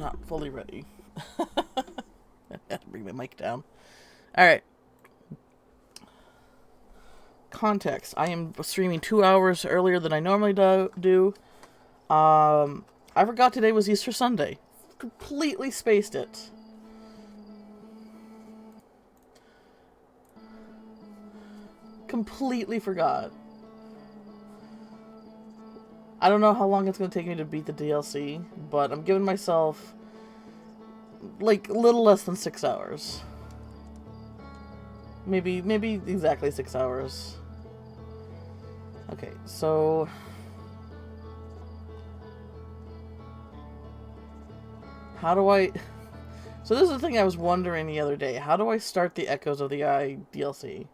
not fully ready. I have to bring my mic down. Alright. Context. I am streaming 2 hours earlier than I normally do. I forgot today was Easter Sunday. Completely spaced it. Completely forgot. I don't know how long it's going to take me to beat the DLC, but I'm giving myself like a little less than 6 hours. Maybe exactly 6 hours. Okay, so how do I... So this is the thing I was wondering the other day. How do I start the Echoes of the Eye DLC?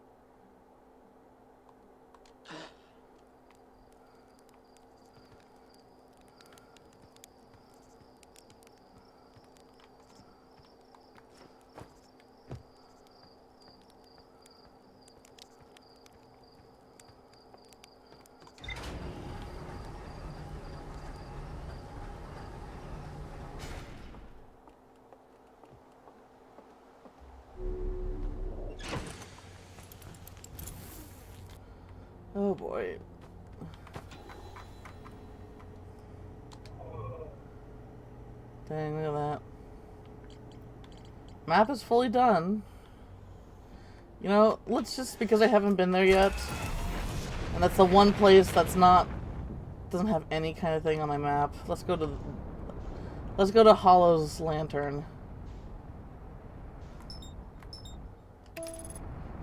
Oh boy. Dang, look at that. Map is fully done. You know, let's just, because I haven't been there yet, and that's the one place that's not, doesn't have any kind of thing on my map. Let's go to Hollow's Lantern.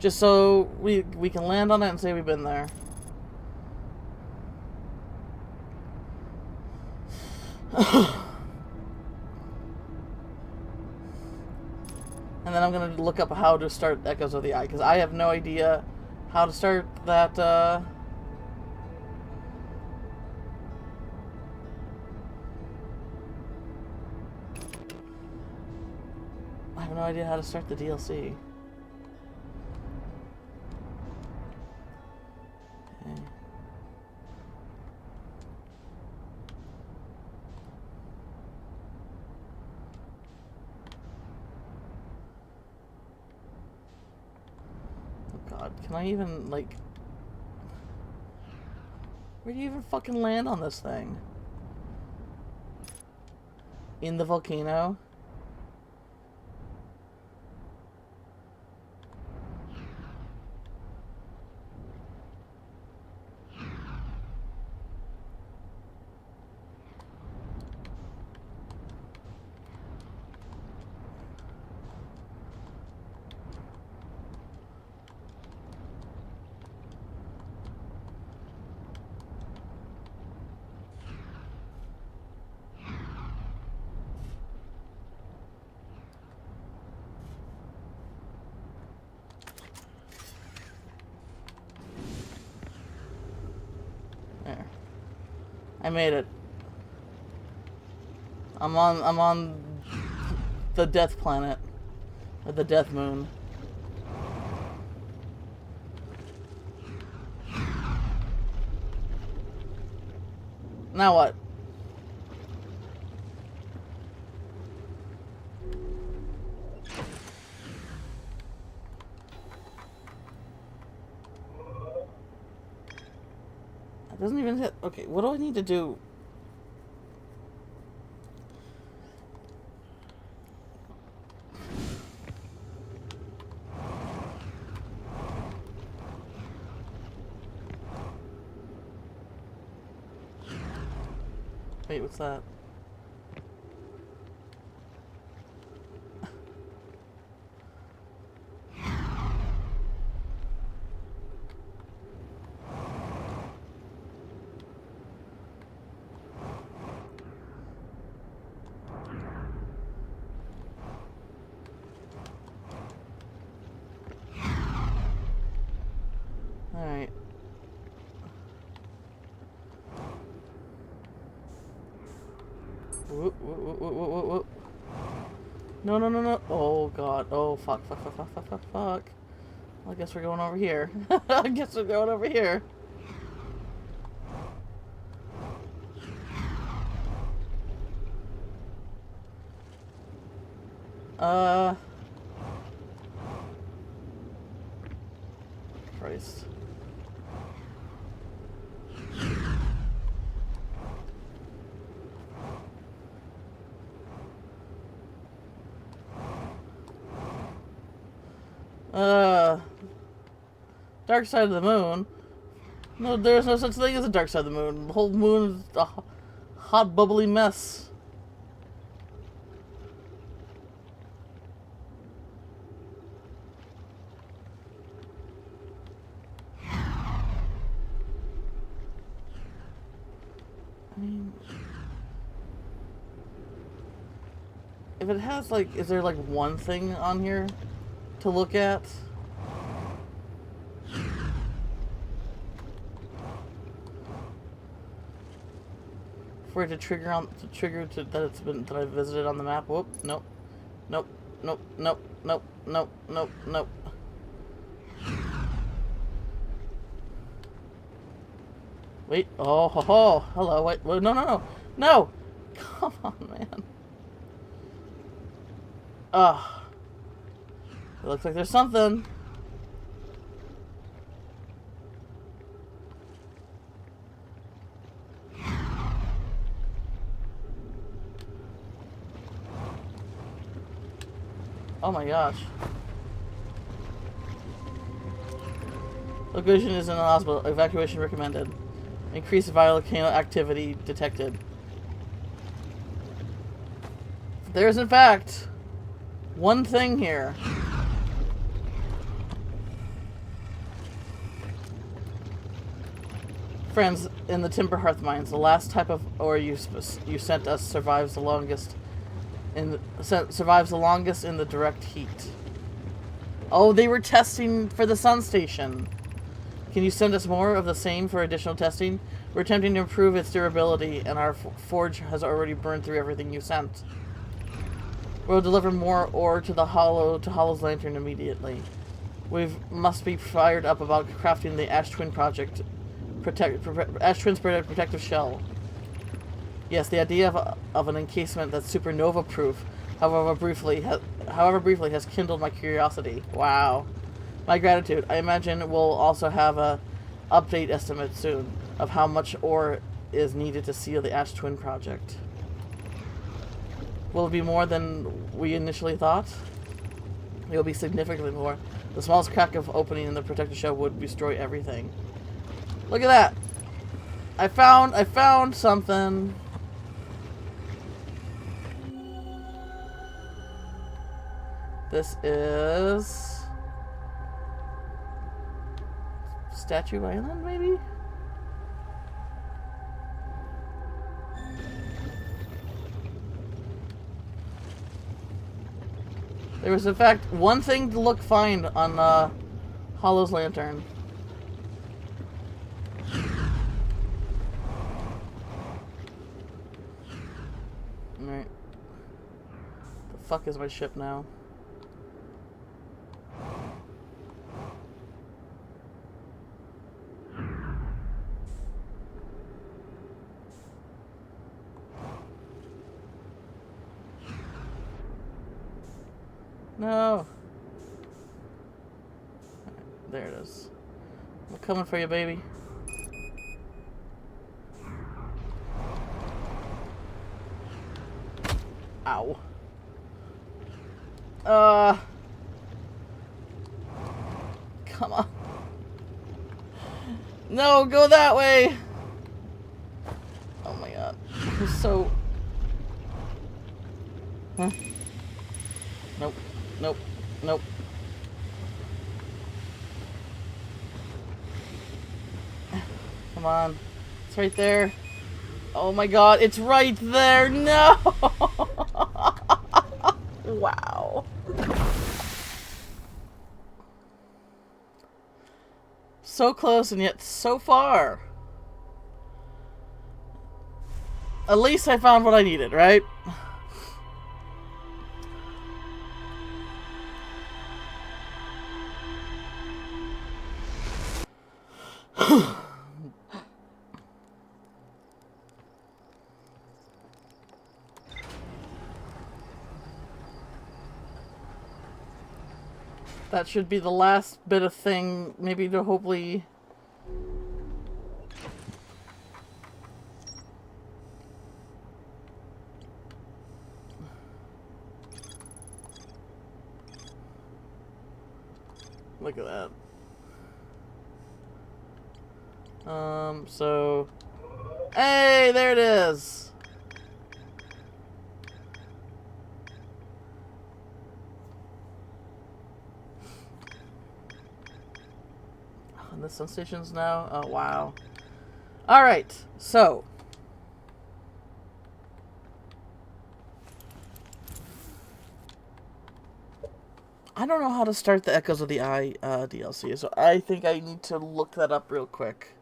Just so we can land on it and say we've been there. And then I'm going to look up how to start Echoes of the Eye, because I have no idea how to start that, I have no idea how to start the DLC. Okay. God, can I even, like... Where do you even fucking land on this thing? In the volcano? There. I made it. I'm on the Death Planet. Or the Death Moon. Now what? It doesn't even hit. Okay, what do I need to do? Wait, what's that? Alright. Whoop, whoop, whoop, whoop, whoop, whoop. No, no, no, no. Oh, God. Oh, fuck, fuck, fuck, fuck, fuck, fuck, fuck. Well, I guess we're going over here. I guess we're going over here. Christ. Dark side of the moon? No, there's no such thing as a dark side of the moon. The whole moon is a hot, bubbly mess. I mean, if it has, like, is there, like, one thing on here to look at? For it to trigger that I visited on the map. Whoop, nope. Nope, nope, nope, nope, nope, nope, nope. Wait, oh, ho, ho. Hello, wait, no, no, no, no! Come on, man. Ugh. It looks like there's something. Oh my gosh. Location is in the hospital. Evacuation recommended. Increased volcano activity detected. There is, in fact, one thing here. Friends, in the Timber Hearth mines, the last type of ore you sent us survives the longest in the direct heat. Oh, they were testing for the sun station. Can you send us more of the same for additional testing? We're attempting to improve its durability, and our forge has already burned through everything you sent. We'll deliver more ore to Hollow's Lantern immediately. Must be fired up about crafting the Ash Twin project. Ash Twin's protective shell. Yes, the idea of an encasement that's supernova proof, however briefly, has kindled my curiosity. Wow. My gratitude. I imagine we'll also have a update estimate soon of how much ore is needed to seal the Ash Twin project. Will it be more than we initially thought? It will be significantly more. The smallest crack of opening in the protective shell would destroy everything. Look at that! I found something. This is Statue Island, maybe? There was, in fact, one thing to find on Hollow's Lantern. Alright. The fuck is my ship now? No. There it is. I'm coming for you, baby. Ow. Come on. No, go that way. Oh my god. I'm so... Huh? Nope. Nope. Nope. Come on. It's right there. Oh my god, it's right there. No! Wow. So close and yet so far. At least I found what I needed, right? That should be the last bit of thing, maybe to hopefully... Look at that. So... Hey, there it is! And the sun stations now? Oh, wow. Alright, so... I don't know how to start the Echoes of the Eye DLC, so I think I need to look that up real quick.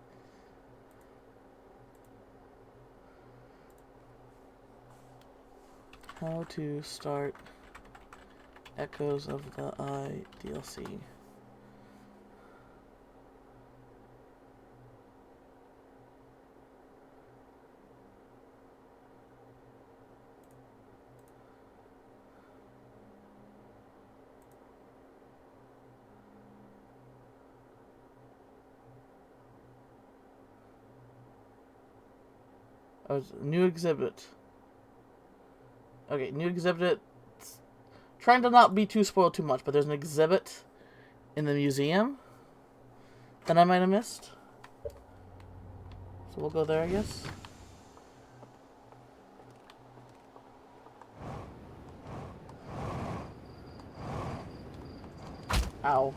How to start Echoes of the Eye DLC. Oh, new exhibit. Okay, new exhibit. Trying to not be too spoiled too much, but there's an exhibit in the museum that I might have missed. So we'll go there, I guess. Ow.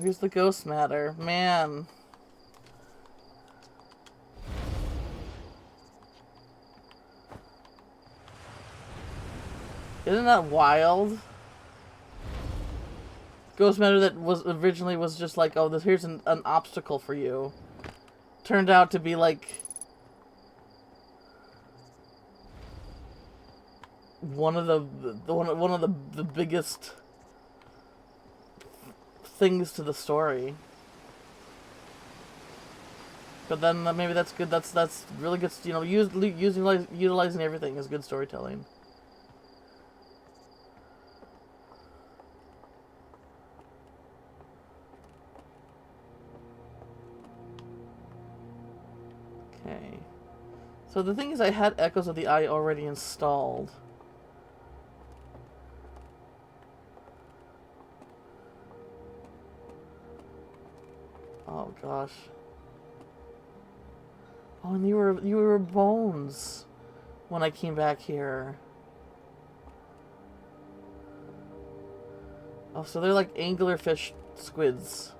Here's the ghost matter. Man. Isn't that wild? Ghost matter that was originally was just like, oh, here's an obstacle for you. Turned out to be like one of the biggest things to the story. But then maybe that's good. That's really good. You know, utilizing everything is good storytelling. Okay. So the thing is, I had Echoes of the Eye already installed. Oh gosh. Oh, and you were Bones when I came back here. Oh, so they're like anglerfish squids.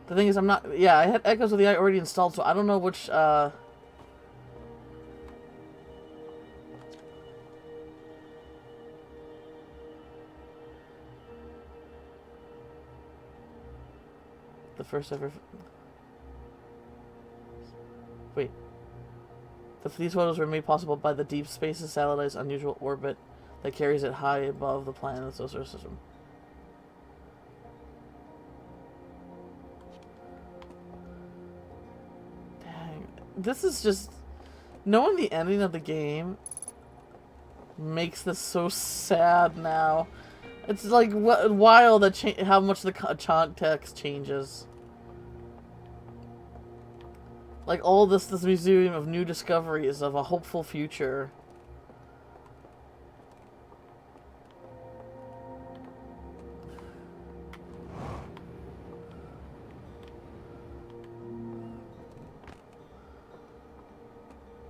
The thing is, I'm not... Yeah, I had Echoes of the Eye already installed, so I don't know which, the first ever... Wait. These photos were made possible by the Deep Space's satellite's unusual orbit that carries it high above the planet's solar system. Dang. This is just... Knowing the ending of the game makes this so sad now. It's like wild that how much the context changes. Like all this museum of new discoveries of a hopeful future.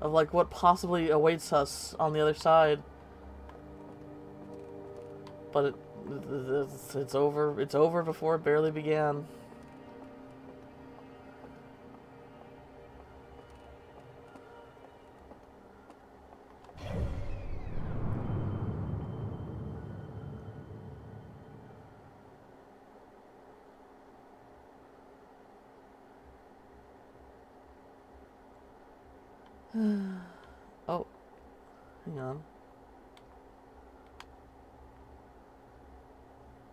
Of like what possibly awaits us on the other side. But it's over. It's over before it barely began. Oh, hang on.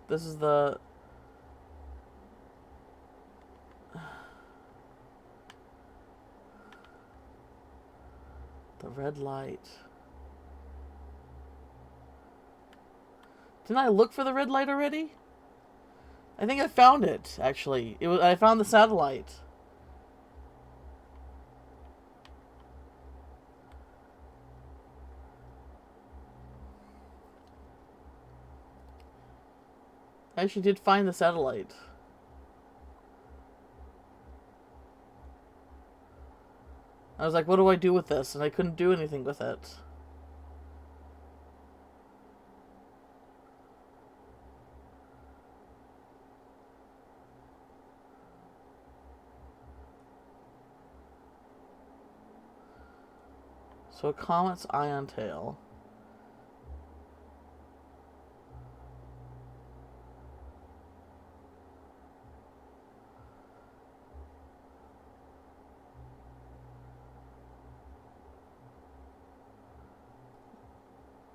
This is the... the red light. Didn't I look for the red light already? I think I found it, actually. I found the satellite. I actually did find the satellite. I was like, what do I do with this? And I couldn't do anything with it. So a comet's ion tail.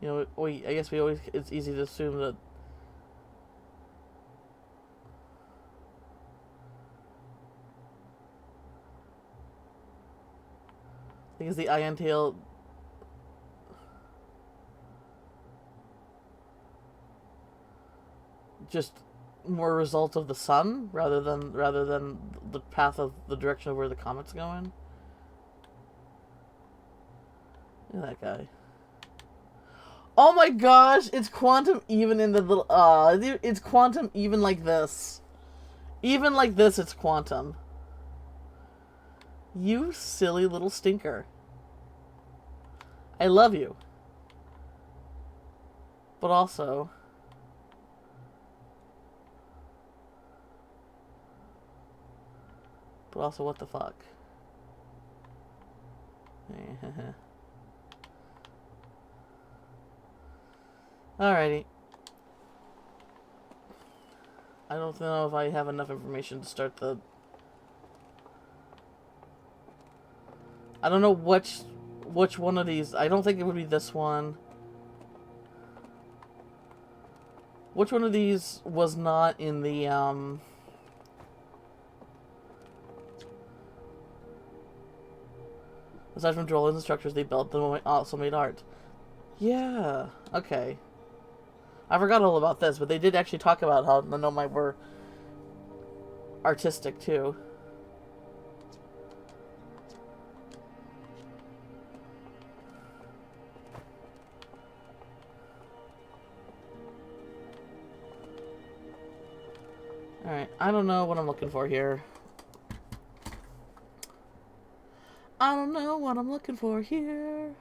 You know, I guess it's easy to assume that because the ion tail just more a result of the sun rather than the path of the direction of where the comet's going. Look at that guy. Oh my gosh, it's quantum even in the little... it's quantum even like this. Even like this, it's quantum. You silly little stinker. I love you. But also... what the fuck? Alrighty. I don't know if I have enough information to start the... I don't know which one of these... I don't think it would be this one. Which one of these was not in the, aside from drawings and structures they built, them also made art. Yeah, okay. I forgot all about this, but they did actually talk about how the Nomai were artistic, too. Alright, I don't know what I'm looking for here. I don't know what I'm looking for here.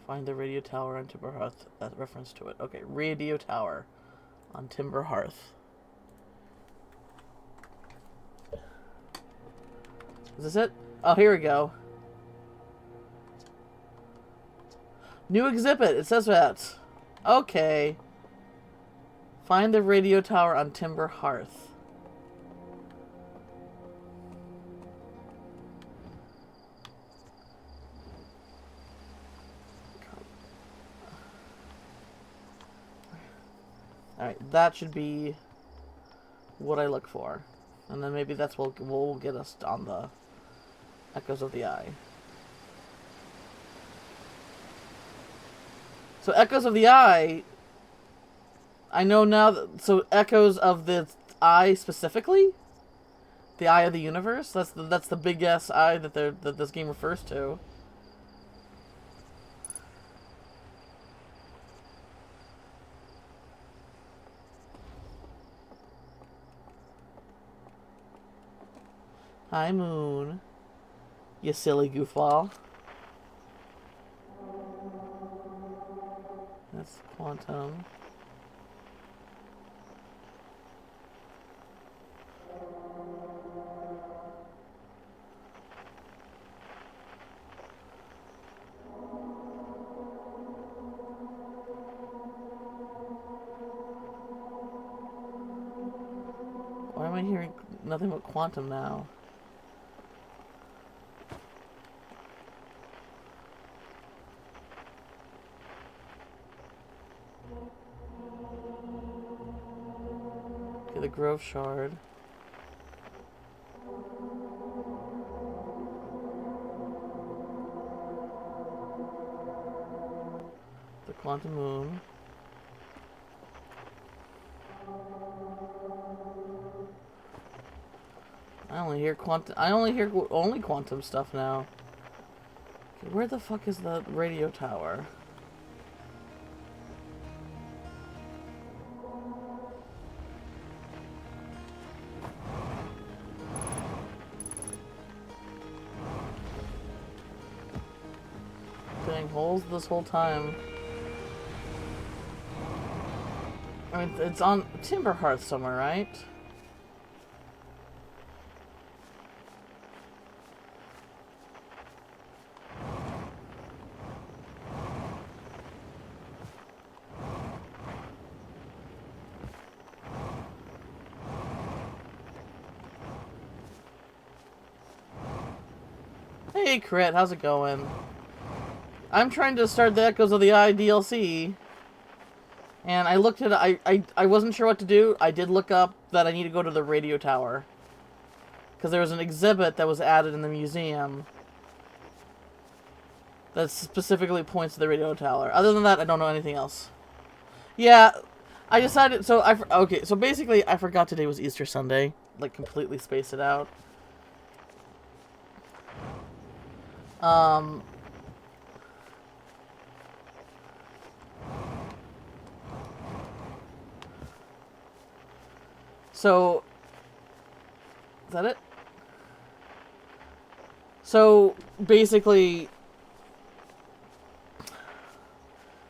Find the radio tower on Timber Hearth. That reference to it. Okay, radio tower on Timber Hearth. Is this it? Oh, here we go. New exhibit. It says that. Okay. Find the radio tower on Timber Hearth. Alright, that should be what I look for. And then maybe that's what will get us on the Echoes of the Eye. So Echoes of the Eye, I know now that, so Echoes of the Eye specifically? The Eye of the Universe? That's the big ass eye that this game refers to. Hi, Moon. You silly goofball. That's quantum. Why am I hearing nothing but quantum now? Okay, the Grove Shard. The Quantum Moon. I only hear only quantum stuff now. Okay, where the fuck is the radio tower? Dang, holes this whole time. I mean, it's on Timberhearth somewhere, right? Hey, Crit, how's it going? I'm trying to start the Echoes of the Eye DLC. And I looked at it, I wasn't sure what to do. I did look up that I need to go to the radio tower. Because there was an exhibit that was added in the museum that specifically points to the radio tower. Other than that, I don't know anything else. Yeah, I decided, okay, so basically I forgot today was Easter Sunday. Like, completely spaced it out. So, is that it? So, basically,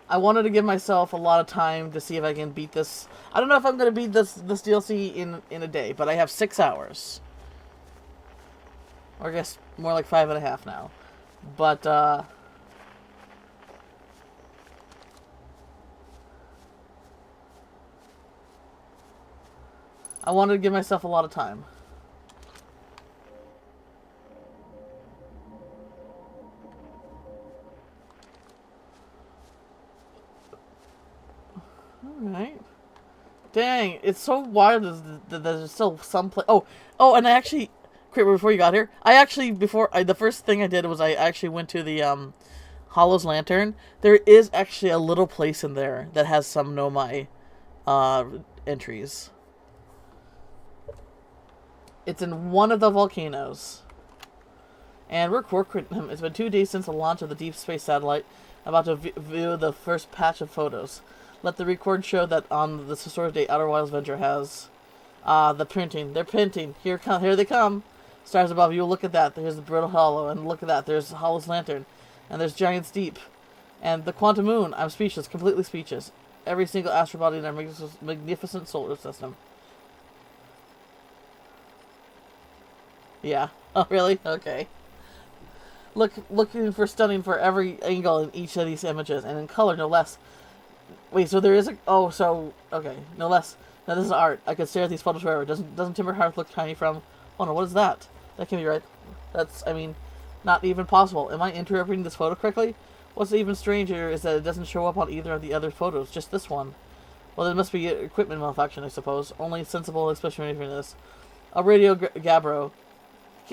I wanted to give myself a lot of time to see if I can beat this. I don't know if I'm going to beat this DLC in a day, but I have 6 hours. Or I guess more like 5.5 now. But, I wanted to give myself a lot of time. Alright. Dang, it's so wild that there's still some place. Oh, and I actually, before you got here, the first thing I did was I actually went to the, Hollow's Lantern. There is actually a little place in there that has some Nomai, entries. It's in one of the volcanoes. And it's been 2 days since the launch of the Deep Space Satellite. I'm about to view the first patch of photos. Let the record show that on this historic date, Outer Wilds Venture has... the printing. They're printing. Here they come. Stars above you. Look at that. There's the Brittle Hollow. And look at that. There's Hollow's Lantern. And there's Giant's Deep. And the Quantum Moon. I'm speechless. Completely speechless. Every single astrobody in our magnificent solar system. Yeah. Oh, really? Okay. Looking for stunning for every angle in each of these images, and in color, no less. Wait, so there is a... Oh, so... Okay, no less. Now, this is art. I could stare at these photos forever. Doesn't Timberhearth look tiny from... Oh, no, what is that? That can be right. That's, I mean, not even possible. Am I interpreting this photo correctly? What's even stranger is that it doesn't show up on either of the other photos, just this one. Well, there must be equipment malfunction, I suppose. Only sensible explanation for this. A radio Gabbro.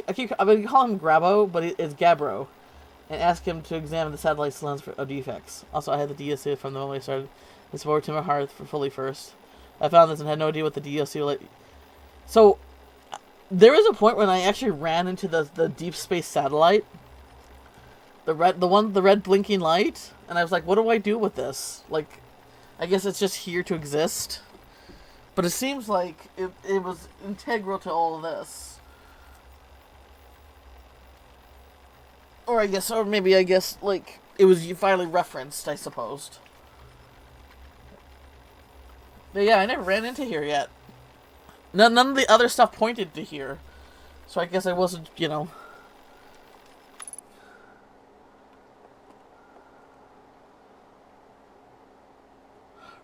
I've been calling him Grabo, but it's Gabbro. And ask him to examine the satellite's lens for defects. Also, I had the DLC from the moment I started exploring Timberhearth for fully first. I found this and had no idea what the DLC... So, there was a point when I actually ran into the Deep Space Satellite. The red blinking light. And I was like, what do I do with this? Like, I guess it's just here to exist. But it seems like it was integral to all of this. Or maybe, like, it was finally referenced, I supposed. But yeah, I never ran into here yet. None of the other stuff pointed to here. So I guess I wasn't,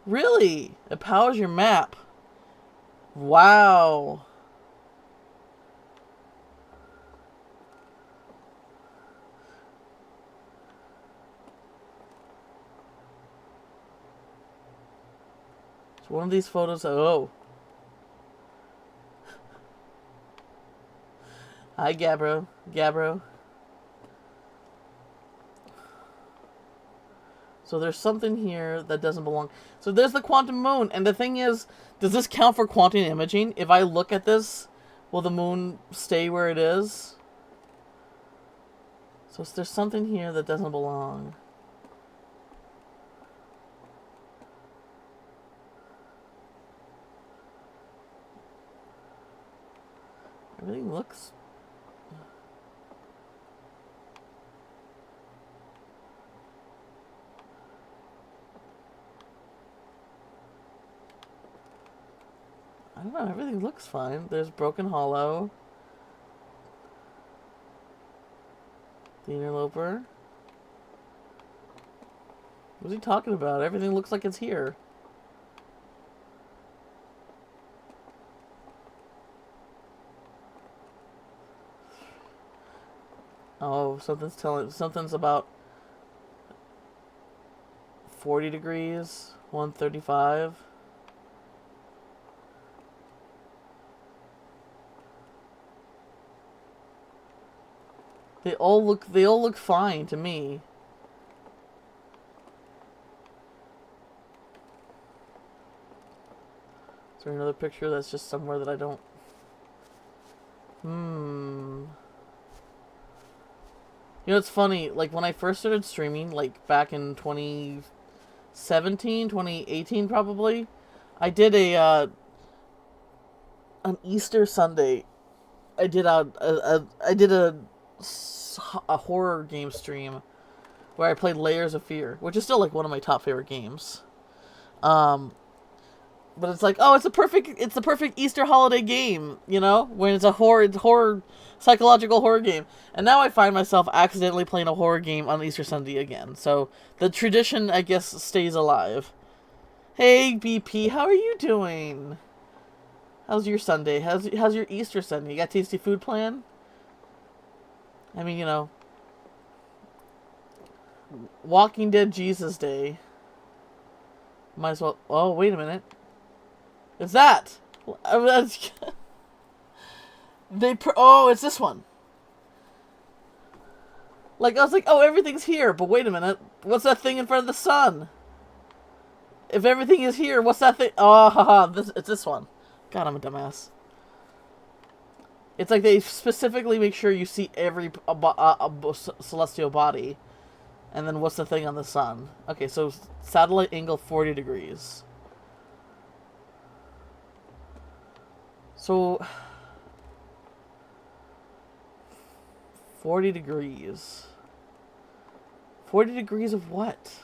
Really? It powers your map. Wow. So one of these photos... Oh. Hi, Gabbro. Gabbro. So there's something here that doesn't belong. So there's the quantum moon. And the thing is, does this count for quantum imaging? If I look at this, will the moon stay where it is? So there's something here that doesn't belong. Everything looks... I don't know, everything looks fine. There's Broken Hollow. The Interloper. What's he talking about? Everything looks like it's here. Oh, something's about 40 degrees, 135. They all look fine to me. Is there another picture that's just somewhere that I don't... You know, it's funny, like, when I first started streaming, like, back in 2017, 2018 probably, I did an Easter Sunday, I did a horror game stream where I played Layers of Fear, which is still, like, one of my top favorite games. But it's like, oh, it's the perfect Easter holiday game, you know, when it's a psychological horror game. And now I find myself accidentally playing a horror game on Easter Sunday again. So the tradition, I guess, stays alive. Hey, BP, how are you doing? How's your Sunday? How's your Easter Sunday? You got tasty food planned? I mean, you know, Walking Dead Jesus Day. Might as well... Oh, wait a minute. It's that! Oh, it's this one. Like, I was like, oh, everything's here, but wait a minute. What's that thing in front of the sun? If everything is here, what's that thing? Oh, haha, it's this one. God, I'm a dumbass. It's like they specifically make sure you see every celestial body. And then what's the thing on the sun? Okay, so satellite angle 40 degrees. So 40 degrees. 40 degrees of what?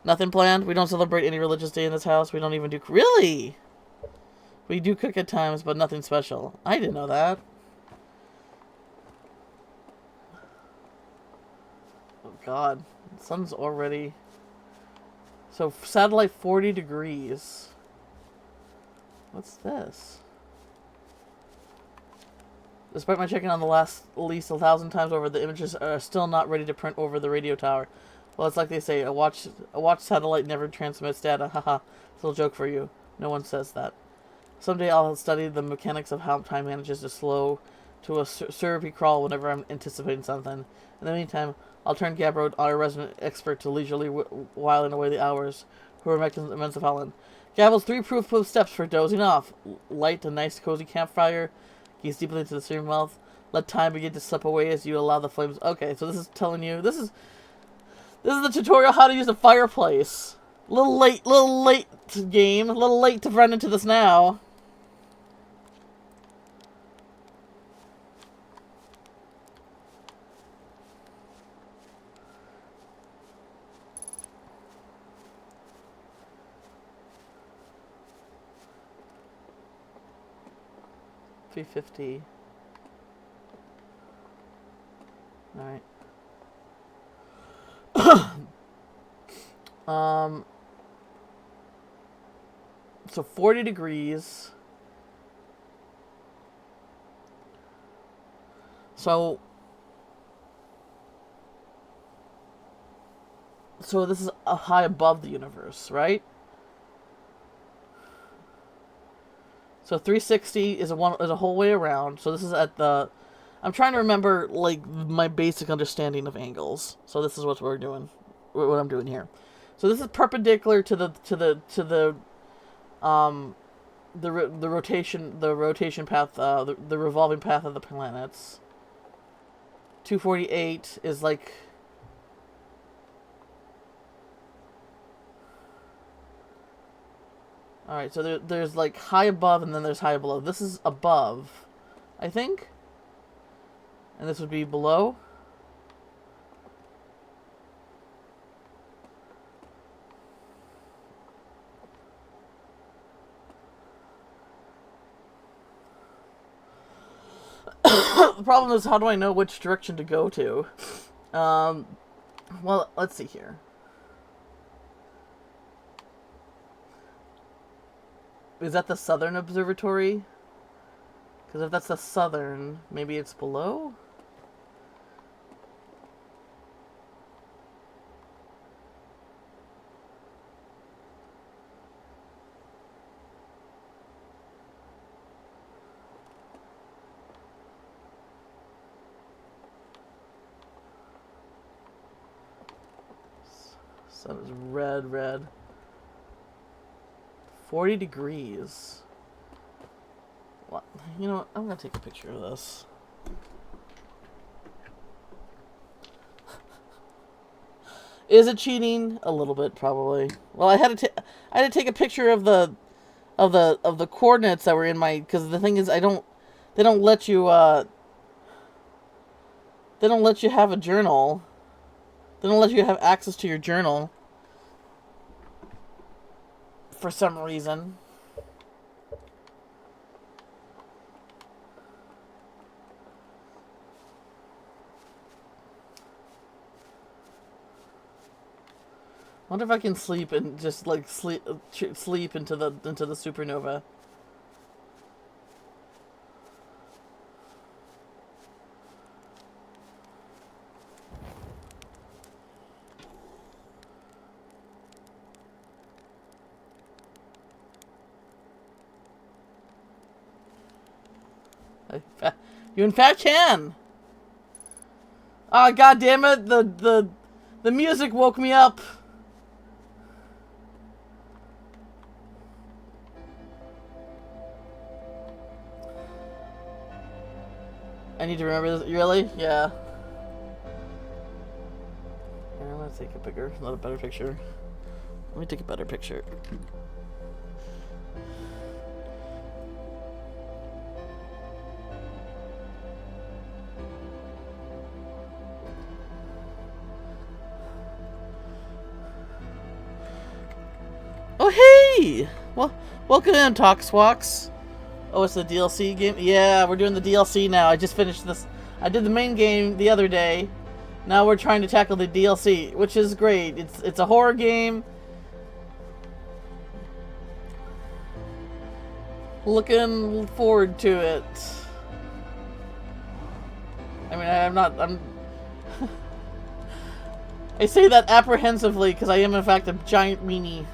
Nothing planned? We don't celebrate any religious day in this house. We don't even do... Really? We do cook at times, but nothing special. I didn't know that. Oh, God. The sun's already... So, satellite 40 degrees. What's this? Despite my checking on the last at least 1,000 times over, the images are still not ready to print over the radio tower. Well, it's like they say, a watch satellite never transmits data. Haha, it's a little joke for you. No one says that. Someday I'll study the mechanics of how time manages to slow to a syrupy crawl whenever I'm anticipating something. In the meantime, I'll turn Gabbro, our resident expert, to leisurely whiling away the hours, who are immense of Holland. Gabbro's 3 proof steps for dozing off. Light a nice cozy campfire, gaze deeply into the steering mouth. Let time begin to slip away as you allow the flames... Okay, so this is telling you... This is the tutorial how to use a fireplace. Little late game. A little late to run into this now. $350. Alright. So 40 degrees. So So this is a high above the universe, right? So 360 is a whole way around. So this is at the... I'm trying to remember, like, my basic understanding of angles. So this is what we're doing, what I'm doing here. So this is perpendicular to the rotation path, the revolving path of the planets. 248 is like... Alright, so there's like high above and then there's high below. This is above, I think. And this would be below. The problem is, how do I know which direction to go to? Well, let's see here. Is that the southern observatory? Because if that's the southern, maybe it's below? Sun is red. 40 degrees. What? You know what? I'm gonna take a picture of this. Is it cheating? A little bit, probably. Well, I had to take a picture of the coordinates that were in my, because the thing is, they don't let you have a journal. They don't let you have access to your journal for some reason. I wonder if I can sleep and just like sleep into the supernova. You in fact can. Ah, God damn it! The music woke me up. I need to remember this. Really? Yeah. Here, I'm gonna take a better picture. Let me take a better picture. Oh, hey! Well, welcome in, Talkswalks. Oh, it's the DLC game? Yeah, we're doing the DLC now. I just finished this. I did the main game the other day. Now we're trying to tackle the DLC, which is great. It's a horror game. Looking forward to it. I mean, I'm I say that apprehensively because I am in fact a giant weenie.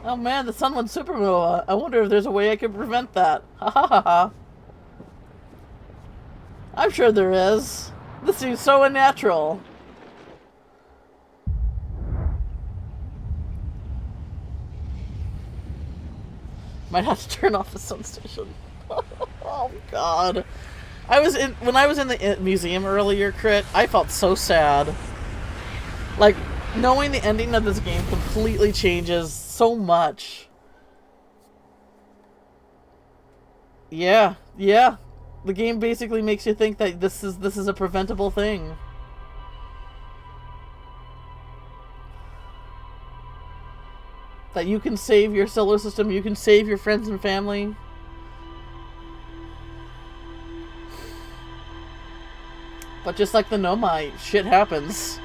Oh man, the sun went supernova. I wonder if there's a way I could prevent that. Ha ha ha ha. I'm sure there is. This seems so unnatural. Might have to turn off the sun station. Oh god. When I was in the museum earlier, Crit, I felt so sad. Like, knowing the ending of this game completely changes so much. Yeah. The game basically makes you think that this is a preventable thing. That you can save your solar system, you can save your friends and family. But just like the Nomai, shit happens.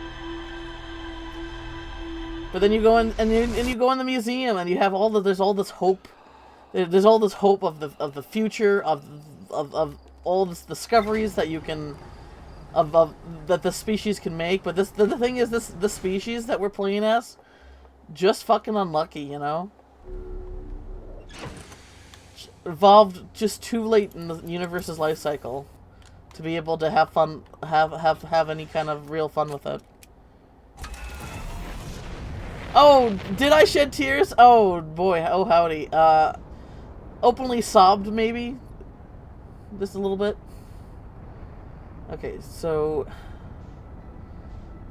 But then you go in and you go in the museum and you have there's all this hope There's all this hope of the future of all this discoveries that you can of that the species can make. But the thing is, the species that we're playing as just fucking unlucky, you know. Evolved just too late in the universe's life cycle to be able to have fun, have any kind of real fun with it. Oh, did I shed tears? Oh boy, oh howdy. Openly sobbed maybe, just a little bit. Okay, so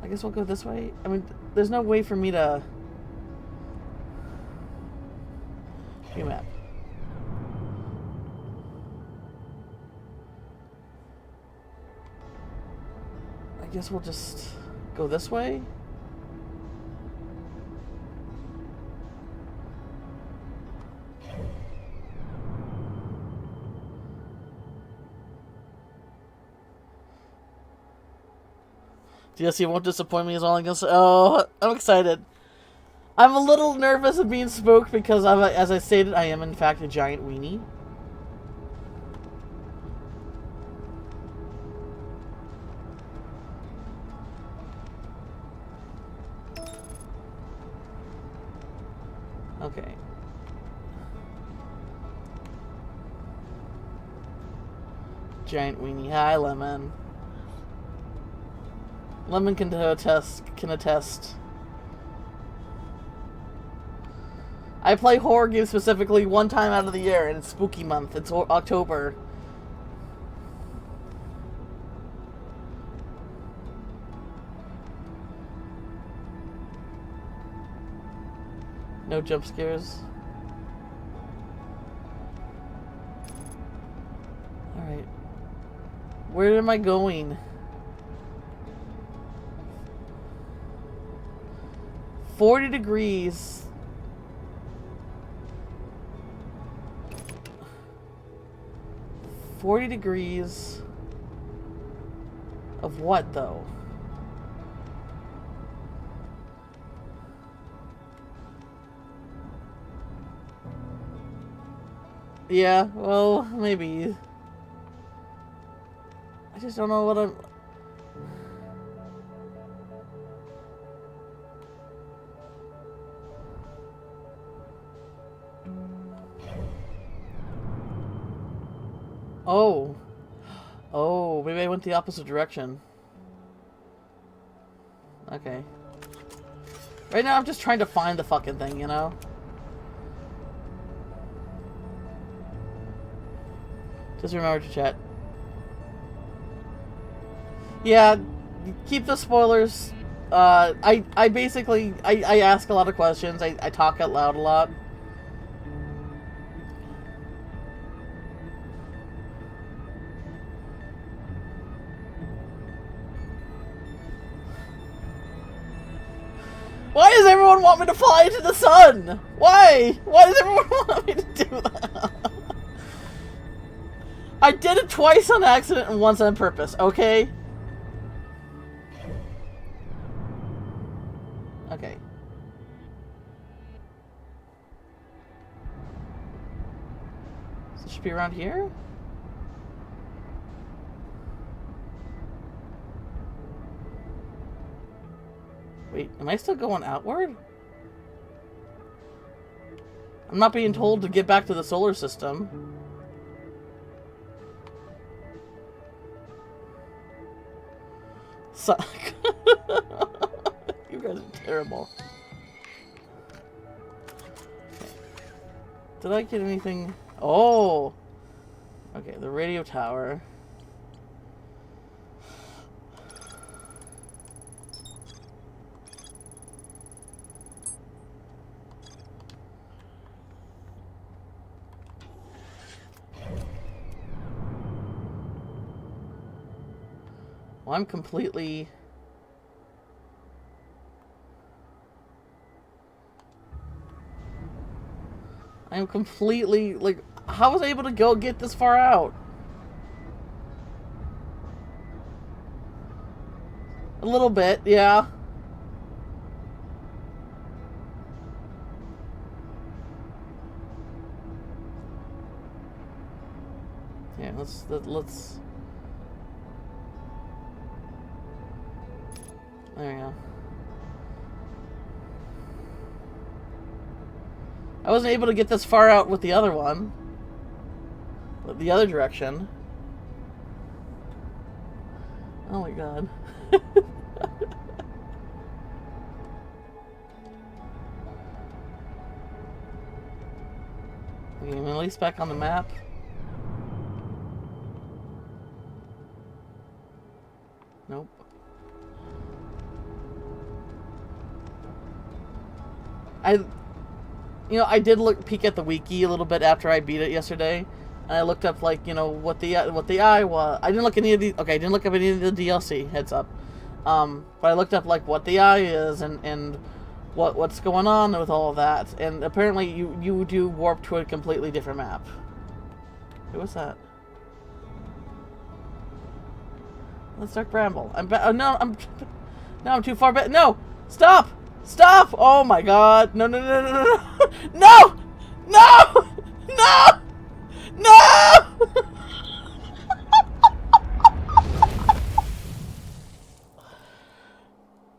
I guess we'll go this way. I mean, there's no way for me to view map. I guess we'll just go this way. DLC won't disappoint me is all I'm gonna say. Oh, I'm excited. I'm a little nervous of being spooked because, as I stated, I am in fact a giant weenie. Okay. Giant weenie. Hi, Lemon. Lemon can attest. I play horror games specifically one time out of the year, and it's spooky month. It's October. No jump scares. Alright. Where am I going? $40 degrees. $40 degrees of what, though? Yeah, well, maybe. I just don't know what I'm... Oh. Oh, maybe I went the opposite direction. Okay. Right now I'm just trying to find the fucking thing, you know? Just remember to chat. Yeah, keep the spoilers. I basically, I ask a lot of questions. I talk out loud a lot. Why does everyone want me to fly into the sun? Why? Why does everyone want me to do that? I did it twice on accident and once on purpose, okay? Okay. So it should be around here? Wait, am I still going outward? I'm not being told to get back to the solar system. Suck. You guys are terrible. Did I get anything? Oh! Okay, the radio tower. Well, I'm completely... like, how was I able to get this far out? A little bit, yeah. Let's. There you go. I wasn't able to get this far out with the other one. The other direction. Oh my god. Okay, I'm at least back on the map. Nope. I did peek at the wiki a little bit after I beat it yesterday, and I looked up like what the eye was. I didn't look any of the I didn't look up any of the DLC. Heads up, but I looked up like what the eye is and what's going on with all of that, and apparently you do warp to a completely different map. Who was that? Let's start Bramble. I'm too far back. No, stop. Stop! Oh my god. No, no, no, no, no, no! No! No! No!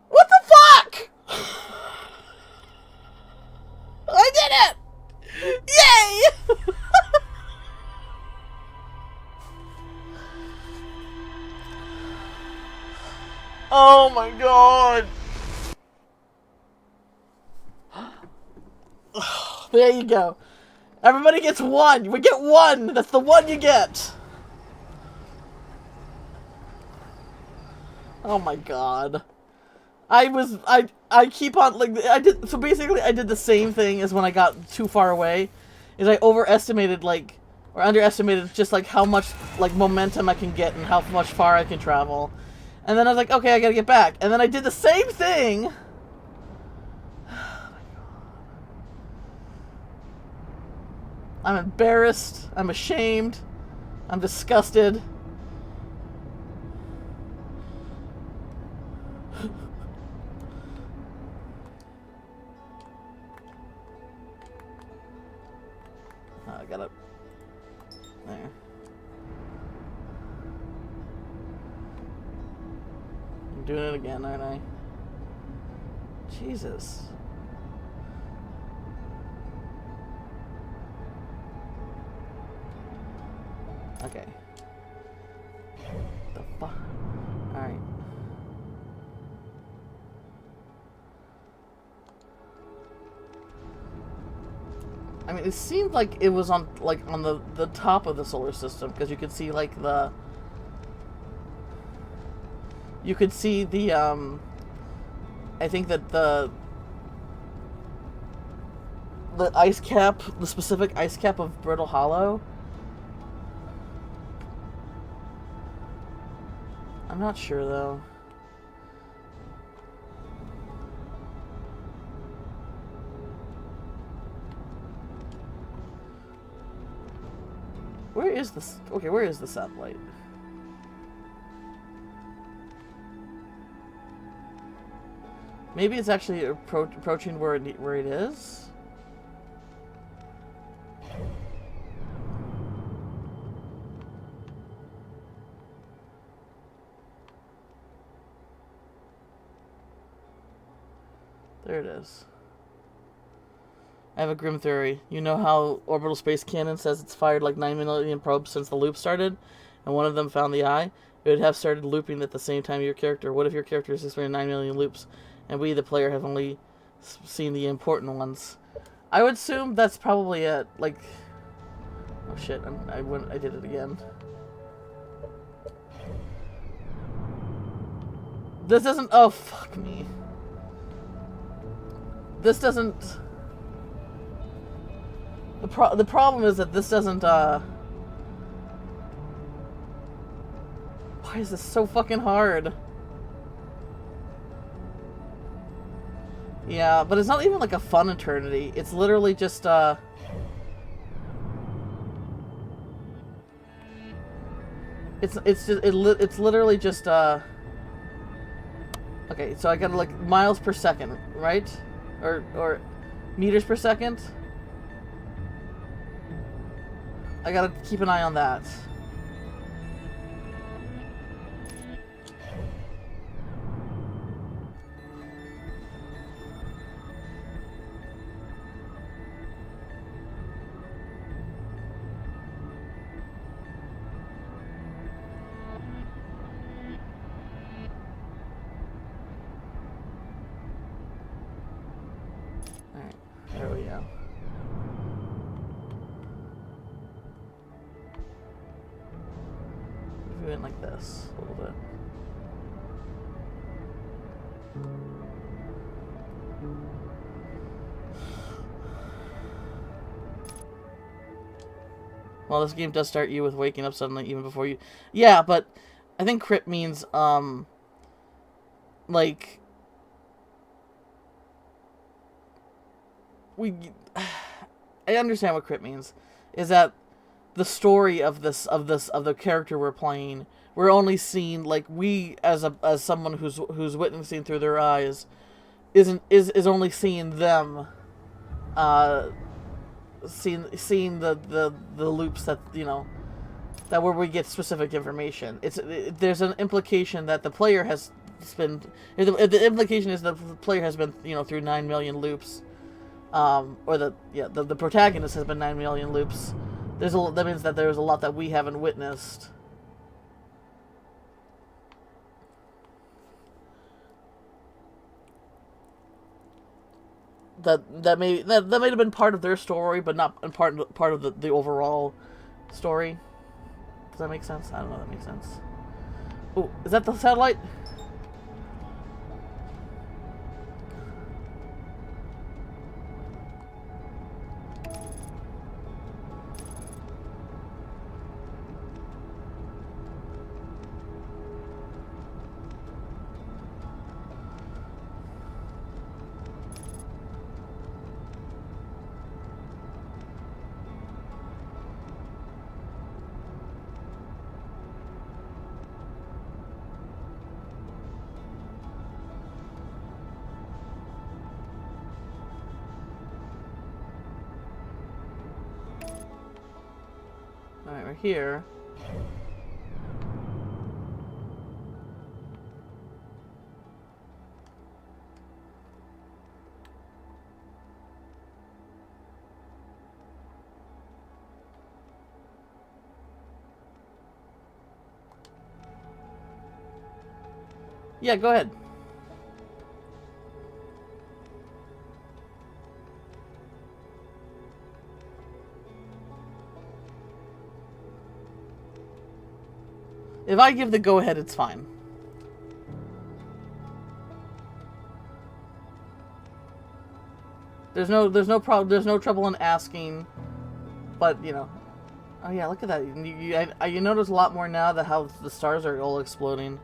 What the fuck? I did it! Yay! Oh my god. There you go. Everybody gets one. We get one. That's the one you get. Oh my god. I keep on so basically I did the same thing as when I got too far away. Is I overestimated or underestimated just how much momentum I can get and how much far I can travel. And then I was like, okay, I gotta get back. And then I did the same thing. I'm embarrassed. I'm ashamed. I'm disgusted. I gotta... There. I'm doing it again, aren't I? Jesus. Okay. The fuck? Alright. I mean, it seemed like it was on the top of the solar system, because you could see you could see the I think that the ice cap, the specific ice cap of Brittle Hollow. I'm not sure though. Where is this? Okay, where is the satellite? Maybe it's actually approaching where it is. There it is. I have a grim theory. You know how Orbital Space Cannon says it's fired 9 million probes since the loop started, and one of them found the eye? It would have started looping at the same time your character. What if your character is experiencing 9 million loops, and we, the player, have only seen the important ones? I would assume that's probably it. Oh shit! I did it again. This doesn't. Oh fuck me. This doesn't. The problem is that this doesn't, Why is this so fucking hard? Yeah, but it's not even a fun eternity. It's literally just, It's literally just, Okay, so I gotta, miles per second, right? Or meters per second? I gotta keep an eye on that. Maybe like this a little bit. Well, this game does start you with waking up suddenly even before you... Yeah, but I think crit means, like... I understand what crit means. Is that the story of the character we're playing, we're only seeing, like, we as someone who's witnessing through their eyes is only seeing them, seeing the loops that, you know, that where we get specific information. There's an implication that the player has been, the implication is that the player has been, you know, through 9 million loops, or the protagonist has been 9 million loops. That means that there's a lot that we haven't witnessed. That may have been part of their story, but not part of the overall story. Does that make sense? I don't know if that makes sense. Oh, is that the satellite? Alright, we're here. Yeah, go ahead. If I give the go-ahead, it's fine. There's no trouble in asking, but you know. Oh yeah, look at that. You notice a lot more now that how the stars are all exploding.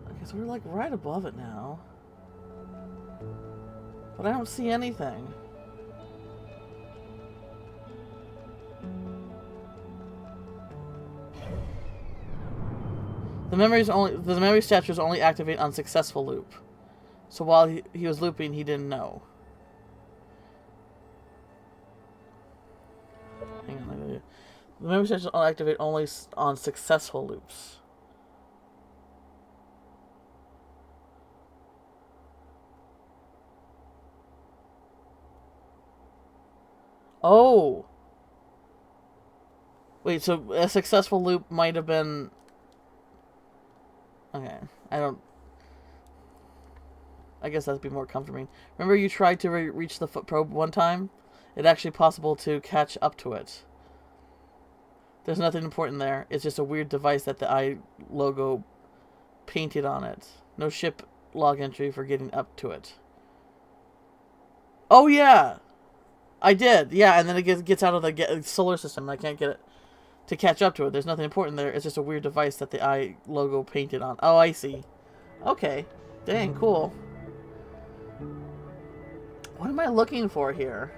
Okay, so we're like right above it now, but I don't see anything. The memory statues only activate on successful loop. So while he was looping, he didn't know. Hang on, the memory statues only activate only on successful loops. Oh. Wait, so a successful loop might have been... Okay, I guess that'd be more comforting. Remember you tried to reach the foot probe one time? It's actually possible to catch up to it. There's nothing important there. It's just a weird device that the eye logo painted on it. No ship log entry for getting up to it. Oh yeah! I did, yeah, and then it gets out of the solar system and I can't get it to catch up to it. There's nothing important there. It's just a weird device that the eye logo painted on. Oh, I see. Okay. Dang, cool. What am I looking for here?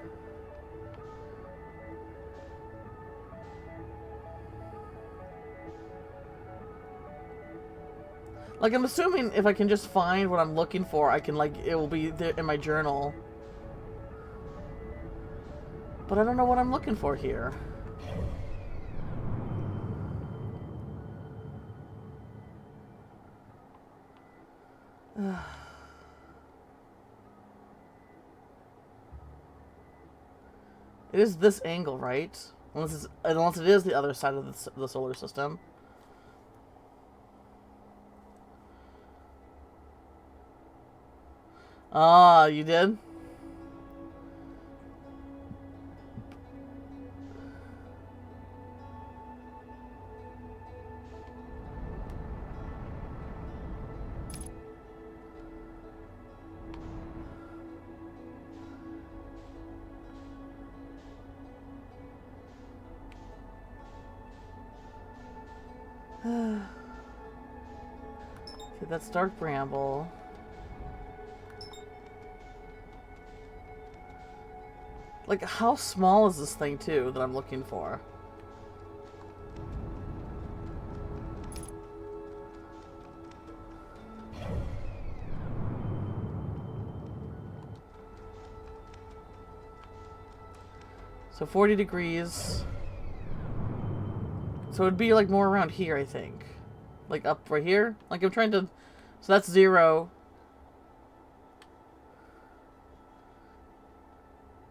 Like, I'm assuming if I can just find what I'm looking for, I can, like, it will be there in my journal. But I don't know what I'm looking for here. It is this angle, right? Unless it is the other side of the solar system. Ah, you did? Okay, that's Dark Bramble. Like, how small is this thing, too, that I'm looking for? So 40 degrees. So it'd be like more around here, I think. Like up right here. Like I'm trying to... So that's 0.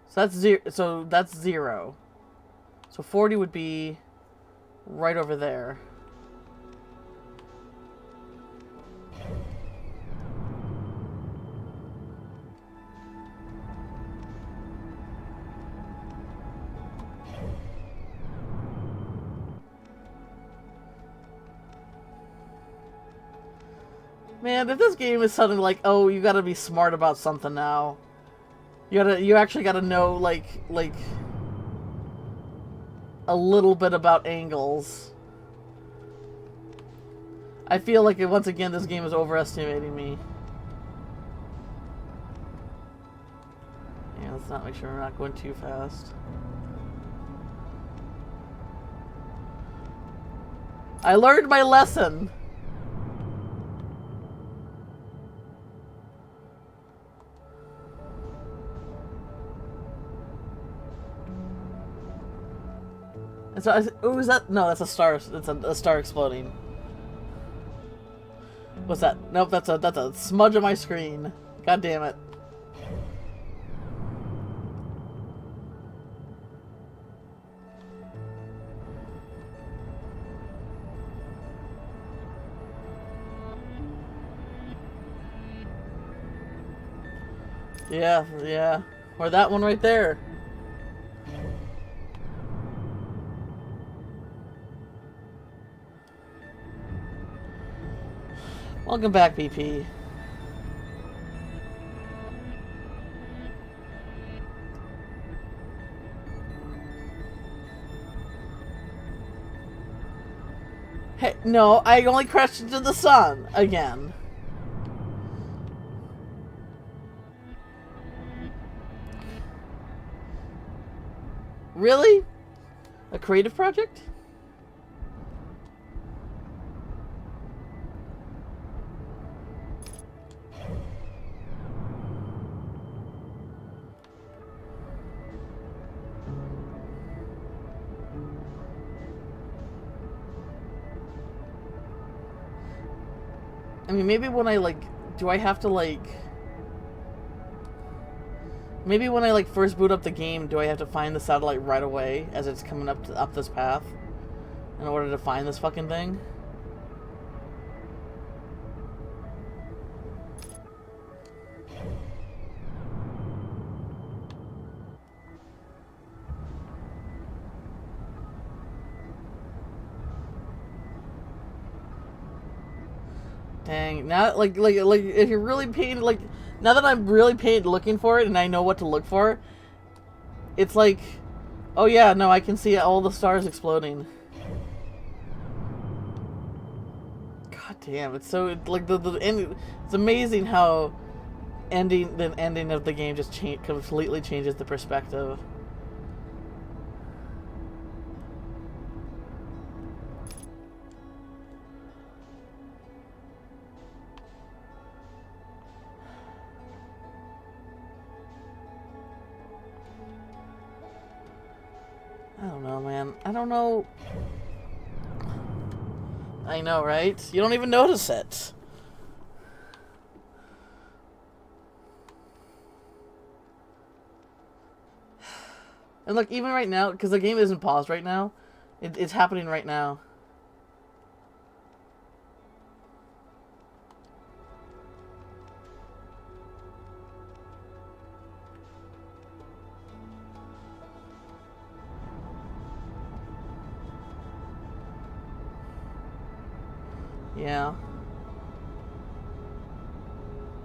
So that's 0. So that's 0. So 40 would be right over there. Man, if this game is suddenly like, oh, you gotta be smart about something now. You actually gotta know, like a little bit about angles. I feel like, once again, this game is overestimating me. Yeah, let's not make sure we're not going too fast. I learned my lesson! And so, oh, is that? No, that's a star. It's a star exploding. What's that? Nope, that's a smudge on my screen. God damn it. Yeah, yeah. Or that one right there. Welcome back, BP. Hey, no, I only crashed into the sun again. Really? A creative project? I mean, maybe when I, like... Do I have to, like... Maybe when I, like, first boot up the game, do I have to find the satellite right away as it's coming up this path? In order to find this fucking thing? Dang, now, like, if you're really paying, like, now that I'm really paying, looking for it, and I know what to look for, it's like, oh yeah, no, I can see all the stars exploding. God damn, it's so, like, the end, it's amazing how the ending of the game just completely changes the perspective. I don't know, man. I don't know. I know, right? You don't even notice it. And look, even right now, because the game isn't paused right now, it's happening right now. Yeah.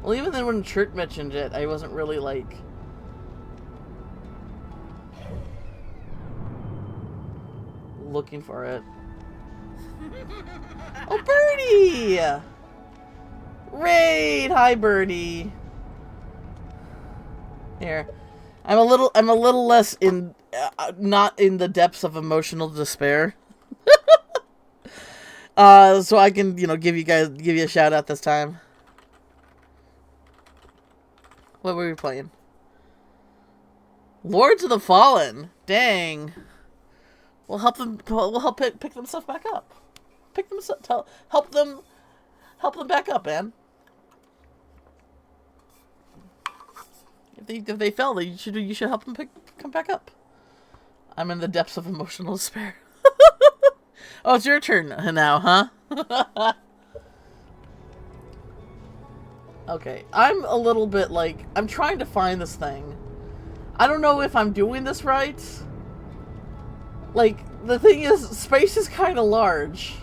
Well, even then when Chert mentioned it, I wasn't really, like... looking for it. Oh, Birdie! Raid! Hi, Birdie. Here. I'm a little less in, not in the depths of emotional despair. So I can, you know, give you a shout out this time. What were we playing? Lords of the Fallen. Dang. We'll help them. We'll help pick them stuff back up. Pick them up. Help them back up, man. If they fell, you should help them come back up. I'm in the depths of emotional despair. Oh, it's your turn now, huh? Okay, I'm a little bit like, I'm trying to find this thing. I don't know if I'm doing this right. Like, the thing is, space is kind of large.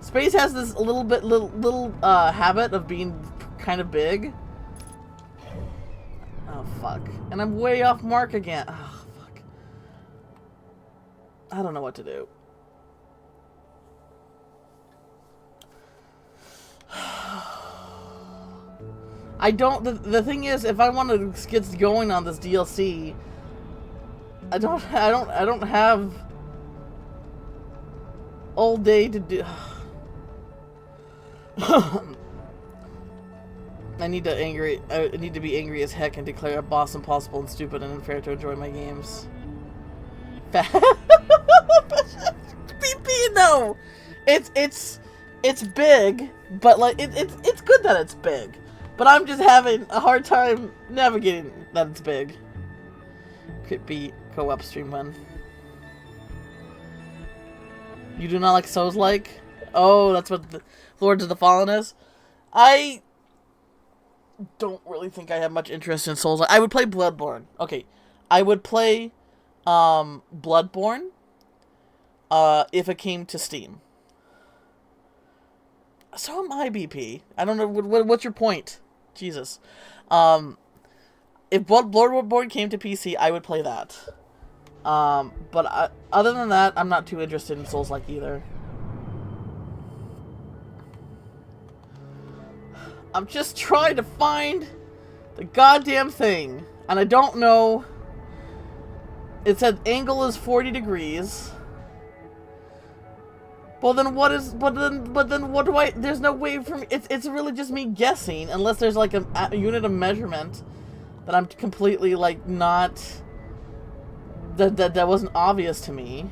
Space has this little habit of being kind of big. Oh, fuck. And I'm way off mark again. Oh, fuck. I don't know what to do. I don't... The thing is, if I want to get going on this DLC, I don't have all day to do... I need to be angry as heck and declare a boss impossible and stupid and unfair to enjoy my games. No! It's big, but like it's good that it's big. But I'm just having a hard time navigating that it's big. Could be co-op stream one. You do not like Souls-like? Oh, that's what the Lords of the Fallen is? I don't really think I have much interest in Souls. I would play Bloodborne. Okay. I would play Bloodborne if it came to Steam. So am I, BP. I don't know. What's your point? Jesus. If Bloodborne came to PC, I would play that. But other than that, I'm not too interested in Souls-like either. I'm just trying to find the goddamn thing. And I don't know. It said angle is 40 degrees. Well, then what is... But then what do I... There's no way for me... It's really just me guessing. Unless there's like a unit of measurement that I'm completely like not... That wasn't obvious to me.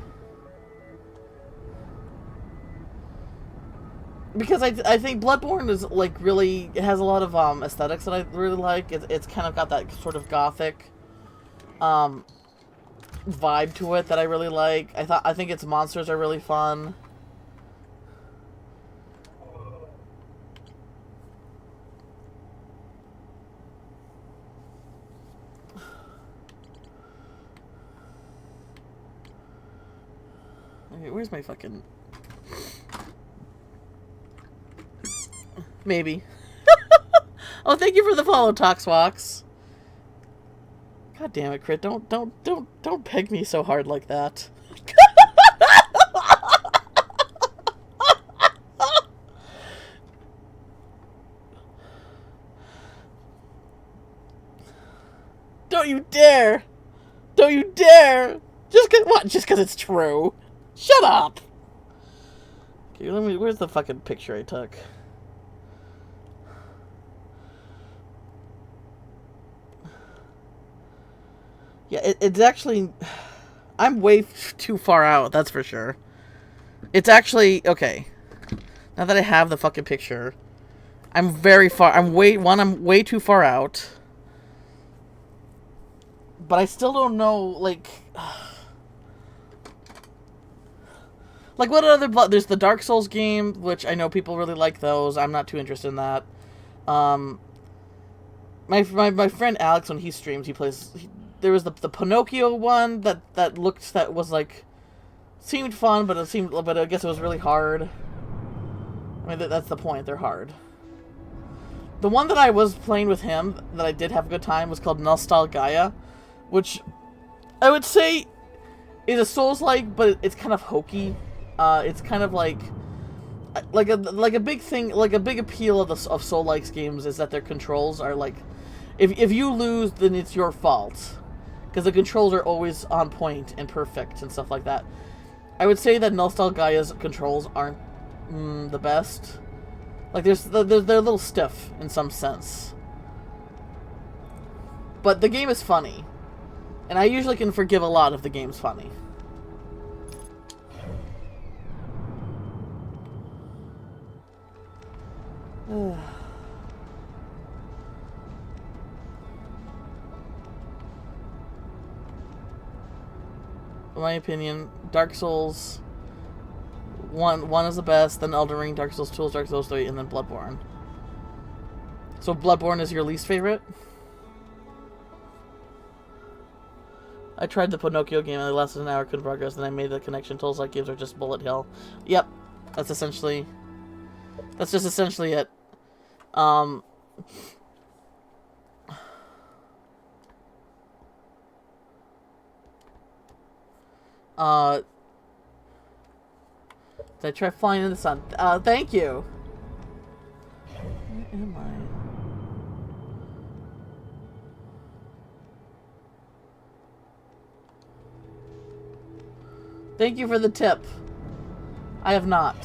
Because I think Bloodborne is like really... It has a lot of aesthetics that I really like. It's kind of got that sort of gothic vibe to it that I really like. I think its monsters are really fun. Okay, where's my fucking... Maybe. Oh, thank you for the follow, Toxwox. God damn it, Crit. Don't peg me so hard like that. Don't you dare! Don't you dare! Just cause it's true. Shut up! Okay, where's the fucking picture I took? Yeah, it's actually... I'm way too far out, that's for sure. It's actually... Okay. Now that I have the fucking picture, I'm very far... I'm way too far out. But I still don't know, like... Like, what other... There's the Dark Souls game, which I know people really like those. I'm not too interested in that. My friend Alex, when he streams, he plays... There was the Pinocchio one that was like... Seemed fun, but I guess it was really hard. I mean, that's the point. They're hard. The one that I was playing with him, that I did have a good time, was called Nostalgaia, which I would say is a Souls-like, but it's kind of hokey. it's kind of like a big thing, like a big appeal of Soul-like games is that their controls are like, if you lose, then it's your fault, because the controls are always on point and perfect and stuff like that. I would say that Nostalgaia's controls aren't the best. Like they're a little stiff in some sense, but the game is funny, and I usually can forgive a lot if the game's funny. In my opinion, Dark Souls 1 is the best, then Elden Ring, Dark Souls 2, Dark Souls 3, and then Bloodborne. So Bloodborne is your least favorite? I tried the Pinocchio game and it lasted an hour, couldn't progress, then I made the connection. Souls-like games are just bullet hell. Yep, that's just essentially it. Did I try flying in the sun? Thank you. Where am I? Thank you for the tip. I have not.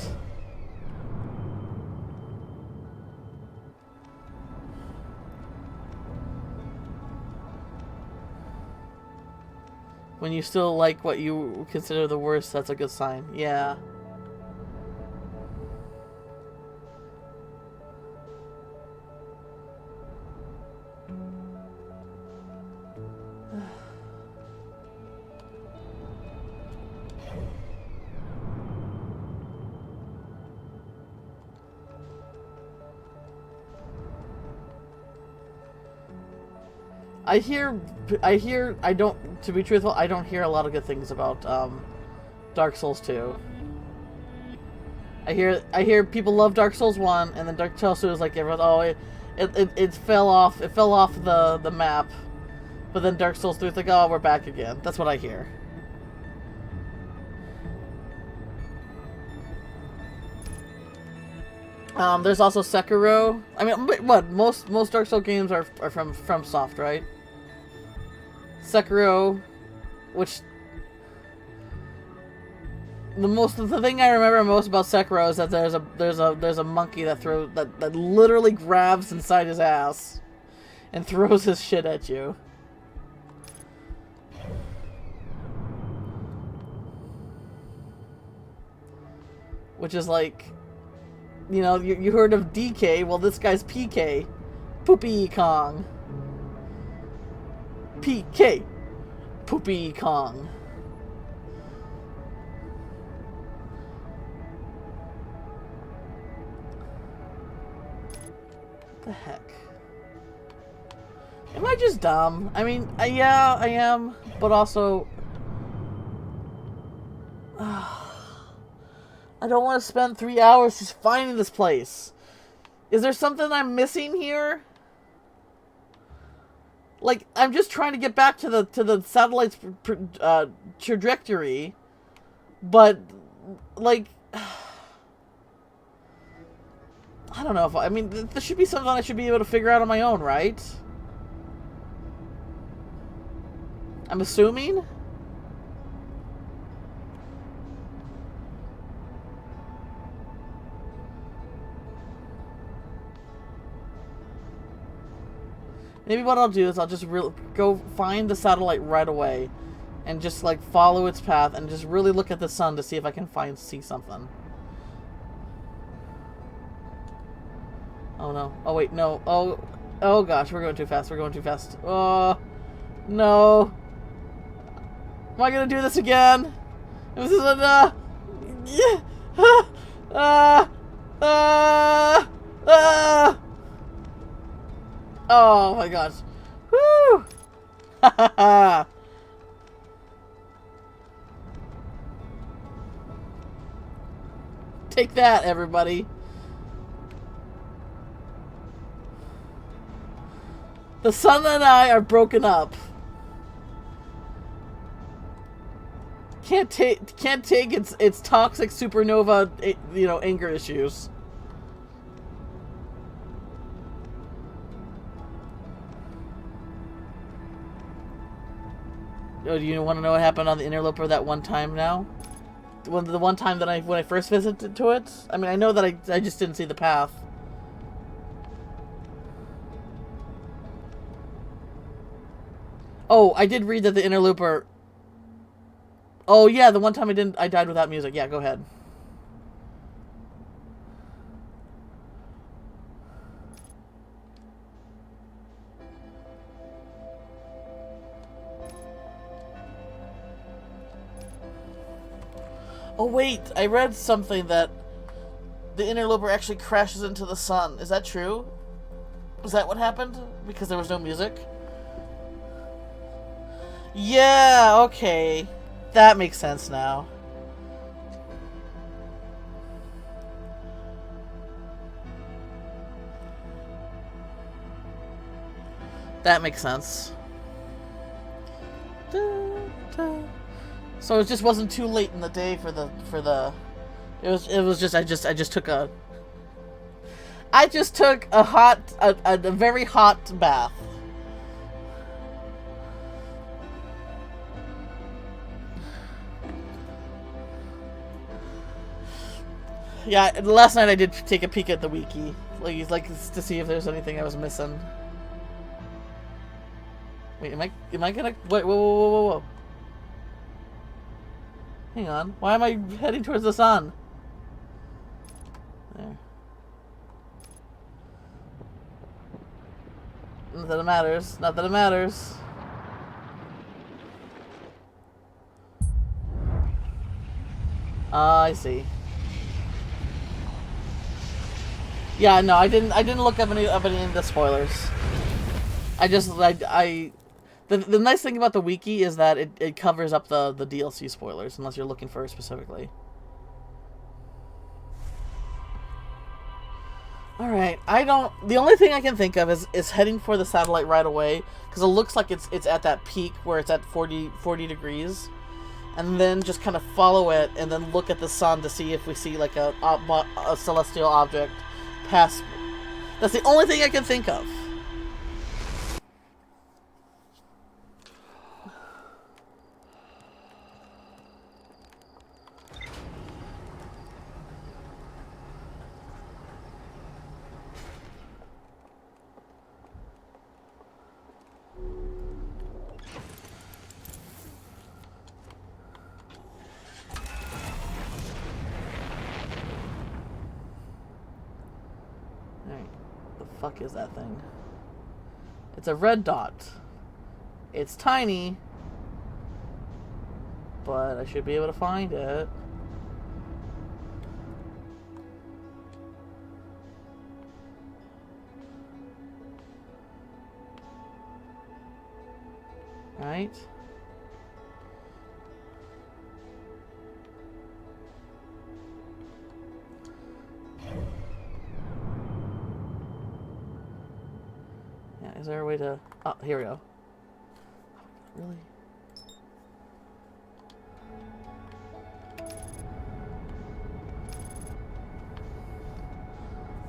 When you still like what you consider the worst, that's a good sign. Yeah. To be truthful, I don't hear a lot of good things about Dark Souls 2. I hear people love Dark Souls 1, and then Dark Souls 2 is like everyone, oh, it fell off the map, but then Dark Souls 3 is like, oh, we're back again. That's what I hear. There's also Sekiro. I mean, what most Dark Souls games are from FromSoft, right? Sekiro, which the thing I remember most about Sekiro is that there's a monkey that literally grabs inside his ass and throws his shit at you. Which is like, you know, you heard of DK, well this guy's PK. Poopy Kong. PK. Poopy Kong. What the heck? Am I just dumb? I mean, yeah, I am, but also I don't want to spend 3 hours just finding this place. Is there something I'm missing here? Like, I'm just trying to get back to the satellite's trajectory, but like, I don't know if I mean this should be something I should be able to figure out on my own, right? I'm assuming. Maybe what I'll do is I'll just go find the satellite right away and just like follow its path and just really look at the sun to see if I can see something. Oh no. Oh wait, no. Oh gosh, we're going too fast. We're going too fast. Oh no. Am I gonna do this again? This is a oh my gosh. Woo! Take that, everybody. The sun and I are broken up. can't take its toxic supernova, anger issues. Oh, do you want to know what happened on the Interloper that one time now? The one time that when I first visited to it? I mean, I know that I just didn't see the path. Oh, I did read that the Interloper... Oh, yeah, the one time I died without music. Yeah, go ahead. Oh, wait, I read something that the Interloper actually crashes into the sun. Is that true? Is that what happened? Because there was no music? Yeah, okay. That makes sense now. That makes sense. So it just wasn't too late in the day for the it was just I just took a very hot bath. Yeah, last night I did take a peek at the wiki, like to see if there's anything I was missing. Wait, am I gonna wait? Whoa! Hang on, why am I heading towards the sun? There. Not that it matters. Not that it matters. I see. Yeah, no, I didn't look up any of the spoilers. The nice thing about the wiki is that it covers up the DLC spoilers unless you're looking for it specifically. All right, the only thing I can think of is heading for the satellite right away because it looks like it's at that peak where it's at 40 degrees, and then just kind of follow it and then look at the sun to see if we see like a celestial object pass. That's the only thing I can think of. Fuck is that thing? It's a red dot. It's tiny, but I should be able to find it. Right? Is there a way to... Oh, here we go. Really?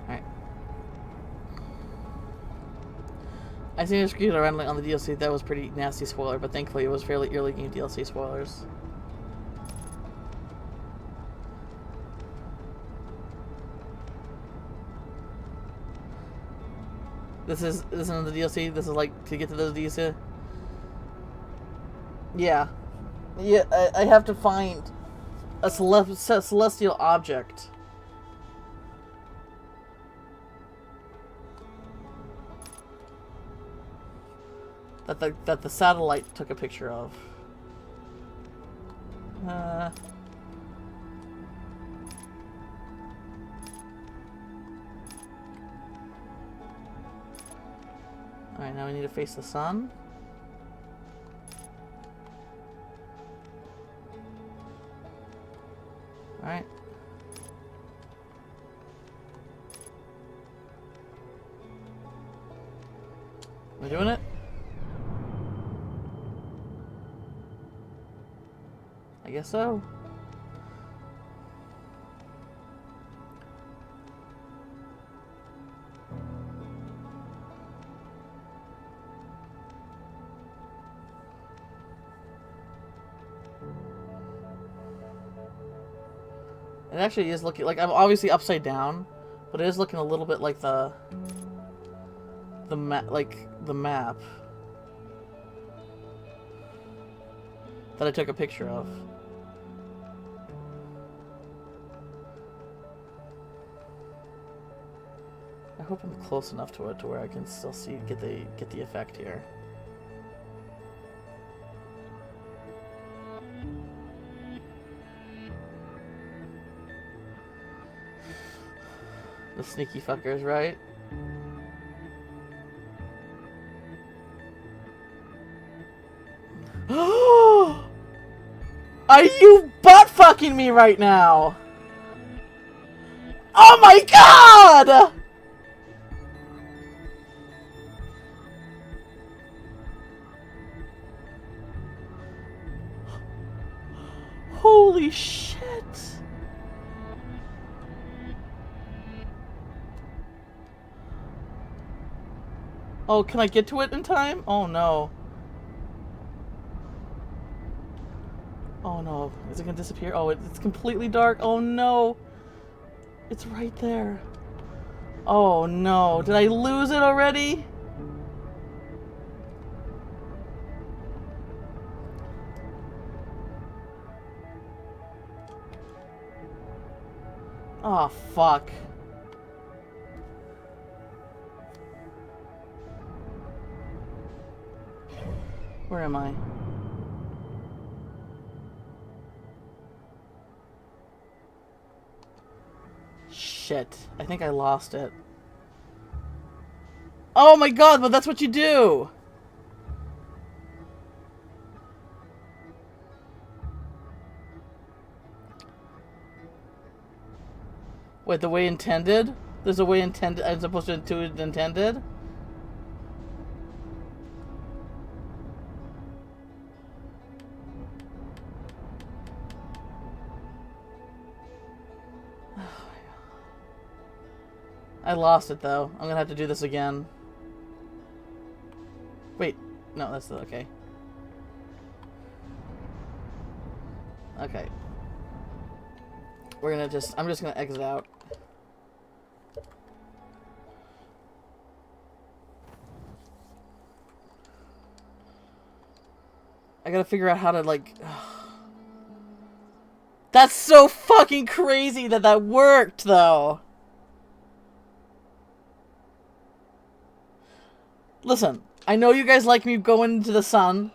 Alright. I seen a screen around on the DLC. That was pretty nasty spoiler, but thankfully it was fairly early game DLC spoilers. This isn't the DLC. This is like to get to the DLC. Yeah, I have to find a celestial object. That the satellite took a picture of. Alright, now we need to face the sun. Alright. Am I doing it? I guess so. It actually is looking like I'm obviously upside down, but it is looking a little bit like the map that I took a picture of. I hope I'm close enough to it to where I can still see get the effect here. The sneaky fuckers, right? Are you butt fucking me right now? Oh my god! Holy shit! Oh, can I get to it in time? Oh no. Oh no. Is it gonna disappear? Oh, it's completely dark. Oh no. It's right there. Oh no. Did I lose it already? Oh fuck. Where am I? Shit. I think I lost it. Oh my god, but that's what you do! Wait, the way intended? There's a way intended as opposed to intended? I lost it though. I'm gonna have to do this again. Wait, no, that's the okay. Okay. We're gonna I'm just gonna exit out. I gotta figure out how to like... That's so fucking crazy that that worked though. Listen, I know you guys like me going into the sun.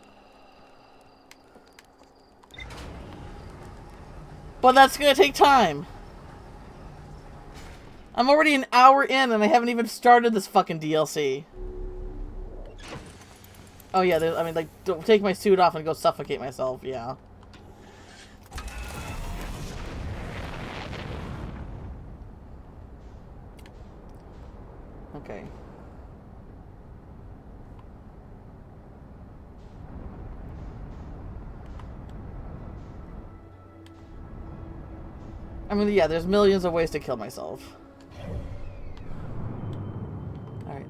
But that's gonna take time. I'm already an hour in and I haven't even started this fucking DLC. Oh yeah, I mean, like, don't take my suit off and go suffocate myself, yeah. Okay. I mean, yeah, there's millions of ways to kill myself. Alright.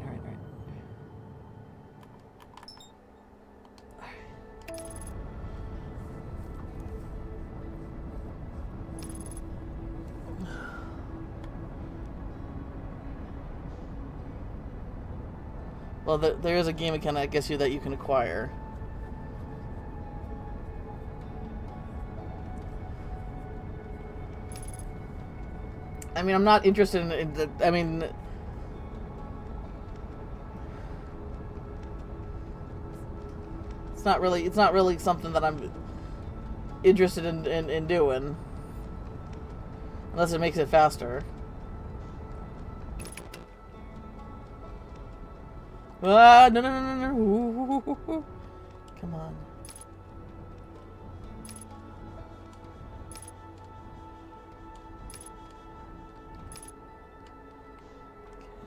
Well, there is a game mechanic, I guess, that you can acquire. I mean, I'm not interested in the... I mean... It's not really something that I'm interested in doing. Unless it makes it faster. Ah, no. Come on.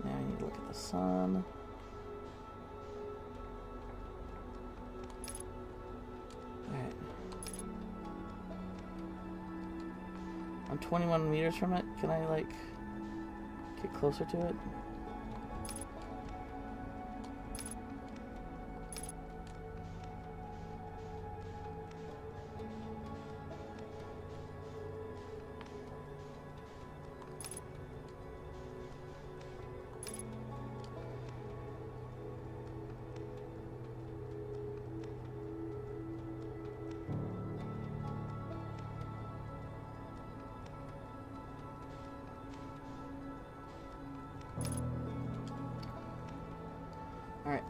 Now I need to look at the sun. Alright. I'm 21 meters from it. Can I, like, get closer to it? Alright.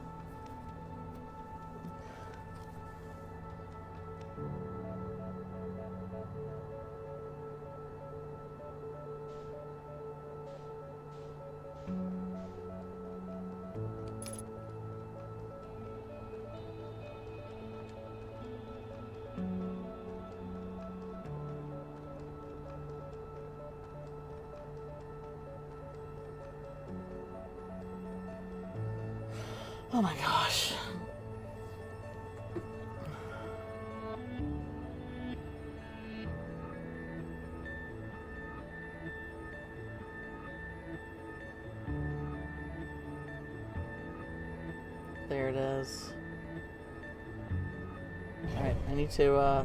Oh my gosh. There it is. Alright, I need to, I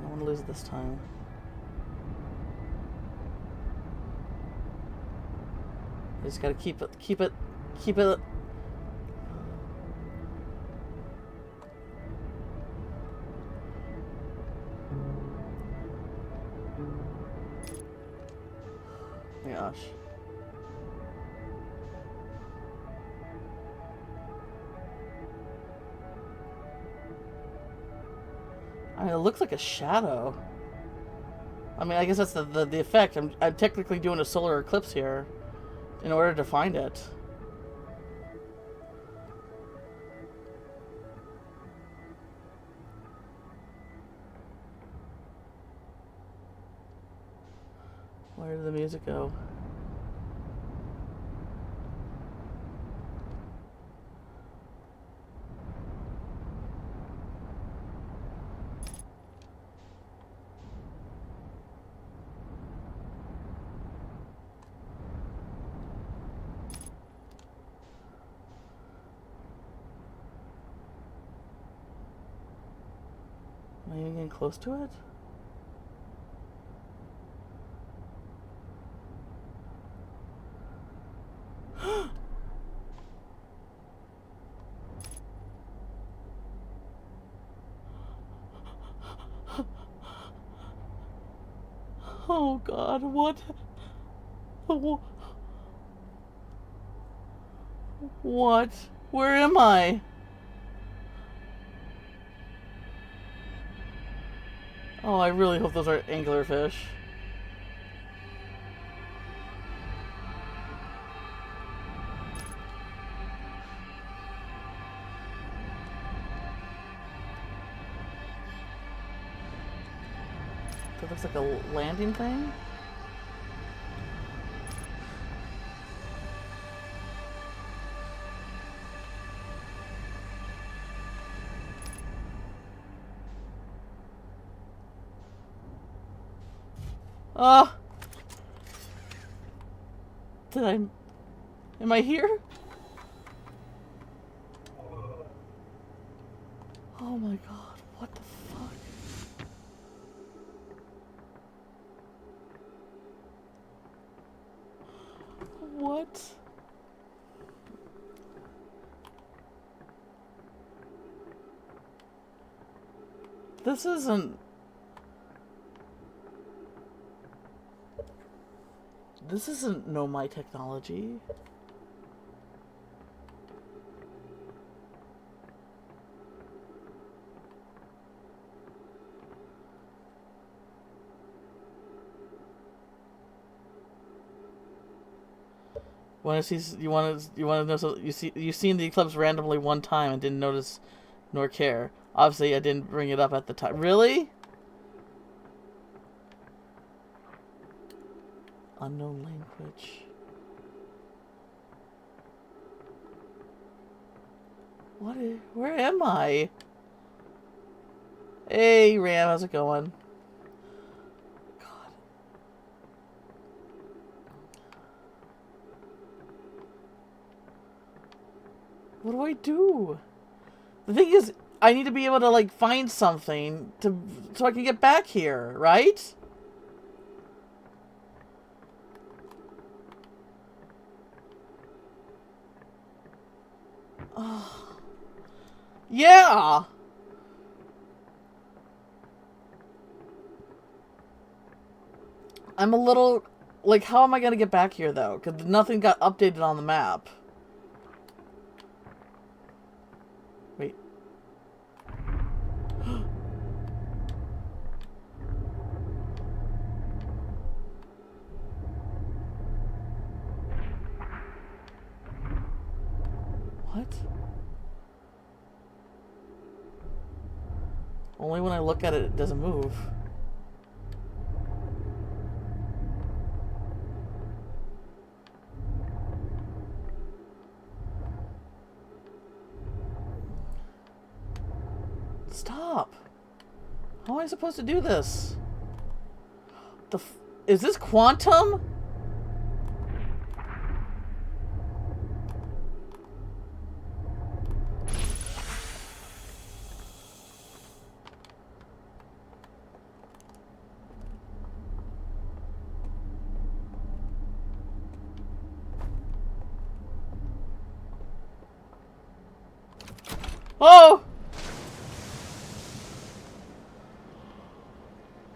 don't want to lose it this time. I just gotta keep it. Oh my gosh. I mean, it looks like a shadow. I mean, I guess that's the effect. I'm technically doing a solar eclipse here in order to find it. Where did the music go? Am I even getting close to it? Oh God, what? What? Where am I? Oh, I really hope those are anglerfish. That looks like a landing thing. Ah! Am I here? Oh my God, what the fuck? What? This isn't... This isn't Nomai technology. Want to see? You want to know? So you've seen the eclipse randomly one time and didn't notice nor care. Obviously, I didn't bring it up at the time. Really? Unknown language. Where am I? Hey, Ram, how's it going? God. What do I do? The thing is, I need to be able to, like, find something so I can get back here, right? Oh. Yeah! I'm a little... Like, how am I gonna get back here, though? Because nothing got updated on the map. Wait. What? Only when I look at it, it doesn't move. Stop! How am I supposed to do this? Is this quantum? Oh!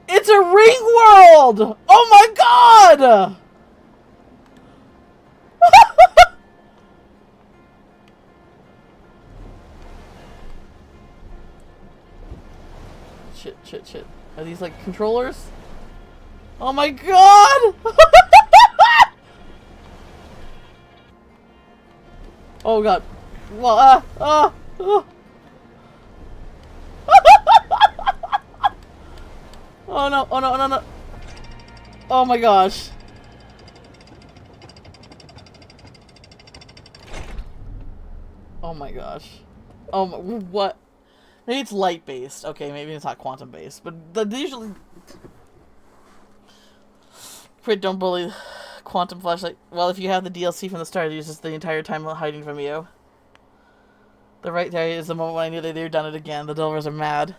It's a ring world! Oh my god! Shit. Are these like controllers? Oh my god! Oh god. Well, Oh no. Oh my gosh. Oh my gosh. Oh my, what? Maybe it's light based. Okay, maybe it's not quantum based, but they usually. Crit, don't bully. Quantum flashlight. Well, if you have the DLC from the start, it uses the entire time hiding from you. The right there is the moment when I knew they'd done it again. The developers are mad.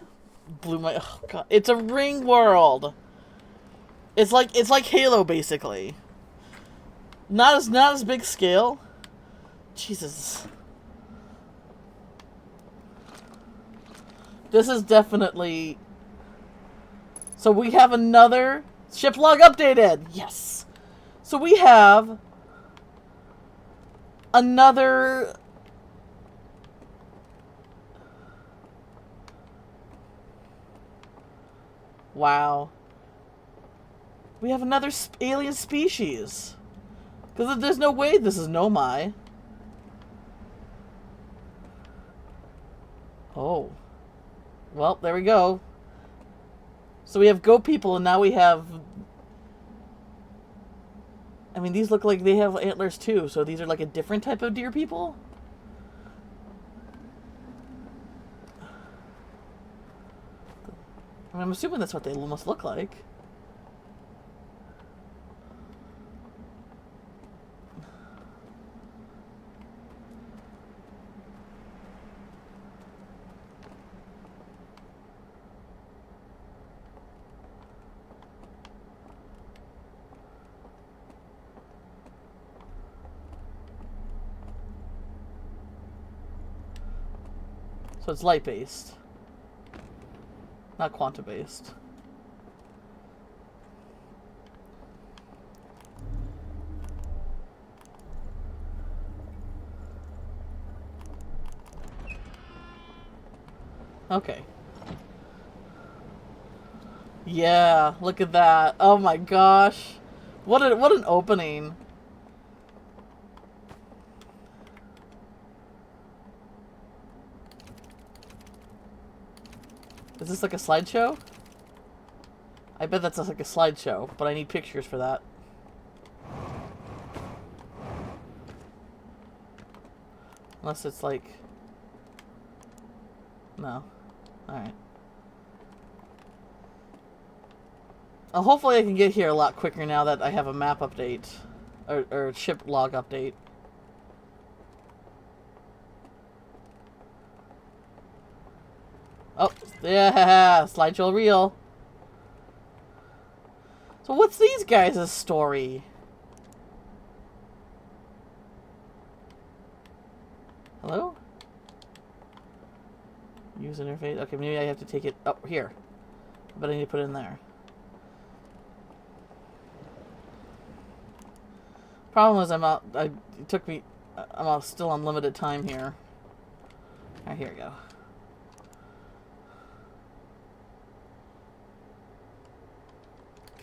Blew my. Oh god! It's a ring world. It's like Halo basically. Not as big scale. Jesus. This is definitely... So we have another... Ship log updated! Yes! So we have... Another... Wow. We have another alien species. Because there's no way this is Nomai. Oh. Well, there we go. So we have goat people, and now we have... I mean, these look like they have antlers too, so these are like a different type of deer people? I mean, I'm assuming that's what they must look like. So it's light-based. Not quantum-based. Okay. Yeah, look at that. Oh my gosh. What an opening. Is this like a slideshow? I bet that's like a slideshow, but I need pictures for that. Unless it's like... No. Alright. Hopefully I can get here a lot quicker now that I have a map update. Or ship log update. Oh, yeah, slideshow reel. So what's these guys' story? Hello? Use interface. Okay, maybe I have to take it up here. But I need to put it in there. Problem is I'm out. It took me. I'm still on limited time here. Alright, here we go.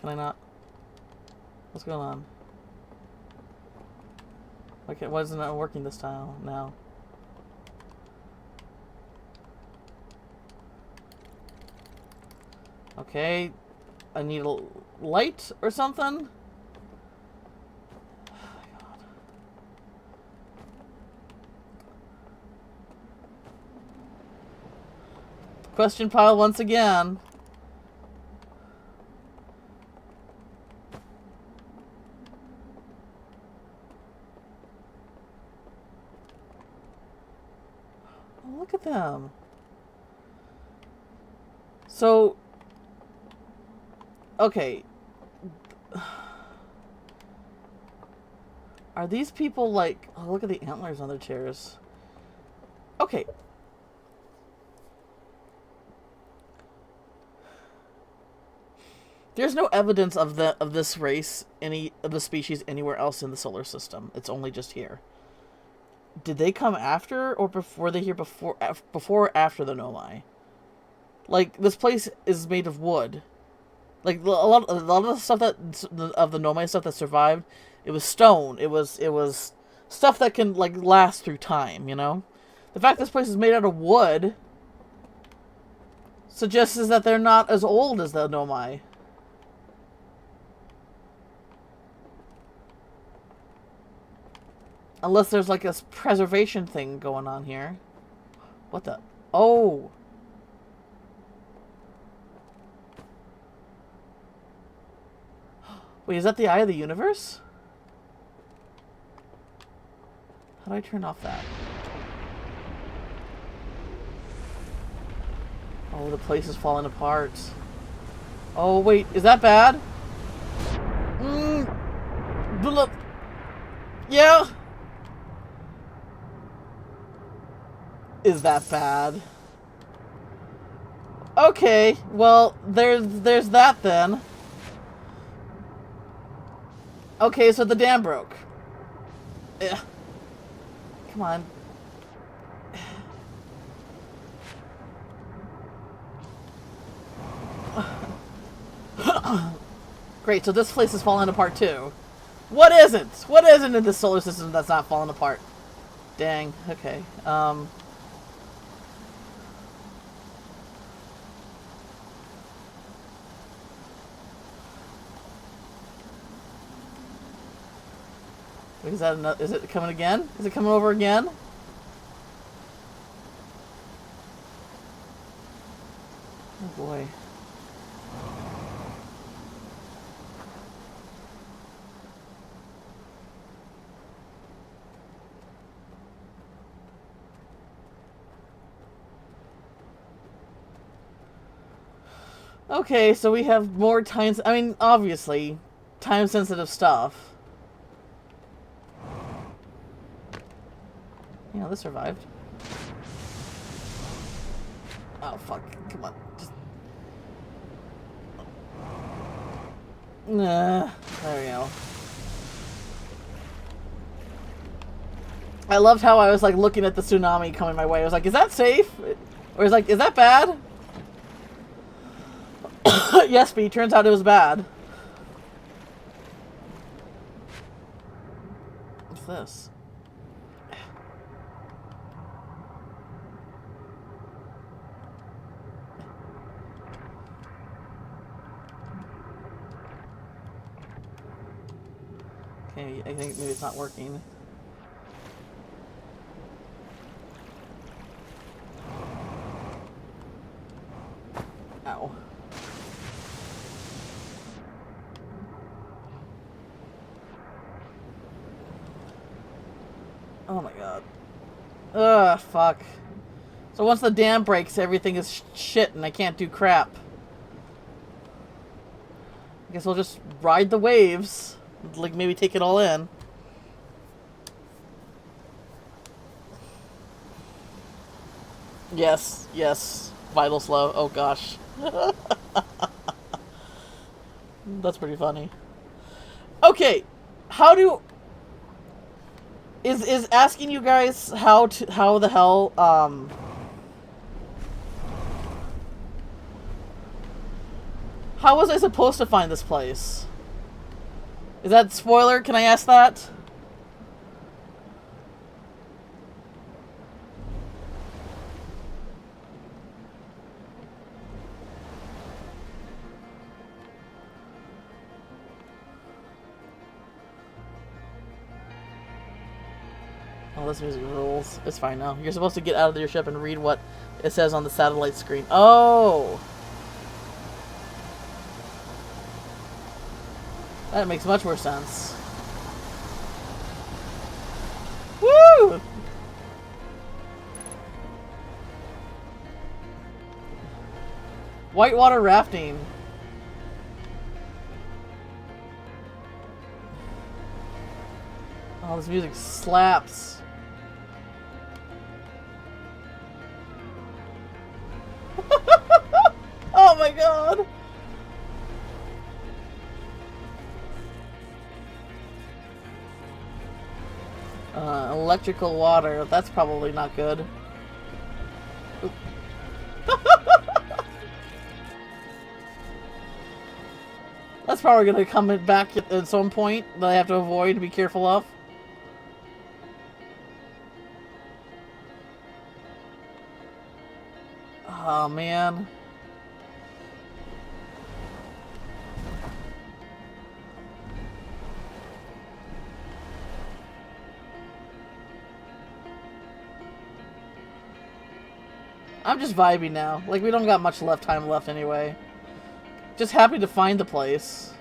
Can I not? What's going on? Okay, why isn't it working this time now? Okay, I need a light or something? Oh my God. Question pile once again. Oh, look at them. So... Okay. Are these people like... Oh, look at the antlers on their chairs. Okay. There's no evidence of this race, any of the species anywhere else in the solar system. It's only just here. Did they come after or before they here before or after the Nomai? Like, this place is made of wood. Like a lot of the stuff of the Nomai stuff that survived, it was stone. It was stuff that can like last through time. You know, the fact this place is made out of wood suggests that they're not as old as the Nomai. Unless there's like a preservation thing going on here. What the? Oh. Wait, is that the eye of the universe? How do I turn off that? Oh, the place is falling apart. Oh, wait, is that bad? Yeah? Is that bad? Okay, well, there's that then. Okay, so the dam broke. Yeah. Come on. Great, so this place is falling apart too. What isn't? What isn't in this solar system that's not falling apart? Dang, okay. Is that enough? Is it coming again? Is it coming over again? Oh boy. Okay, so we have more time. I mean, obviously, time-sensitive stuff. Yeah, this survived. Oh, fuck. Come on. Just... Nah. There we go. I loved how I was, like, looking at the tsunami coming my way. I was like, is that safe? Or is like, is that bad? Yes, B. Turns out it was bad. What's this? Okay, I think maybe it's not working. Ow. Oh my god. Ugh, fuck. So once the dam breaks, everything is shit and I can't do crap. I guess I'll just ride the waves. Like, maybe take it all in. Yes, yes. Vital slow. Oh gosh. That's pretty funny. Okay. How do... Is asking you guys how the hell, how was I supposed to find this place? Is that spoiler? Can I ask that? Oh, this music rules. It's fine now. You're supposed to get out of your ship and read what it says on the satellite screen. Oh! That makes much more sense. Woo! Whitewater rafting. Oh, this music slaps. Oh my god! Electrical water. That's probably not good. That's probably gonna come back at some point that I have to avoid and be careful of. Oh man. I'm just vibing now. Like, we don't got much time left anyway. Just happy to find the place.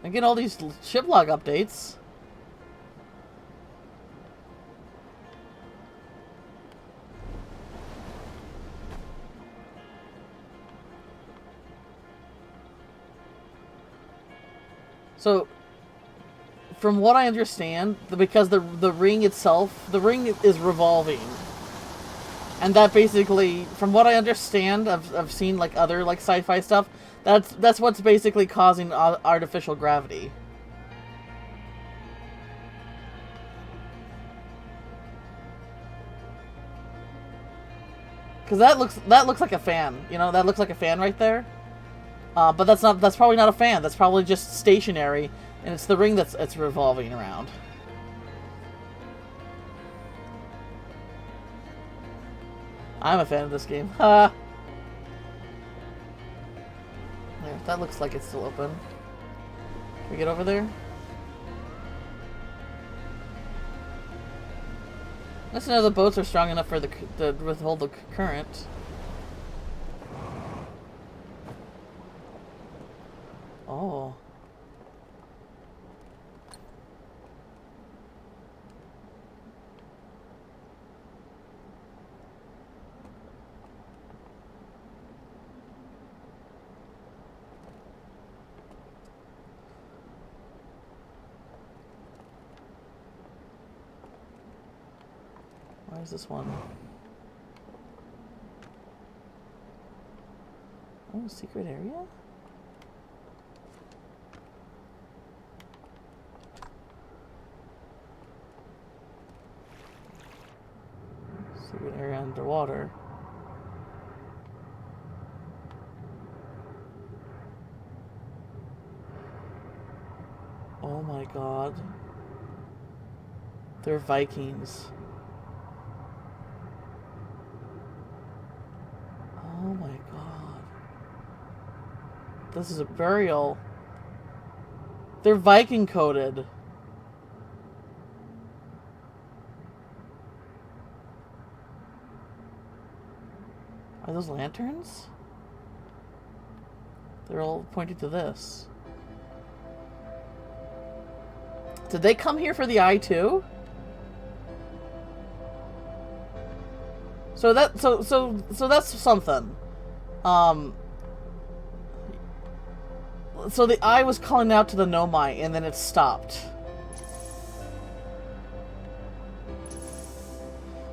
And get all these ship log updates. So, from what I understand, because the ring itself, the ring is revolving. And that basically, from what I understand, I've seen like other like sci-fi stuff, that's what's basically causing artificial gravity. Because that looks like a fan, you know, that looks like a fan right there. But that's probably not a fan. That's probably just stationary, and it's the ring it's revolving around. I'm a fan of this game. Ha! There, that looks like it's still open. Can we get over there? Let's know the boats are strong enough for to withhold the current. Oh. Where's this one? Oh, secret area? Secret area underwater. Oh my god. They're Vikings. Oh my god. This is a burial. They're Viking coded. Are those lanterns? They're all pointing to this. Did they come here for the eye too? So that's something. So the eye was calling out to the Nomai, and then it stopped.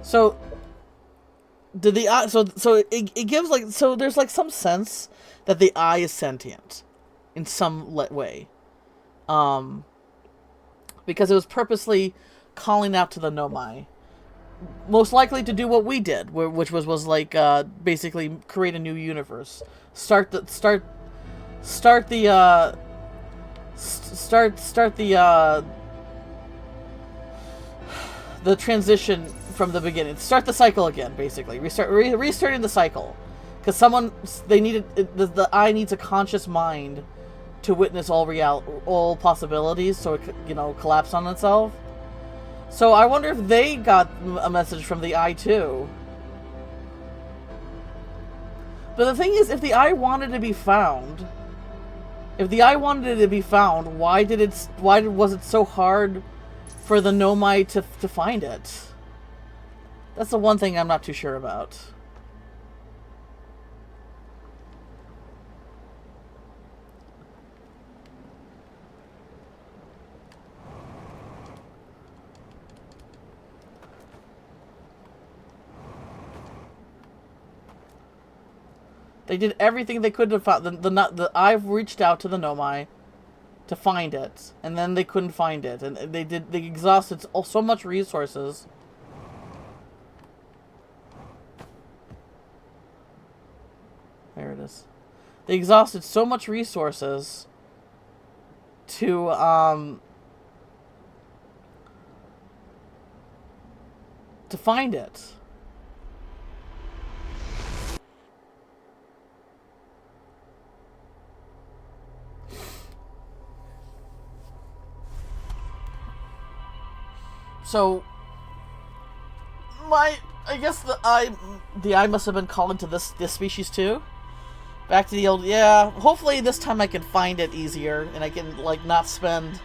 So did the eye? So it gives like, so there's like some sense that the eye is sentient in some way, because it was purposely calling out to the Nomai, most likely to do what we did, which was like basically create a new universe, start the transition from the beginning, start the cycle again, basically restarting the cycle, because the eye needs a conscious mind to witness all possibilities, so it, you know, collapse on itself. So I wonder if they got a message from the eye too. But the thing is, if the eye wanted to be found, why was it so hard for the Nomai to find it? That's the one thing I'm not too sure about. They did everything they could to find the I've reached out to the Nomai to find it, and then they couldn't find it, and they exhausted so much resources. There it is. They exhausted so much resources to find it. So, I guess the eye must have been called into this species too. Back to the old, yeah. Hopefully this time I can find it easier, and I can like not spend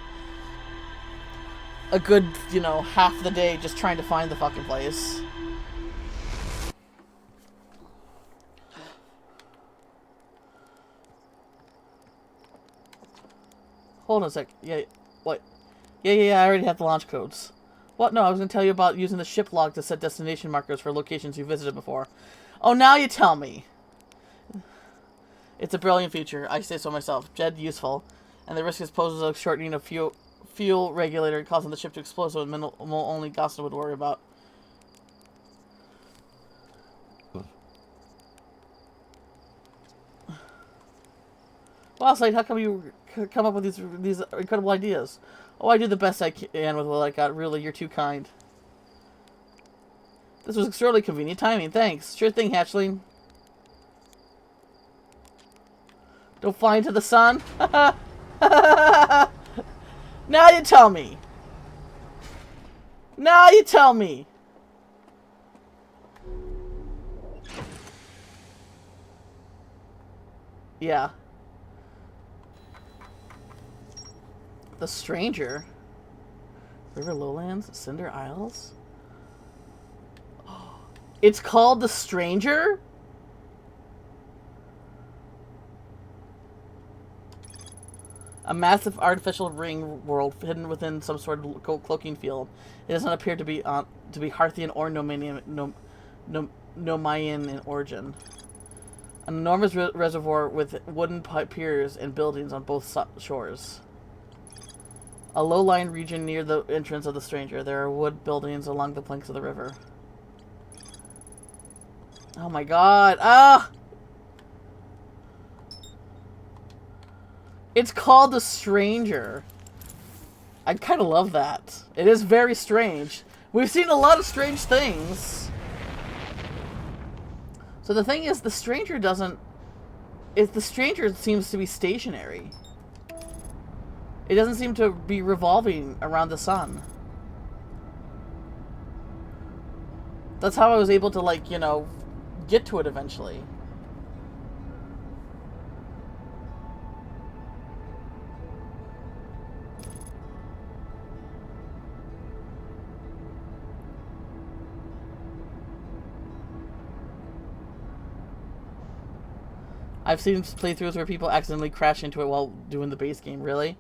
a good, you know, half the day just trying to find the fucking place. Hold on a sec. Yeah, what? Yeah. I already have the launch codes. What? No, I was going to tell you about using the ship log to set destination markers for locations you visited before. Oh, now you tell me. It's a brilliant feature. I say so myself. Jed, useful. And the risk is poses a shortening of fuel regulator, causing the ship to explode, so minimal only Gosta would worry about. Well, Slade, how come you come up with these incredible ideas? Oh, I do the best I can with what I got. Really, you're too kind. This was extraordinarily convenient timing. Thanks. Sure thing, Hatchling. Don't fly into the sun. Now you tell me. Now you tell me. Yeah. The Stranger. River Lowlands, Cinder Isles. It's called The Stranger? A massive artificial ring world hidden within some sort of cloaking field. It doesn't appear to be Hearthian or Nomaian in origin. An enormous reservoir with wooden piers and buildings on both shores. A low-lying region near the entrance of the Stranger. There are wood buildings along the banks of the river. Oh my god. Ah! It's called The Stranger. I kind of love that. It is very strange. We've seen a lot of strange things. So the thing is, The Stranger doesn't... the stranger seems to be stationary. It doesn't seem to be revolving around the sun. That's how I was able to, like, you know, get to it eventually. I've seen playthroughs where people accidentally crash into it while doing the base game. Really?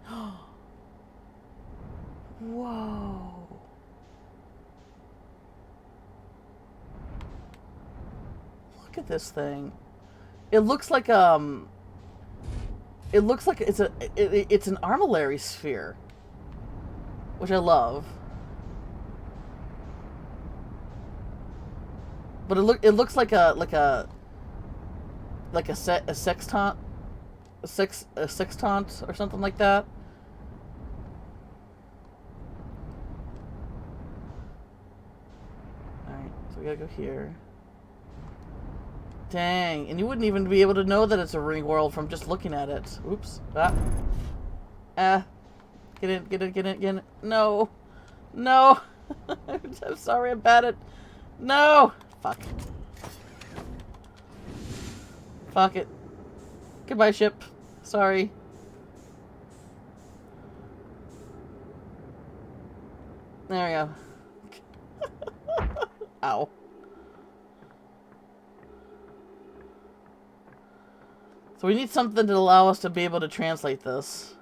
Whoa. Look at this thing. It looks like it looks like it's an armillary sphere, which I love. But it looks like a sextant, a sextant or something like that. All right, so we gotta go here. Dang, and you wouldn't even be able to know that it's a ring world from just looking at it. Oops. Get in, get in, get in, get in. No. No. I'm sorry, I'm bad at... No! Fuck. Fuck it. Goodbye, ship. Sorry. There we go. Ow. So we need something to allow us to be able to translate this.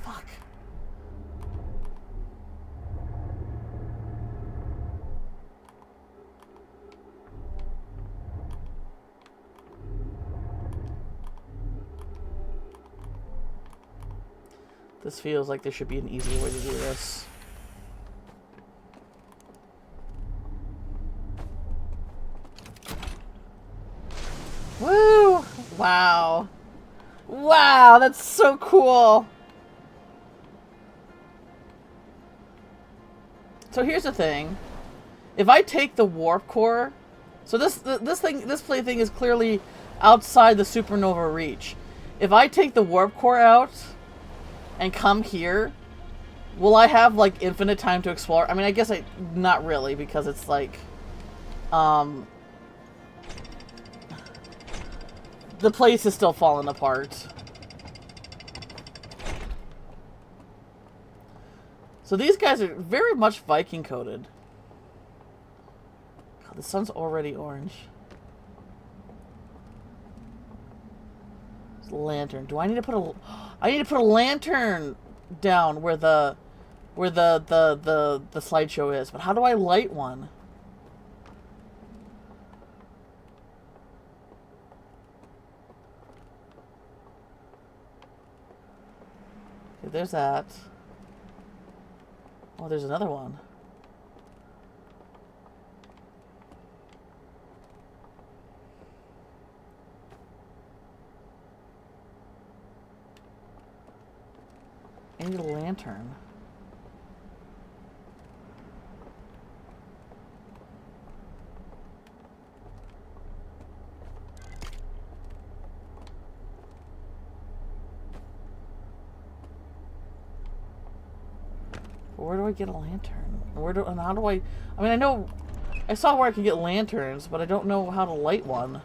Fuck. This feels like there should be an easier way to do this. Woo! Wow. Wow, that's so cool. So here's the thing. If I take the warp core, so this plaything is clearly outside the supernova reach. If I take the warp core out and come here, will I have like infinite time to explore? I mean, I guess not really, because it's like the place is still falling apart. So these guys are very much Viking coded. God, the sun's already orange. There's a lantern. Do I need to put a... I need to put a lantern down where the slideshow is. But how do I light one? Okay, there's that. Oh, there's another one. I need a lantern. Where do I get a lantern? And how do I mean, I know I saw where I could get lanterns, but I don't know how to light one.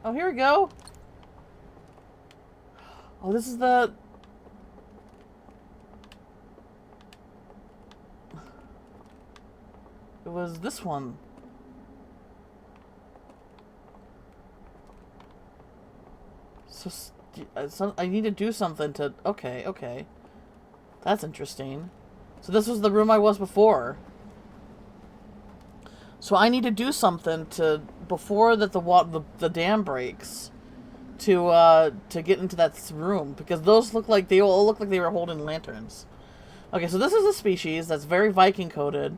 Oh, here we go. Oh, this is the... It was this one. So I need to do something to... Okay, okay. That's interesting. So this was the room I was before. So I need to do something to before that the dam breaks to get into that room, because those they all look like they were holding lanterns. Okay, so this is a species that's very Viking coded,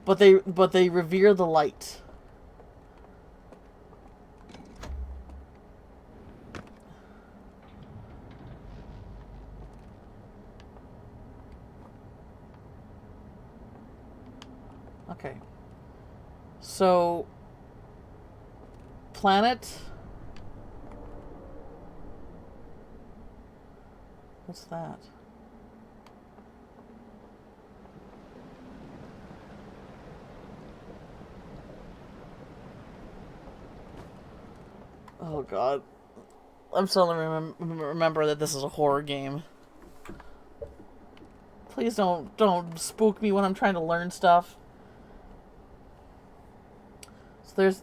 but they revere the light. Okay. So planet. What's that? Oh god. I'm starting to remember that this is a horror game. Please don't spook me when I'm trying to learn stuff.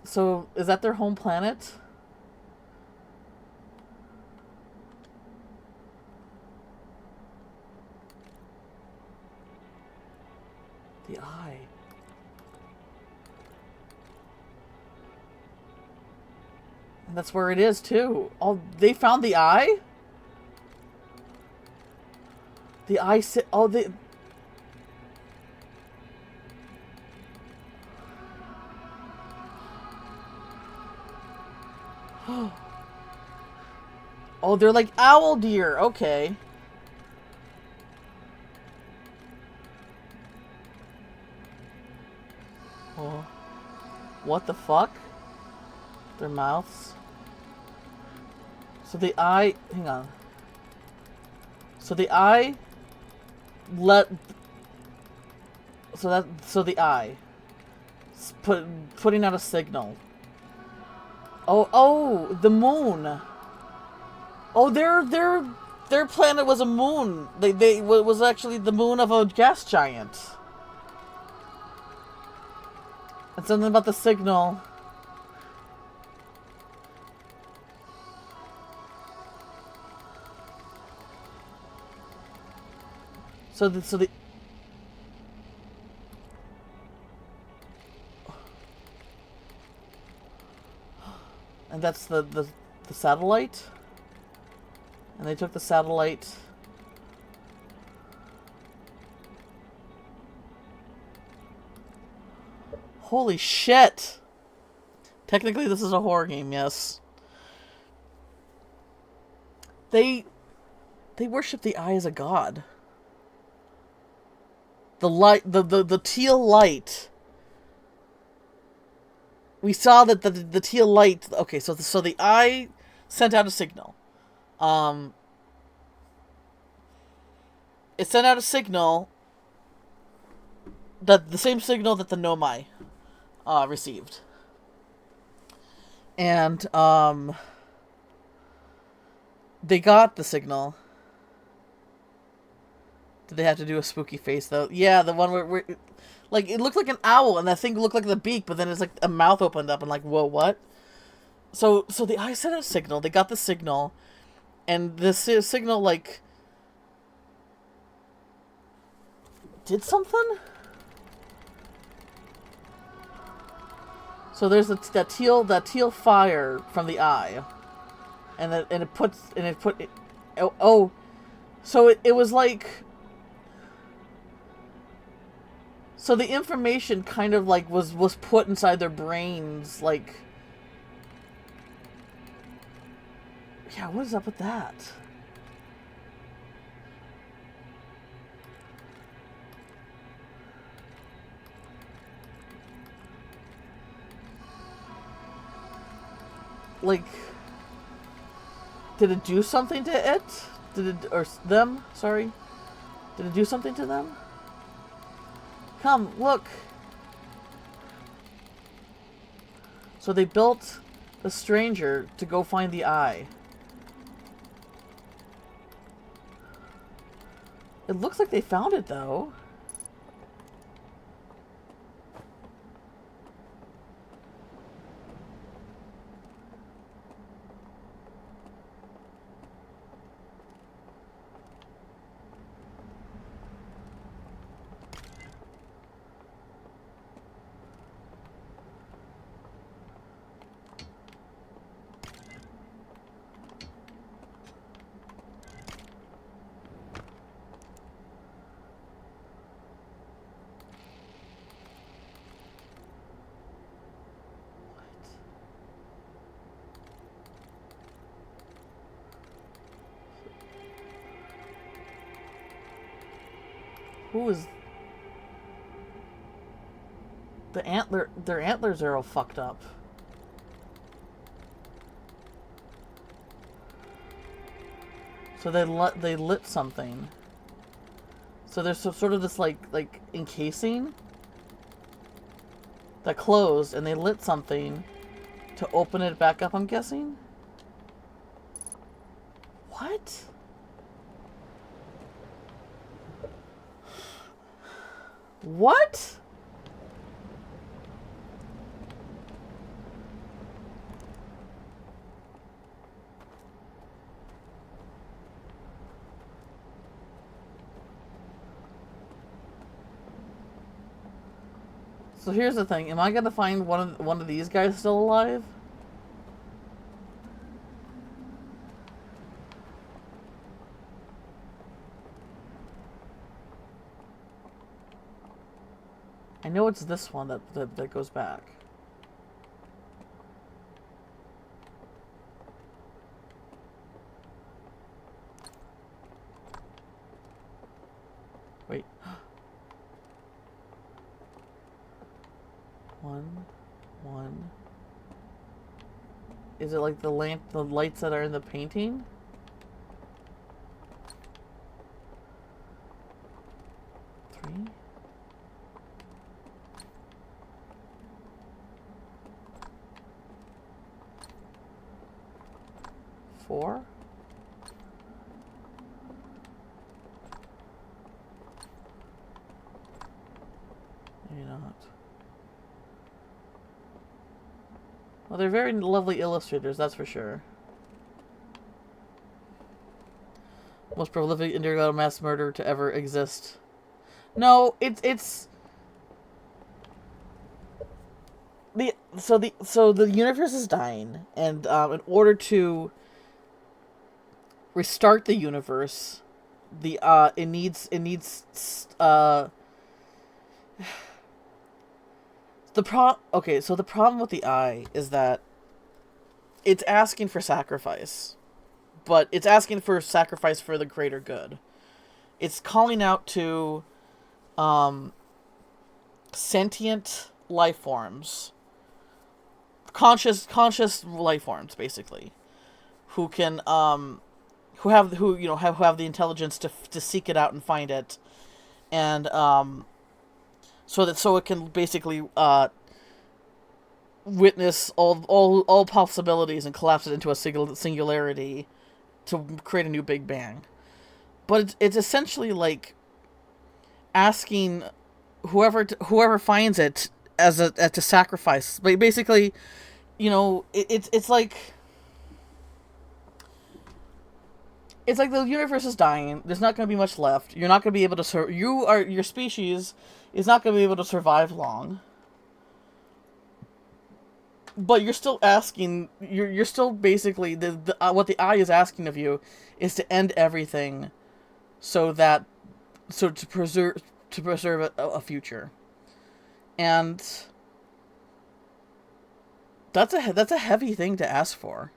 So is that their home planet? The eye. And that's where it is too. Oh, they found the eye? The eye oh, they... Oh, they're like owl deer. Okay. Oh. What the fuck? Their mouths. So the eye... Hang on. So the eye... So the eye... Putting out a signal. Oh, the moon. Oh, their planet was a moon. They was actually the moon of a gas giant. And something about the signal. So the and that's the satellite. And they took the satellite. Holy shit! Technically, this is a horror game, yes. They worship the eye as a god. The light, the teal light. We saw that the teal light. Okay, so the eye sent out a signal. It sent out a signal. That the same signal that the Nomai received. And they got the signal. Did they have to do a spooky face though? Yeah, the one where like it looked like an owl, and that thing looked like the beak, but then it's like a mouth opened up, and like, whoa, what? So the eye sent a signal. They got the signal, and this signal like did something. So there's that teal fire from the eye, and it put. Oh, so it was like. So the information kind of like was put inside their brains, like. Yeah, what is up with that? Like, did it do something to it? Did it, or them? Sorry. Did it do something to them? Come, look. So they built the stranger to go find the eye. It looks like they found it, though. Who is... Their antlers are all fucked up. So they lit something. So there's sort of this like encasing that closed, and they lit something to open it back up, I'm guessing? What? What? So here's the thing. Am I gonna find one of these guys still alive? I know it's this one that goes back. Wait. One. Is it like the lights that are in the painting? Three. Four. Maybe not. Well, they're very lovely illustrators, that's for sure. Most prolific intergalactic mass murder to ever exist. No, it's so the universe is dying, and in order to restart the universe, it needs okay, so the problem with the eye is that it's asking for sacrifice, but it's asking for sacrifice for the greater good. It's calling out to sentient life forms, conscious life forms, basically, who can who have the intelligence to seek it out and find it, and so it can basically witness all possibilities and collapse it into a singularity to create a new Big Bang. But it's essentially like asking whoever finds it as to sacrifice. But basically, it's like the universe is dying. There's not going to be much left. You're not going to be able to your species is not going to be able to survive long. But you're still asking. You're still basically what the eye is asking of you is to end everything, so to preserve a future, and that's a heavy thing to ask for.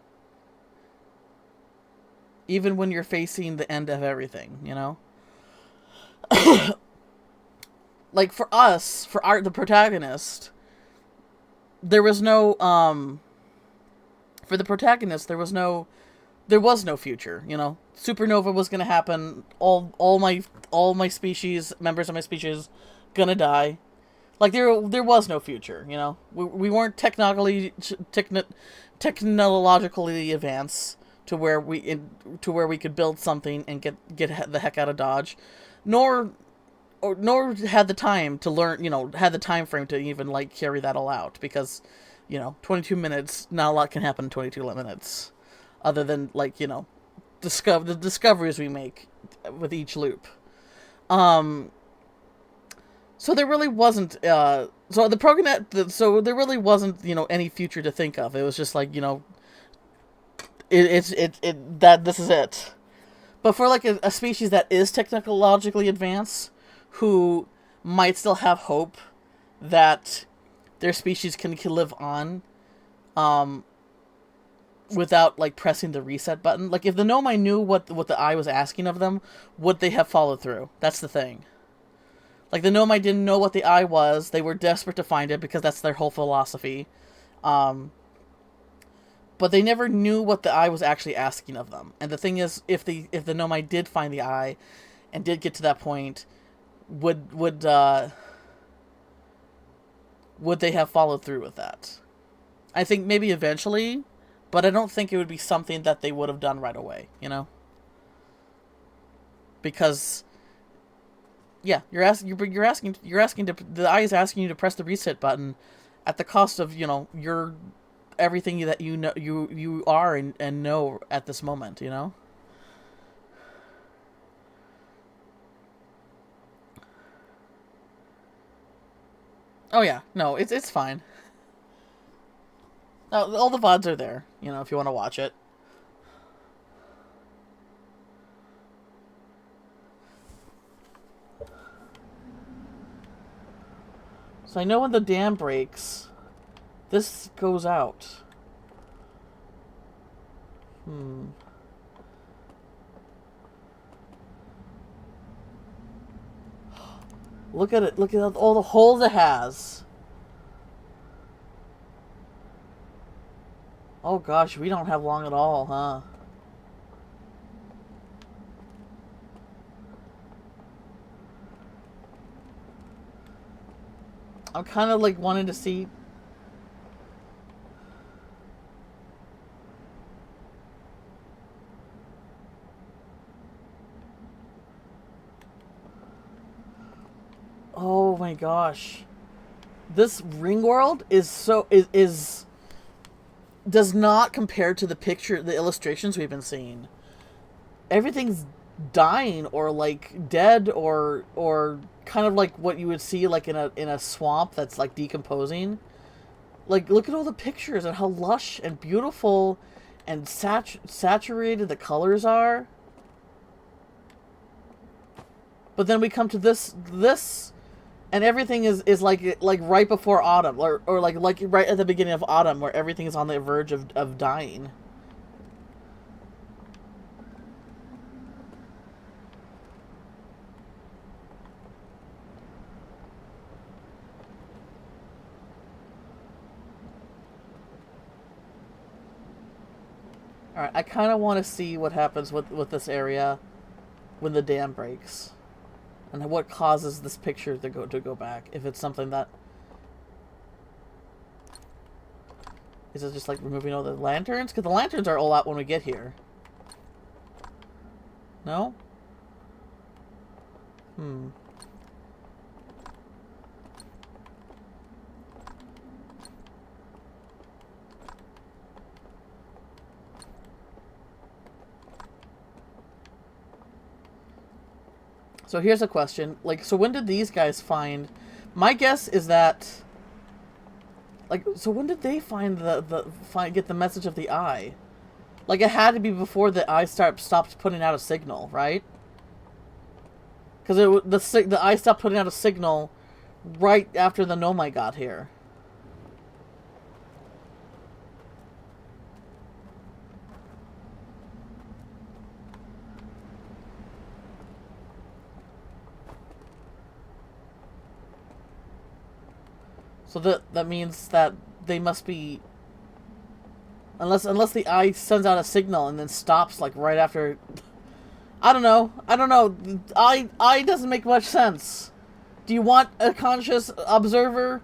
Even when you're facing the end of everything, like for us, the protagonist. There was no for the protagonist there was no future, Supernova was gonna happen, all my species, members of my species, gonna die. Like there was no future, We weren't technologically advanced to where we could build something and get the heck out of Dodge, nor had the time to learn, had the time frame to even carry that all out, because 22 minutes, not a lot can happen in 22 minutes other than the discoveries we make with each loop. So there really wasn't so there really wasn't any future to think of. It was just that this is it. But for a species that is technologically advanced, who might still have hope that their species can live on without pressing the reset button. If the Nomai knew what the eye was asking of them, would they have followed through? That's the thing. Like, the Nomai didn't know what the eye was. They were desperate to find it because that's their whole philosophy. But they never knew what the eye was actually asking of them. And the thing is, if the Nomai did find the eye and did get to that point, would they have followed through with that? I think maybe eventually, but I don't think it would be something that they would have done right away, you know? Because, yeah, you're asking to, the eye is asking you to press the reset button at the cost of, you know, your everything that you know you are and know at this moment, you know? Oh yeah, no, it's fine. All the VODs are there, you know, if you want to watch it. So I know when the dam breaks, this goes out. Look at it. Look at all the holes it has. Oh gosh, we don't have long at all, huh? I'm kind of like wanting to see. Oh my gosh. This ring world is so is does not compare to the illustrations we've been seeing. Everything's dying or like dead or kind of like what you would see like in a swamp that's like decomposing. Like, look at all the pictures and how lush and beautiful and saturated the colors are. But then we come to this and everything is like right before autumn or like right at the beginning of autumn where everything is on the verge of dying. Alright, I kind of want to see what happens with this area when the dam breaks. And what causes this picture to go back. If it's something that... Is it just like removing all the lanterns? Because the lanterns are all out when we get here. No? So here's a question. Like, so when did these guys find... My guess is that... Like, so when did they find get the message of the eye? Like, it had to be before the eye stopped putting out a signal, right? Because the eye stopped putting out a signal right after the Nomai got here. So that means that they must be... Unless the eye sends out a signal and then stops, like, right after... I don't know. Eye doesn't make much sense. Do you want a conscious observer?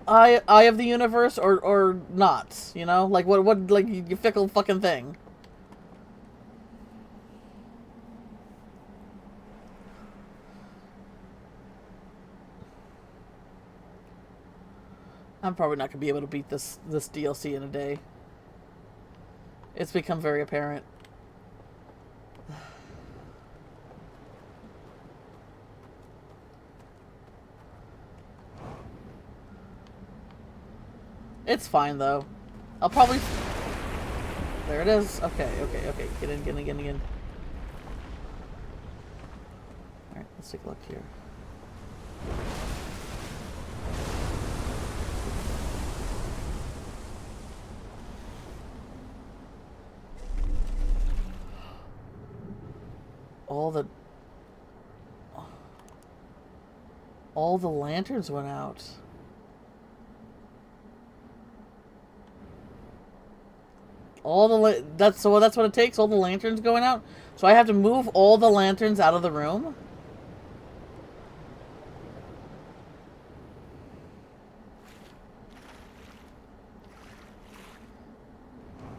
Eye of the universe or not? You know? Like, what like, you fickle fucking thing. I'm probably not going to be able to beat this DLC in a day. It's become very apparent. It's fine, though. I'll probably... There it is. Okay. Get in. Alright, let's take a look here. All the... All the lanterns went out. That's what it takes. All the lanterns going out. So I have to move all the lanterns out of the room.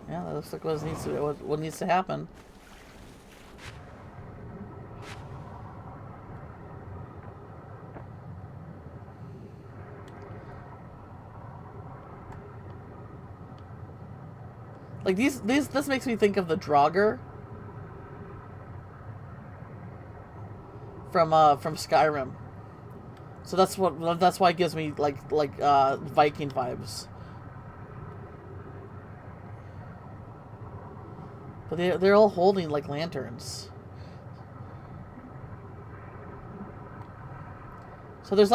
Yeah, that looks like what needs to happen. Like this makes me think of the Draugr from Skyrim. So that's why it gives me like Viking vibes. But they're all holding like lanterns. So there's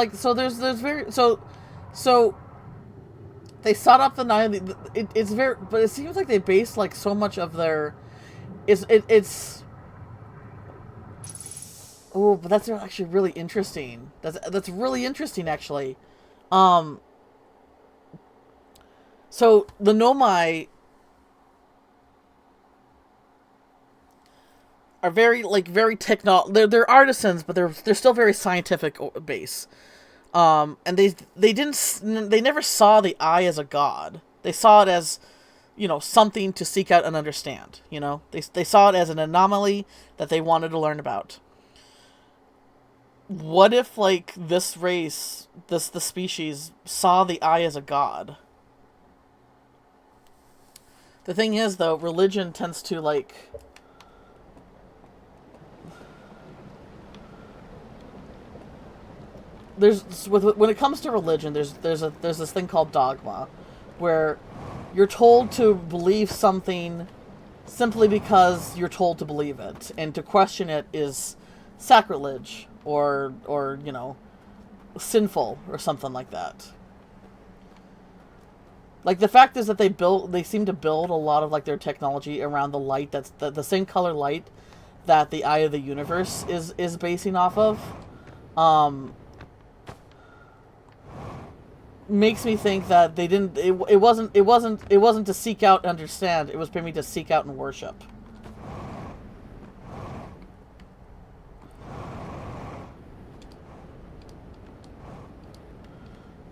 they sought up the nine. It's very, but it seems like they based like so much of their, it's. Oh, but that's actually really interesting. That's really interesting actually. So the Nomai are very they're artisans, but they're still very scientific base. And they never saw the eye as a god. They saw it as, something to seek out and understand. They saw it as an anomaly that they wanted to learn about. What if like this race, the species, saw the eye as a god? The thing is, though, religion tends to like. When it comes to religion, there's this thing called dogma, where you're told to believe something simply because you're told to believe it, and to question it is sacrilege or sinful or something like that. Like the fact is that they seem to build a lot of like their technology around the light that's the same color light that the eye of the universe is basing off of. Makes me think that they didn't. It wasn't to seek out and understand. It was maybe to seek out and worship.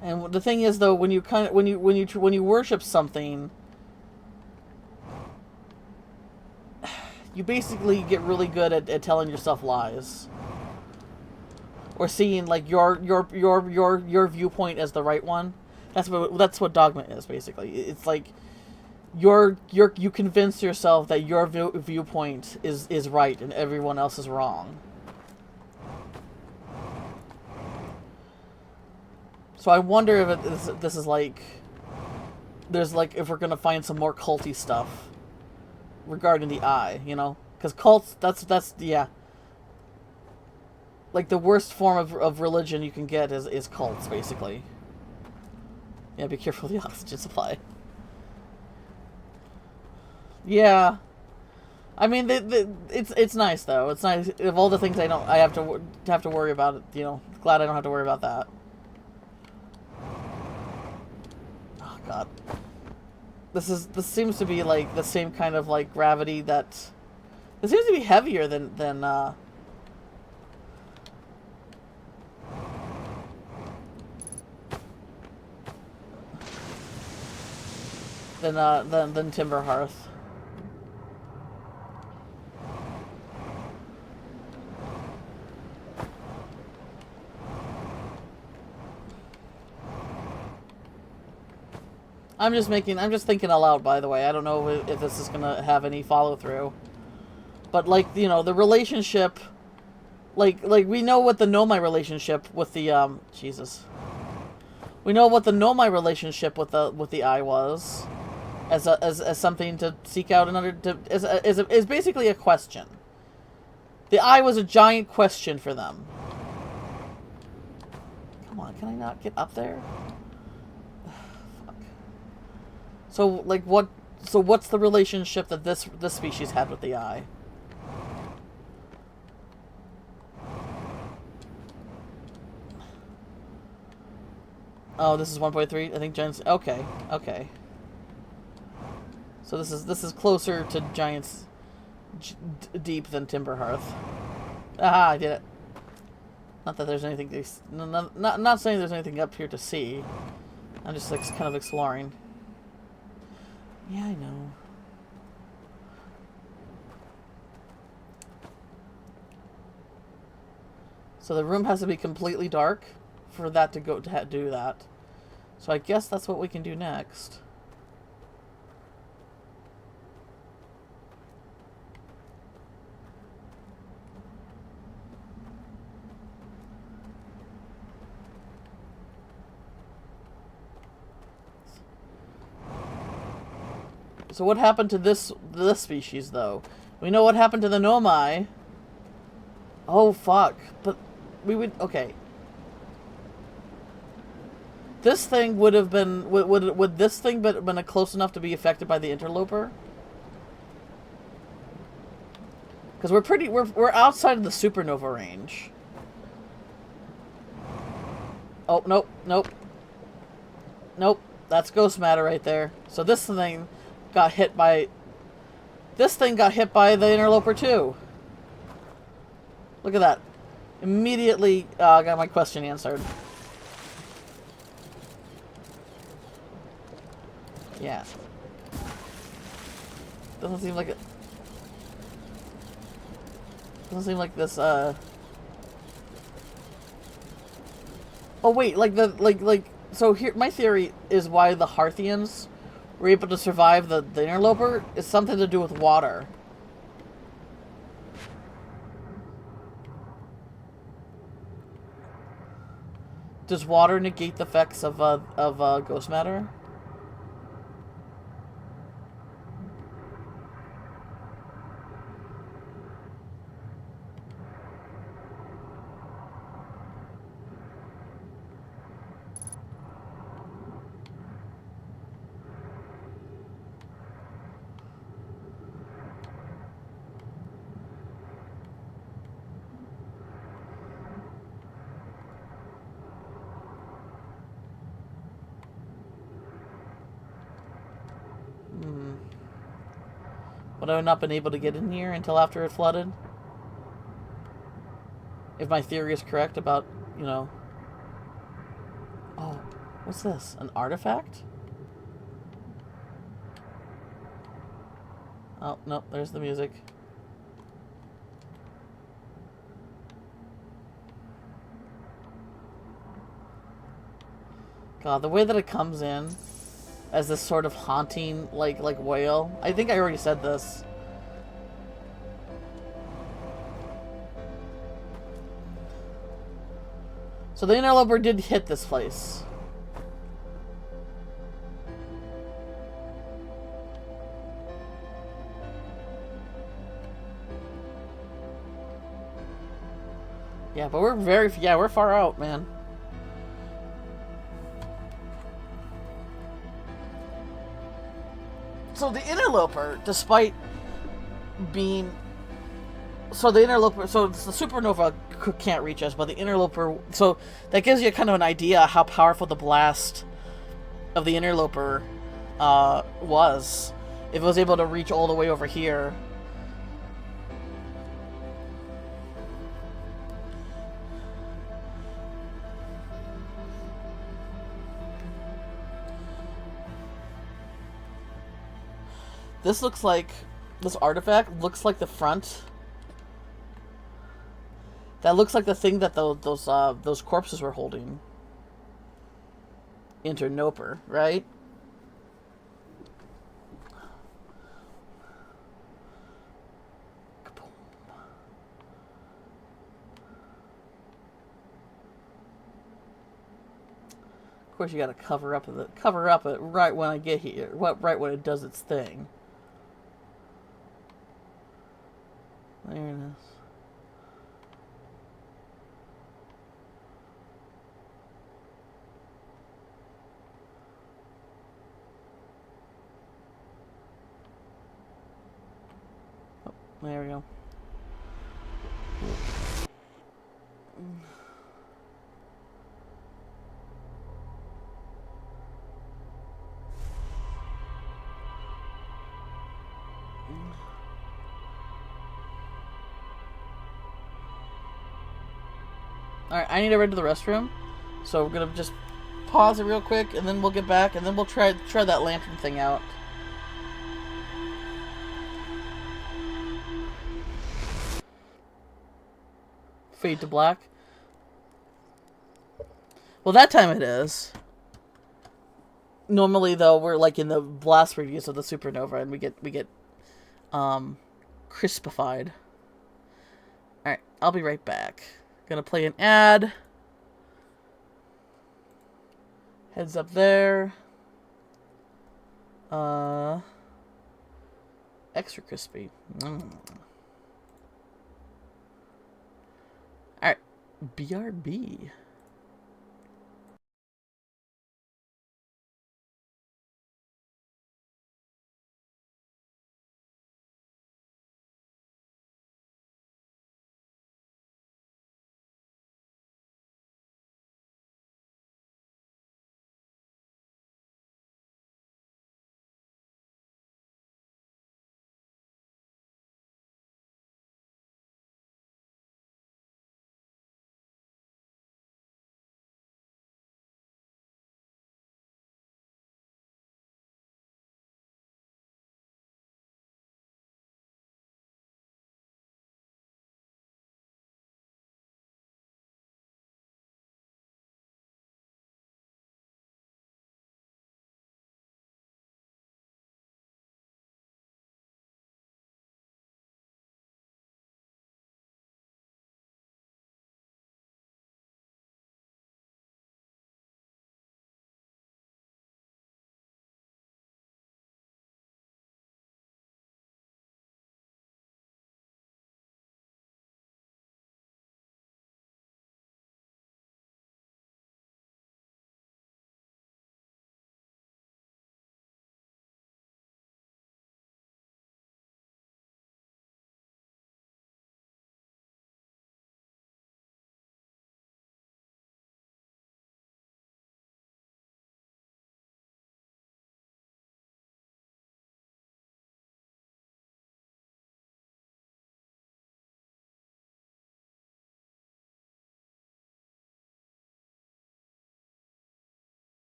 And the thing is, though, when you worship something, you basically get really good at telling yourself lies. Or seeing like your viewpoint as the right one. That's what dogma is basically. It's like you convince yourself that your viewpoint is right and everyone else is wrong. So I wonder if this is like if we're gonna find some more culty stuff regarding the eye, because cults that's yeah. Like, the worst form of religion you can get is cults, basically. Yeah, be careful of the oxygen supply. Yeah. I mean, it's nice, though. It's nice. Of all the things I have to worry about it, glad I don't have to worry about that. Oh, God. This seems to be, like, the same kind of, like, gravity that... It seems to be heavier than Timber Hearth. I'm just thinking aloud, by the way. I don't know if this is gonna have any follow through. But like, the relationship, like we know what the Nomai relationship with the Jesus. We know what the Nomai relationship with the eye was. As something to seek out and is basically a question. The eye was a giant question for them. Come on, can I not get up there? Fuck. So like what's the relationship that this species had with the eye? Oh, this is 1.3. I think Giants. Okay, okay. So this is closer to Giants Deep than Timber Hearth. Aha! I did it. Not that there's anything. Not saying there's anything up here to see. I'm just like kind of exploring. Yeah, I know. So the room has to be completely dark for that to go to do that. So I guess that's what we can do next. So what happened to this species, though? We know what happened to the Nomai. Oh, fuck. But we would... Okay. This thing would have been... Would this thing been close enough to be affected by the interloper? Because we're outside of the supernova range. Oh, nope, nope. Nope. That's ghost matter right there. So this thing got hit by... This thing got hit by the interloper too. Look at that. Immediately got my question answered. Yeah. Doesn't seem like it... Doesn't seem like this, Oh wait, like so here, my theory is why the Hearthians were able to survive the interloper is something to do with water. Does water negate the effects of ghost matter? Would I have not been able to get in here until after it flooded? If my theory is correct about, you know... Oh, what's this? An artifact? Oh, no, there's the music. God, the way that it comes in as this sort of haunting, like wail. I think I already said this. So the interloper did hit this place. Yeah, but we're far out, man. So the interloper, despite being... So the interloper... So the supernova can't reach us, but the interloper... So that gives you kind of an idea how powerful the blast of the interloper was. If it was able to reach all the way over here. This looks like... This artifact looks like the front. That looks like the thing that those corpses were holding. Internoper, right? Of course, you got to cover up it right when I get here. Right when it does its thing. There it is. Oh, there we go. Alright, I need to run to the restroom. So we're gonna just pause it real quick, and then we'll get back, and then we'll try that lantern thing out. Fade to black. Well, that time it is. Normally, though, we're like in the last reviews of the Supernova, and we get crispified. Alright, I'll be right back. Gonna play an ad. Heads up there. Extra crispy. Alright, BRB.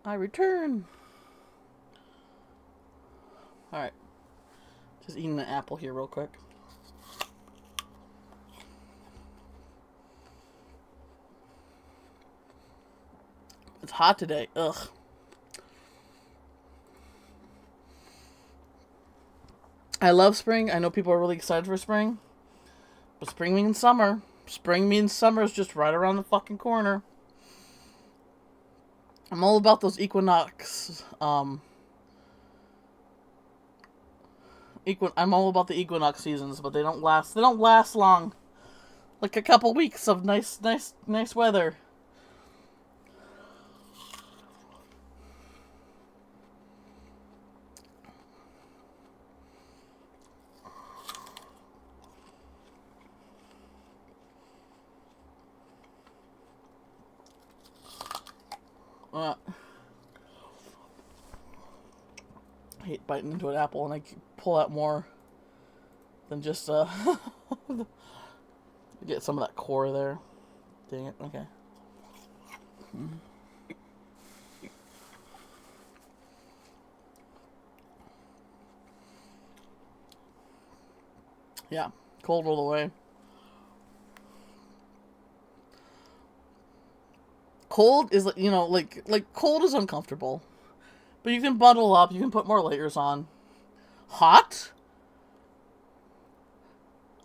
I return. Alright. Just eating an apple here real quick. It's hot today. Ugh. I love spring. I know people are really excited for spring. But spring means summer. Spring means summer is just right around the fucking corner. I'm all about those equinox. I'm all about the equinox seasons, but they don't last. They don't last long. Like a couple weeks of nice weather. I hate biting into an apple, and I pull out more than just get some of that core there. Dang it. Okay. Yeah, cold all the way. Cold is, you know, like cold is uncomfortable. But you can bundle up, you can put more layers on. Hot?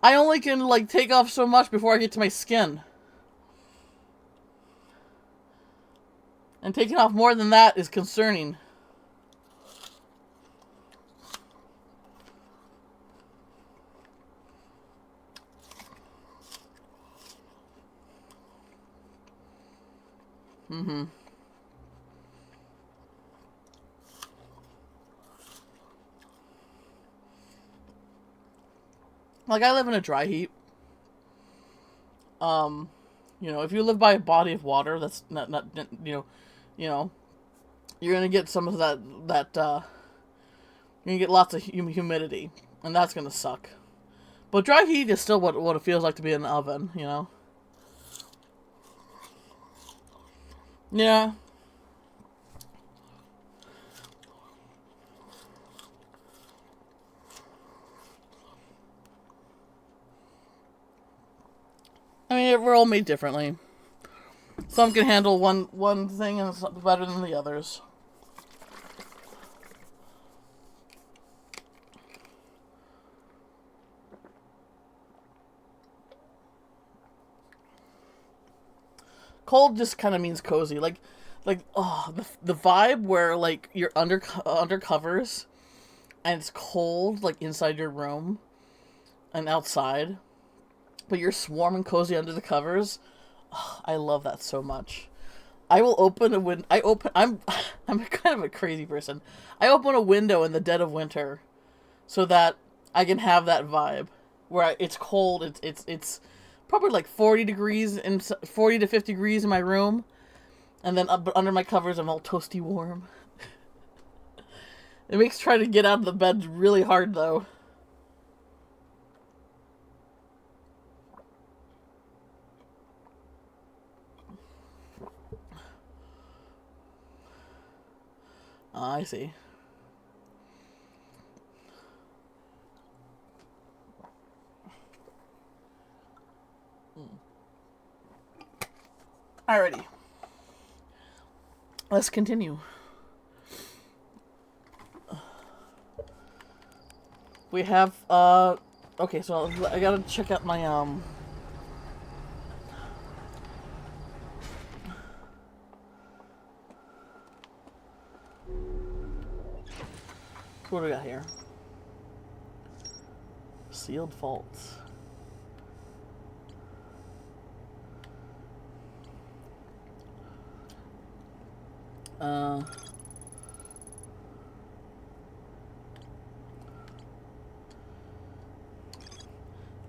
I only can, like, take off so much before I get to my skin. And taking off more than that is concerning. Mm-hmm. Like, I live in a dry heat. You know, if you live by a body of water, that's not you know, you're gonna get some of that, you're gonna get lots of humidity, and that's gonna suck. But dry heat is still what it feels like to be in an oven, you know? Yeah. I mean, we're all made differently. Some can handle one thing and it's better than the others. Cold just kind of means cozy, like oh, the vibe where, like, you're under covers, and it's cold, like, inside your room and outside, but you're warm and cozy under the covers. Oh, I love that so much. I will open a window. I'm I'm kind of a crazy person. I open a window in the dead of winter, so that I can have that vibe where it's cold. It's probably like 40 degrees and 40 to 50 degrees in my room, and then under my covers I'm all toasty warm. It makes trying to get out of the bed really hard, though. I see. Alrighty. Let's continue. We have, okay, so I gotta check out my, what do we got here? Sealed vaults.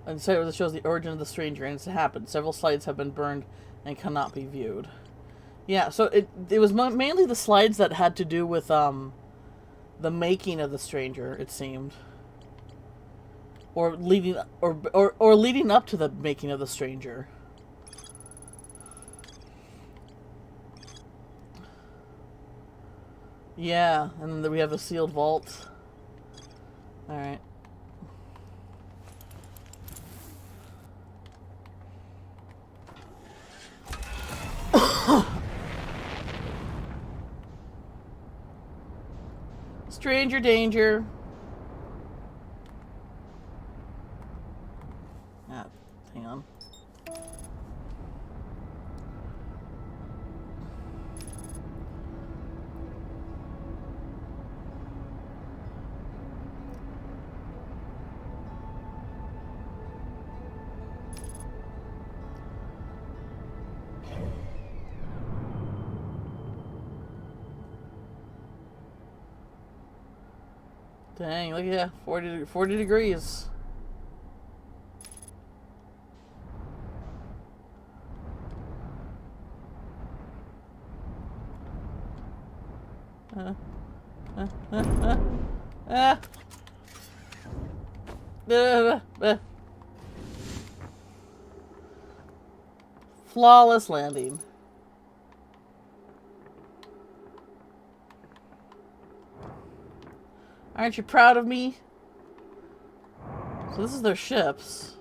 And so this shows the origin of the stranger, and it's happened. Several slides have been burned and cannot be viewed. Yeah, so it was mainly the slides that had to do with the making of the stranger, it seemed, or leading or leading up to the making of the stranger. Yeah, and then we have the sealed vault. Alright. Stranger danger. Ah, hang on. Dang, look at that. 40 degrees. Flawless landing. Aren't you proud of me? So this is their ships.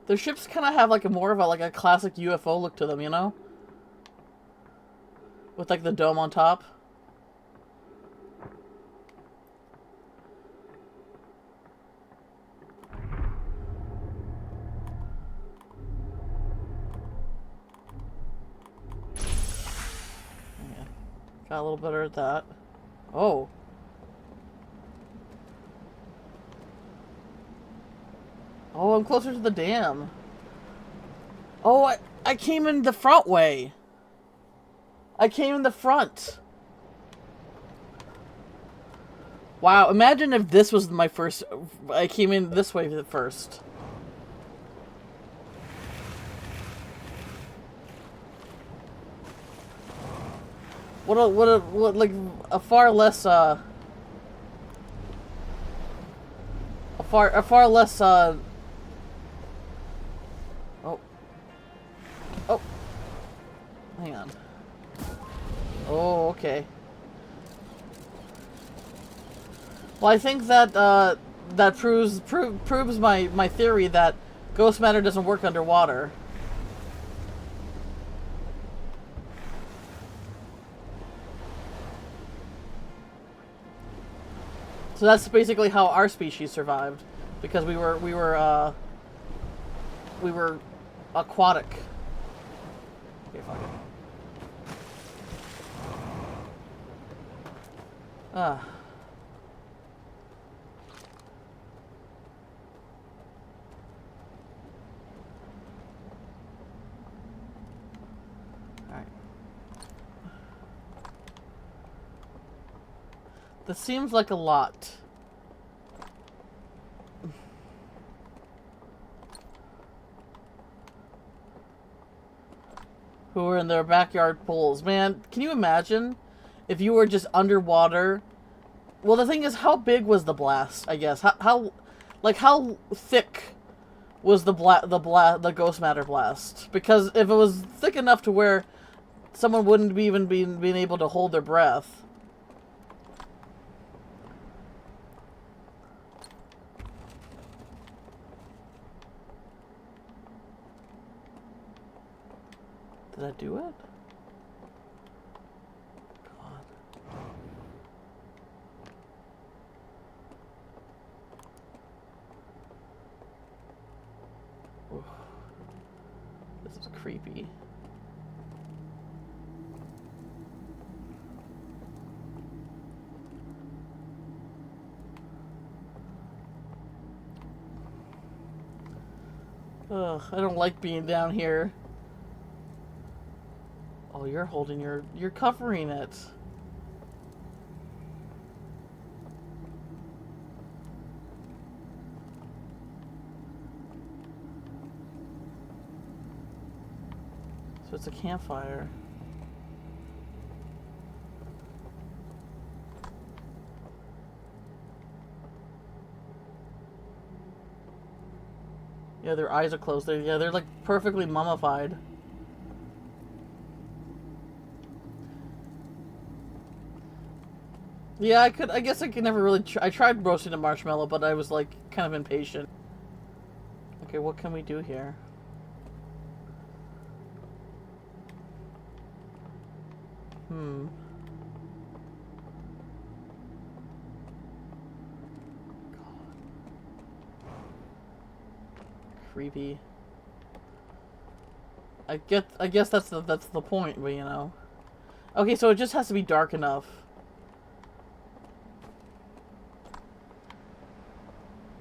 Their ships kind of have like a more of a classic UFO look to them, you know? With like the dome on top. Yeah. Got a little better at that. Oh. Oh, I'm closer to the dam. Oh, I came in the front way. I came in the front. Wow, imagine if this was my first... I came in this way first. What like, a far less, a far less, Oh. Oh. Hang on. Oh, okay. Well, I think that that proves my theory that ghost matter doesn't work underwater. So that's basically how our species survived, because we were aquatic. Okay, fuck it. Ah. Alright. This seems like a lot. Who are in their backyard pools. Man, can you imagine if you were just underwater? Well, the thing is, how big was the blast, I guess? How thick was the ghost matter blast? Because if it was thick enough to where someone wouldn't be even being able to hold their breath. Did I do it? God. Oof. This is creepy. Ugh, I don't like being down here. Oh, you're holding you're covering it. So it's a campfire. Yeah, their eyes are closed. They're like perfectly mummified. Yeah, I could. I guess I could never really. I tried roasting a marshmallow, but I was like kind of impatient. Okay, what can we do here? Hmm. Creepy. I guess that's the point, but you know. Okay, so it just has to be dark enough.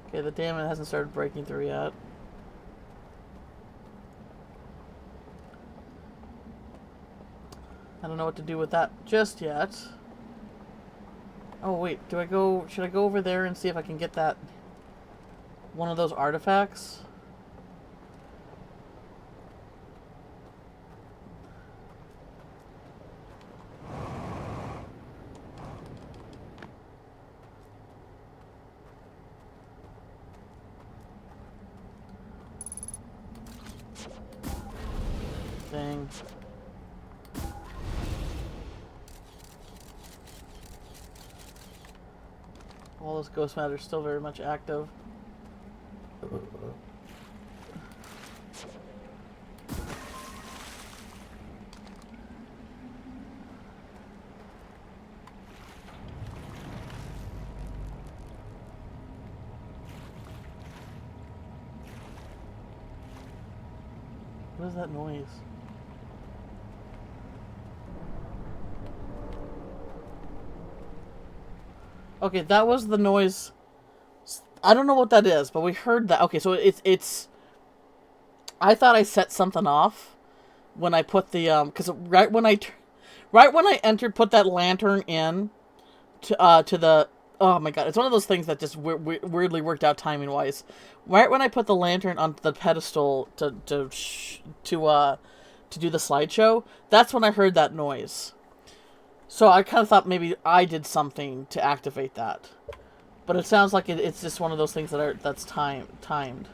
Okay, the damage hasn't started breaking through yet. I don't know what to do with that just yet. Oh wait, should I go over there and see if I can get that one of those artifacts? Dang. All those ghost matter still very much active. What is that noise? Okay, that was the noise. I don't know what that is, but we heard that. Okay, so it's. I thought I set something off when I put the because right when I entered, put that lantern in to the. Oh my god, it's one of those things that just weirdly worked out timing wise. Right when I put the lantern on the pedestal to do the slideshow, that's when I heard that noise. So I kind of thought maybe I did something to activate that, but it sounds like it's just one of those things that's timed.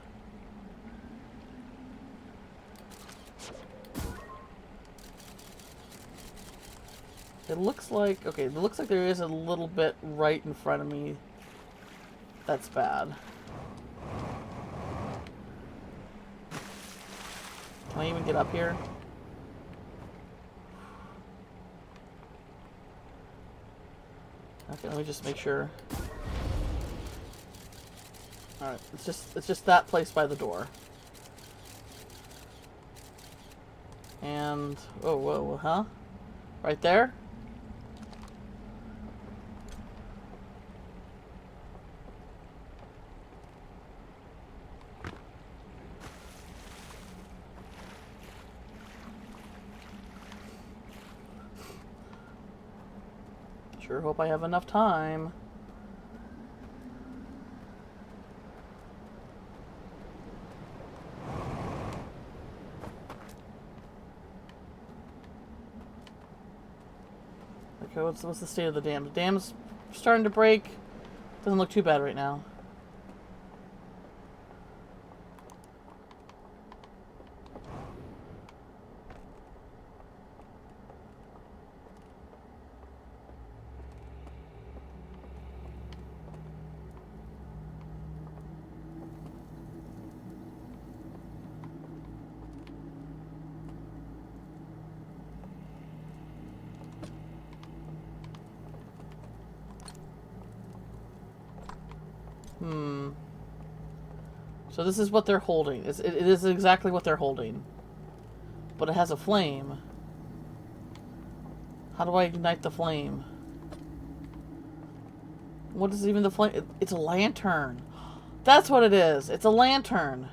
It looks like there is a little bit right in front of me. That's bad. Can I even get up here? Okay, let me just make sure. Alright, it's just that place by the door. And oh whoa, huh? Right there? Sure hope I have enough time. Okay, what's the state of the dam? The dam's starting to break. Doesn't look too bad right now. So this is what they're holding. It is exactly what they're holding. But it has a flame. How do I ignite the flame? What is even the flame? It's a lantern. That's what it is. It's a lantern.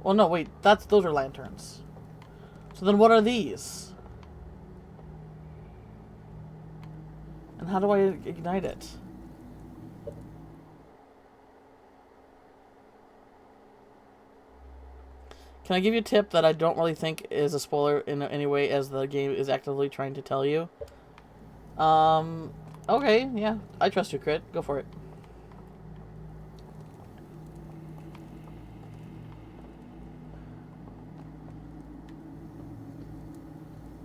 Well, no, wait. Those are lanterns. So then what are these? And how do I ignite it? Can I give you a tip that I don't really think is a spoiler in any way, as the game is actively trying to tell you? Okay, yeah. I trust you, Crit. Go for it.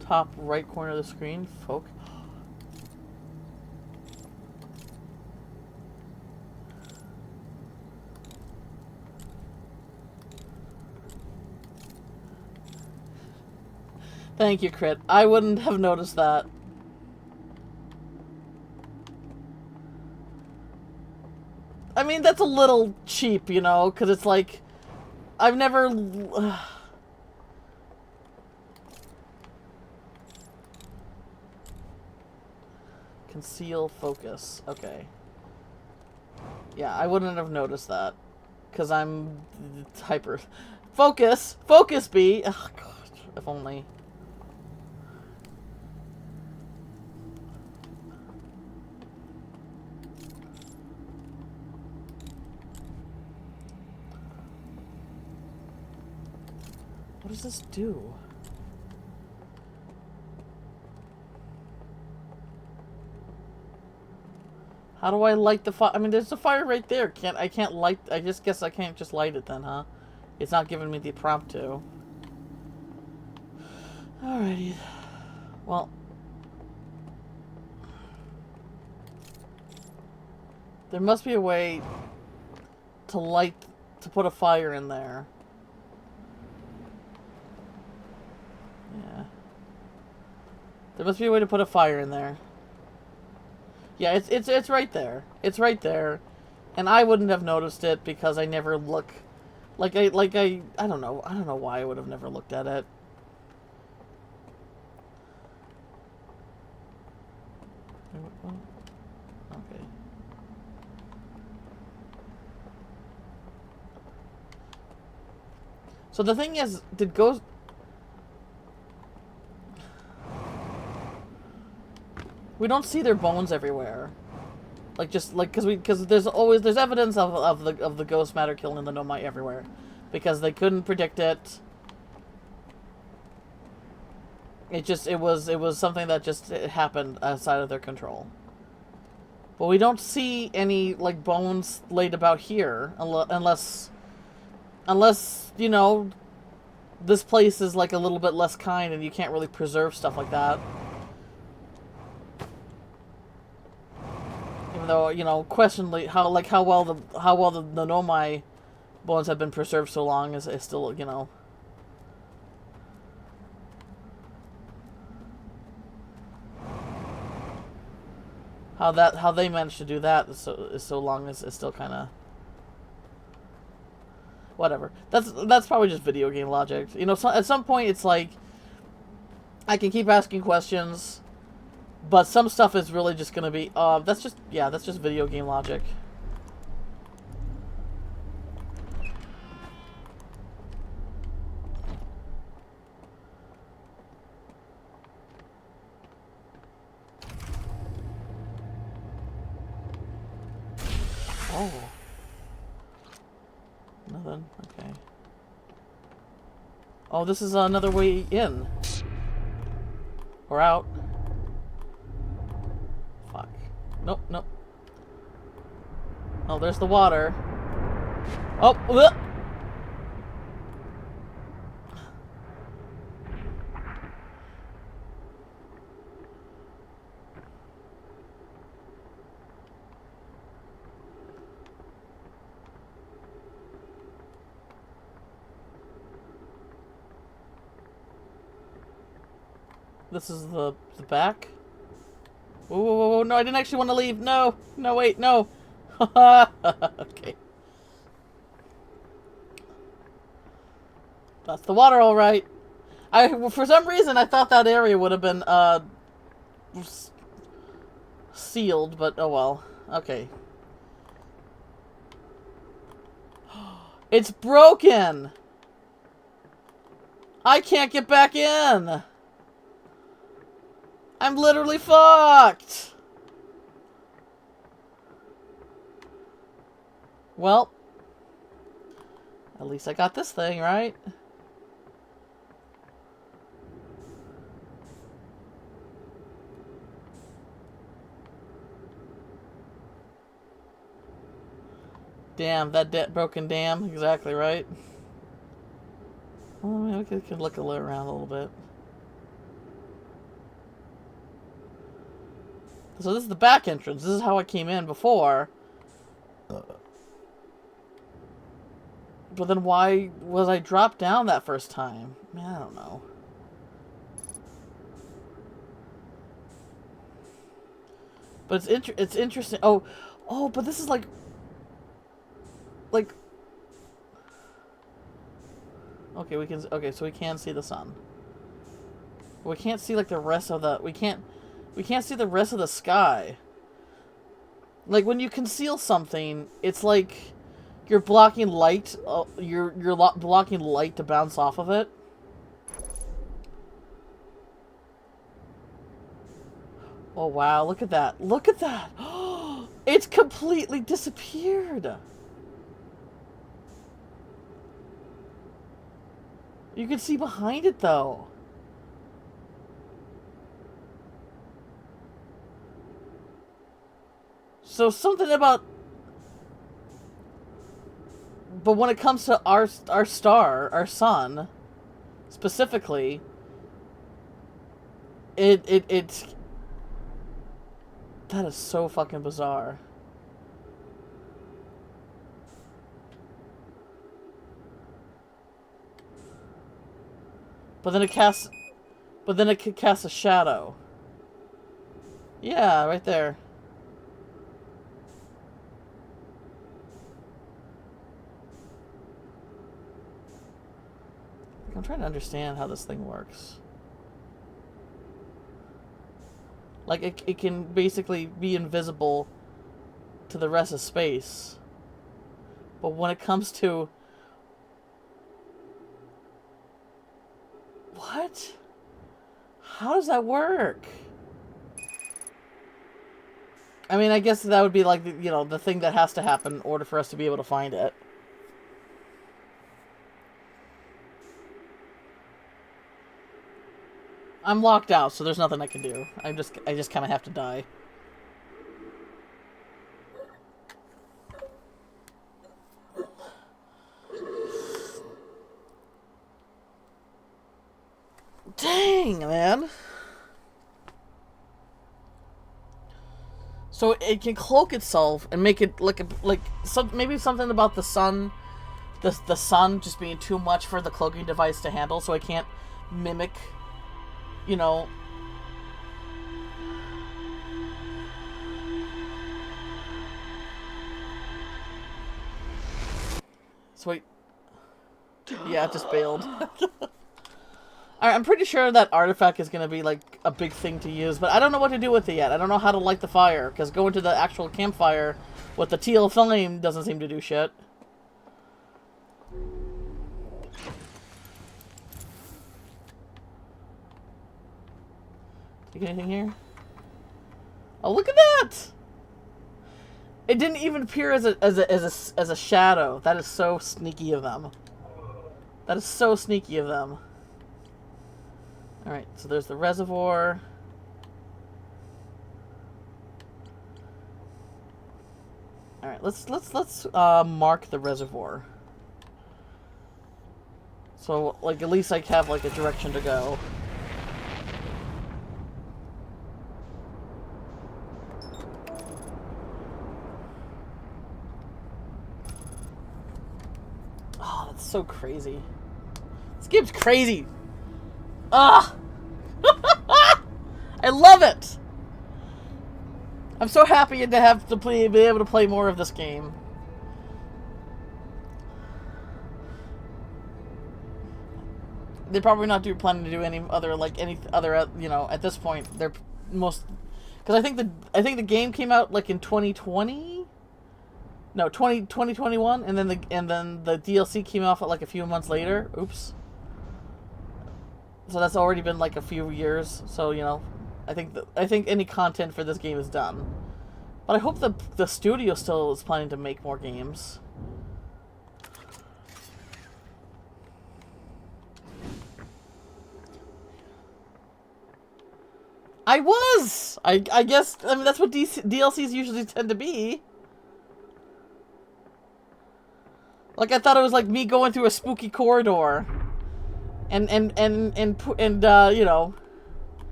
Top right corner of the screen. Thank you, Crit. I wouldn't have noticed that. I mean, that's a little cheap, you know, because it's like, I've never... Conceal focus. Okay. Yeah, I wouldn't have noticed that. Because I'm hyper... Focus! Focus, B! Oh, God. If only... What does this do? How do I light the fire? I mean, there's a fire right there. I can't light... I just guess I can't just light it then, huh? It's not giving me the prompt to. Alrighty. Well... There must be a way to light... to put a fire in there. Yeah. There must be a way to put a fire in there. Yeah, it's right there. It's right there. And I wouldn't have noticed it because I never look... I don't know. I don't know why I would have never looked at it. Okay. So the thing is, did Ghost... We don't see their bones everywhere. Like, just, like, because there's evidence of the ghost matter killing the Nomai everywhere. Because they couldn't predict it. It was something that just happened outside of their control. But we don't see any, like, bones laid about here, unless, you know, this place is, like, a little bit less kind and you can't really preserve stuff like that. Even though, you know, questionably how well the Nomai bones have been preserved so long is still, you know. How they managed to do that is so long is still kind of whatever. That's probably just video game logic. You know, so at some point it's like I can keep asking questions, but some stuff is really just gonna be that's just video game logic. Oh. Nothing. Okay. Oh, this is another way in. Or out. Fuck. Nope, nope. Oh, there's the water. Oh! Ugh! This is the back? Whoa, whoa, whoa, whoa, no, I didn't actually want to leave. No, no, wait, no. Okay. That's the water, all right. For some reason, I thought that area would have been, sealed, but oh well. Okay. It's broken! I can't get back in! I'm literally fucked! Well, at least I got this thing, right? Damn, that broken dam, exactly right. Well, we could look around a little bit. So this is the back entrance. This is how I came in before. But then why was I dropped down that first time? Man, I don't know. But it's interesting. Oh, but this is like okay, so we can see the sun. We can't see like the rest of the we can't see the rest of the sky. Like when you conceal something, it's like you're blocking light. You're blocking light to bounce off of it. Oh wow! Look at that! Look at that! It's completely disappeared. You can see behind it though. So something about, but when it comes to our star, our sun, specifically, it's that is so fucking bizarre. But then it could cast a shadow. Yeah, right there. I'm trying to understand how this thing works. Like, it can basically be invisible to the rest of space. But when it comes to... What? How does that work? I mean, I guess that would be like, you know, the thing that has to happen in order for us to be able to find it. I'm locked out, so there's nothing I can do. I just kind of have to die. Dang, man. So it can cloak itself and make it maybe something about the sun, the sun just being too much for the cloaking device to handle, so it can't mimic, you know. So wait. Yeah, it just bailed. I'm pretty sure that artifact is going to be, like, a big thing to use, but I don't know what to do with it yet. I don't know how to light the fire, because going to the actual campfire with the teal flame doesn't seem to do shit. You get anything here? Oh, look at that! It didn't even appear as a shadow. That is so sneaky of them. That is so sneaky of them. Alright, so there's the reservoir. Alright, let's mark the reservoir. So, like, at least I have, like, a direction to go. Oh, that's so crazy. This game's crazy! Ah! I love it! I'm so happy to have to be able to play more of this game. They're probably not planning to do any other, you know, at this point. They're most... Because I think the game came out, like, in 2020? No, 2021, and then the DLC came off, like, a few months later. Oops. So that's already been like a few years. So, you know, I think any content for this game is done. But I hope the studio still is planning to make more games. I was! I guess, I mean, that's what DLCs usually tend to be. Like, I thought it was like me going through a spooky corridor. And you know,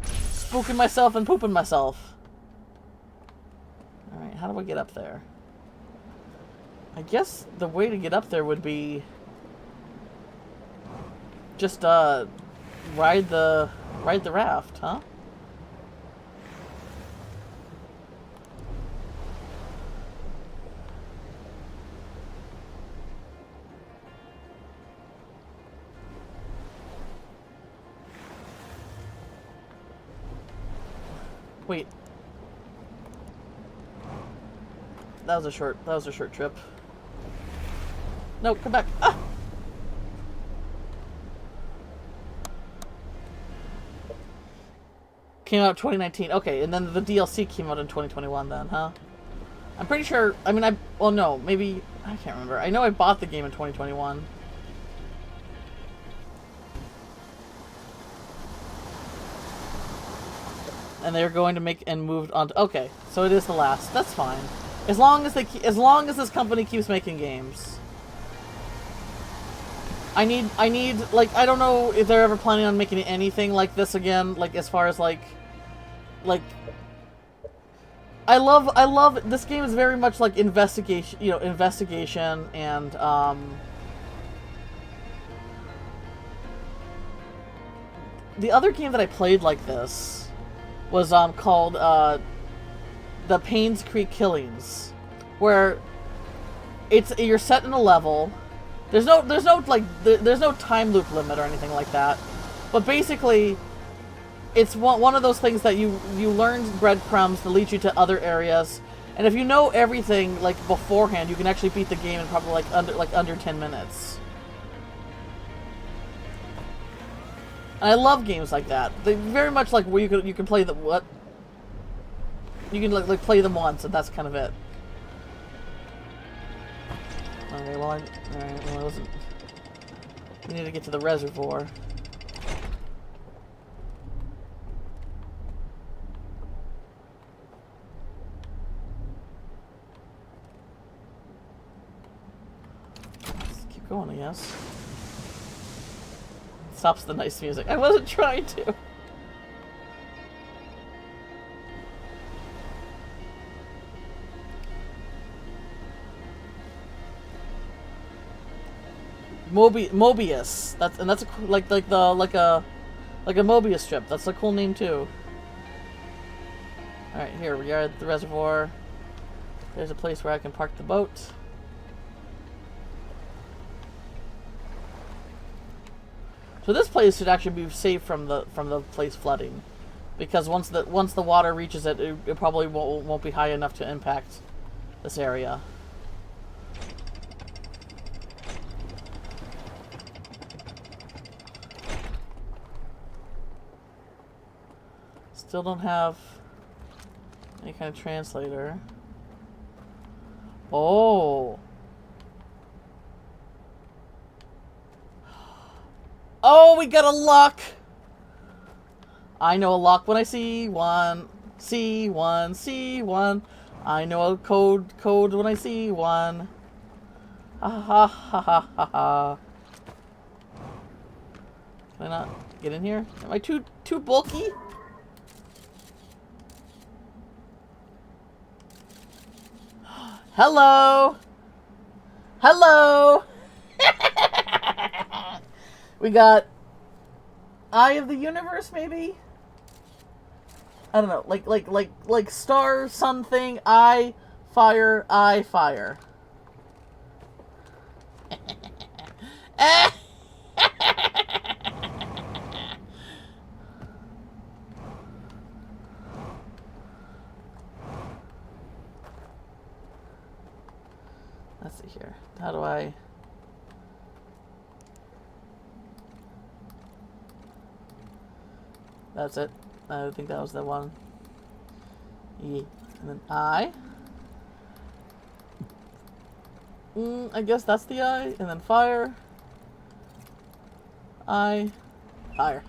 spooking myself and pooping myself. Alright, how do I get up there? I guess the way to get up there would be just, ride the raft, huh? Wait. That was a short trip. No, come back. Ah! Came out 2019. Okay, and then the DLC came out in 2021 then, huh? I'm pretty sure, I mean, well, no, maybe, I can't remember. I know I bought the game in 2021. And they're going to make and moved on to, okay, so it is the last. That's fine. As long as this company keeps making games. I need, like, I don't know if they're ever planning on making anything like this again, like, as far as, like, I love, this game is very much like investigation, you know, investigation, and, the other game that I played like this was, called, the Paynes Creek Killings, where you're set in a level. There's no time loop limit or anything like that. But basically, it's one of those things that you learn breadcrumbs that lead you to other areas. And if you know everything, like, beforehand, you can actually beat the game in probably, under 10 minutes. And I love games like that. They very much like where you can play you can, like play them once, and that's kind of it. Okay, well, alright, well, I wasn't... We need to get to the reservoir. Let's keep going, I guess. Stops the nice music. I wasn't trying to. Mobius. That's a like a Mobius strip. That's a cool name too. All right, here we are at the reservoir. There's a place where I can park the boat. So this place should actually be safe from the place flooding, because once the water reaches it, it probably won't be high enough to impact this area. Still don't have any kind of translator. Oh. Oh, we got a lock! I know a lock when I see one. See one, see one. I know a code when I see one. Ha ha ha ha ha ha. Can I not get in here? Am I too bulky? Hello! Hello! We got Eye of the Universe, maybe? I don't know, like star something, eye, fire, eye, fire. Let's see here. How do I... That's it. I think that was the one. E. And then I. I guess that's the I. And then fire. I. Fire.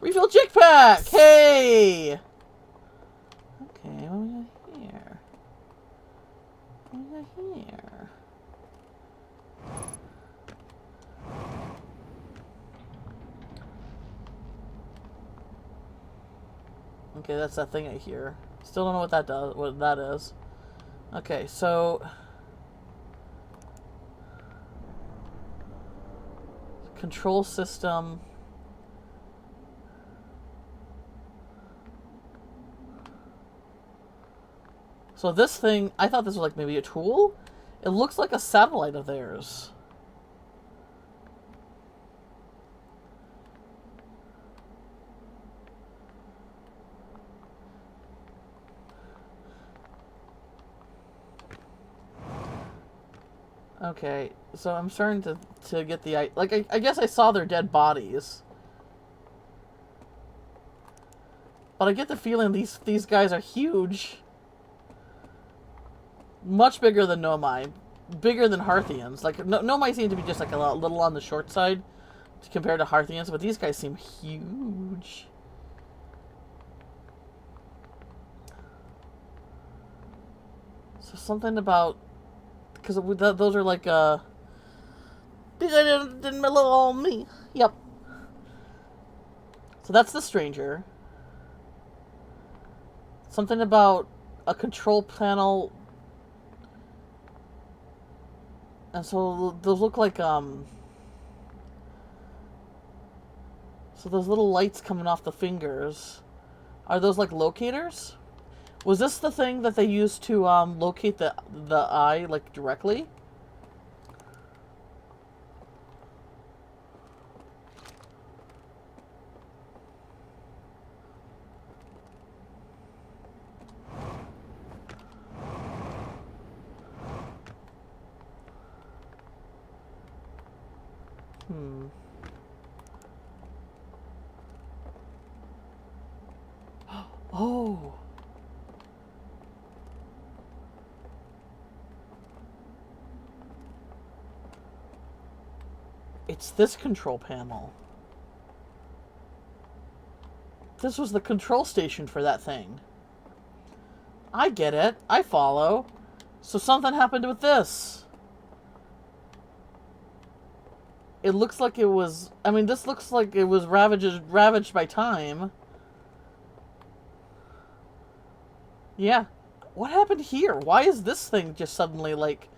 Refill chick pack! Hey! Okay, what do we got here? What do we got here? Okay, that's that thing I hear. Still don't know what that does. What that is. Okay, so control system. So this thing, I thought this was like maybe a tool. It looks like a satellite of theirs. Okay, so I'm starting to get the... Like, I guess I saw their dead bodies. But I get the feeling these guys are huge. Much bigger than Nomai. Bigger than Hearthians. Like, Nomai seem to be just like a little on the short side compared to Hearthians, but these guys seem huge. So something about... Because those are like, These didn't belong to me. Yep. So that's the stranger. Something about a control panel. And so those look like, So those little lights coming off the fingers, are those like locators? Was this the thing that they used to locate the eye, like, directly? Oh. It's this control panel. This was the control station for that thing. I get it. I follow. So something happened with this. It looks like it was... I mean, this looks like it was ravaged by time. Yeah. What happened here? Why is this thing just suddenly, like...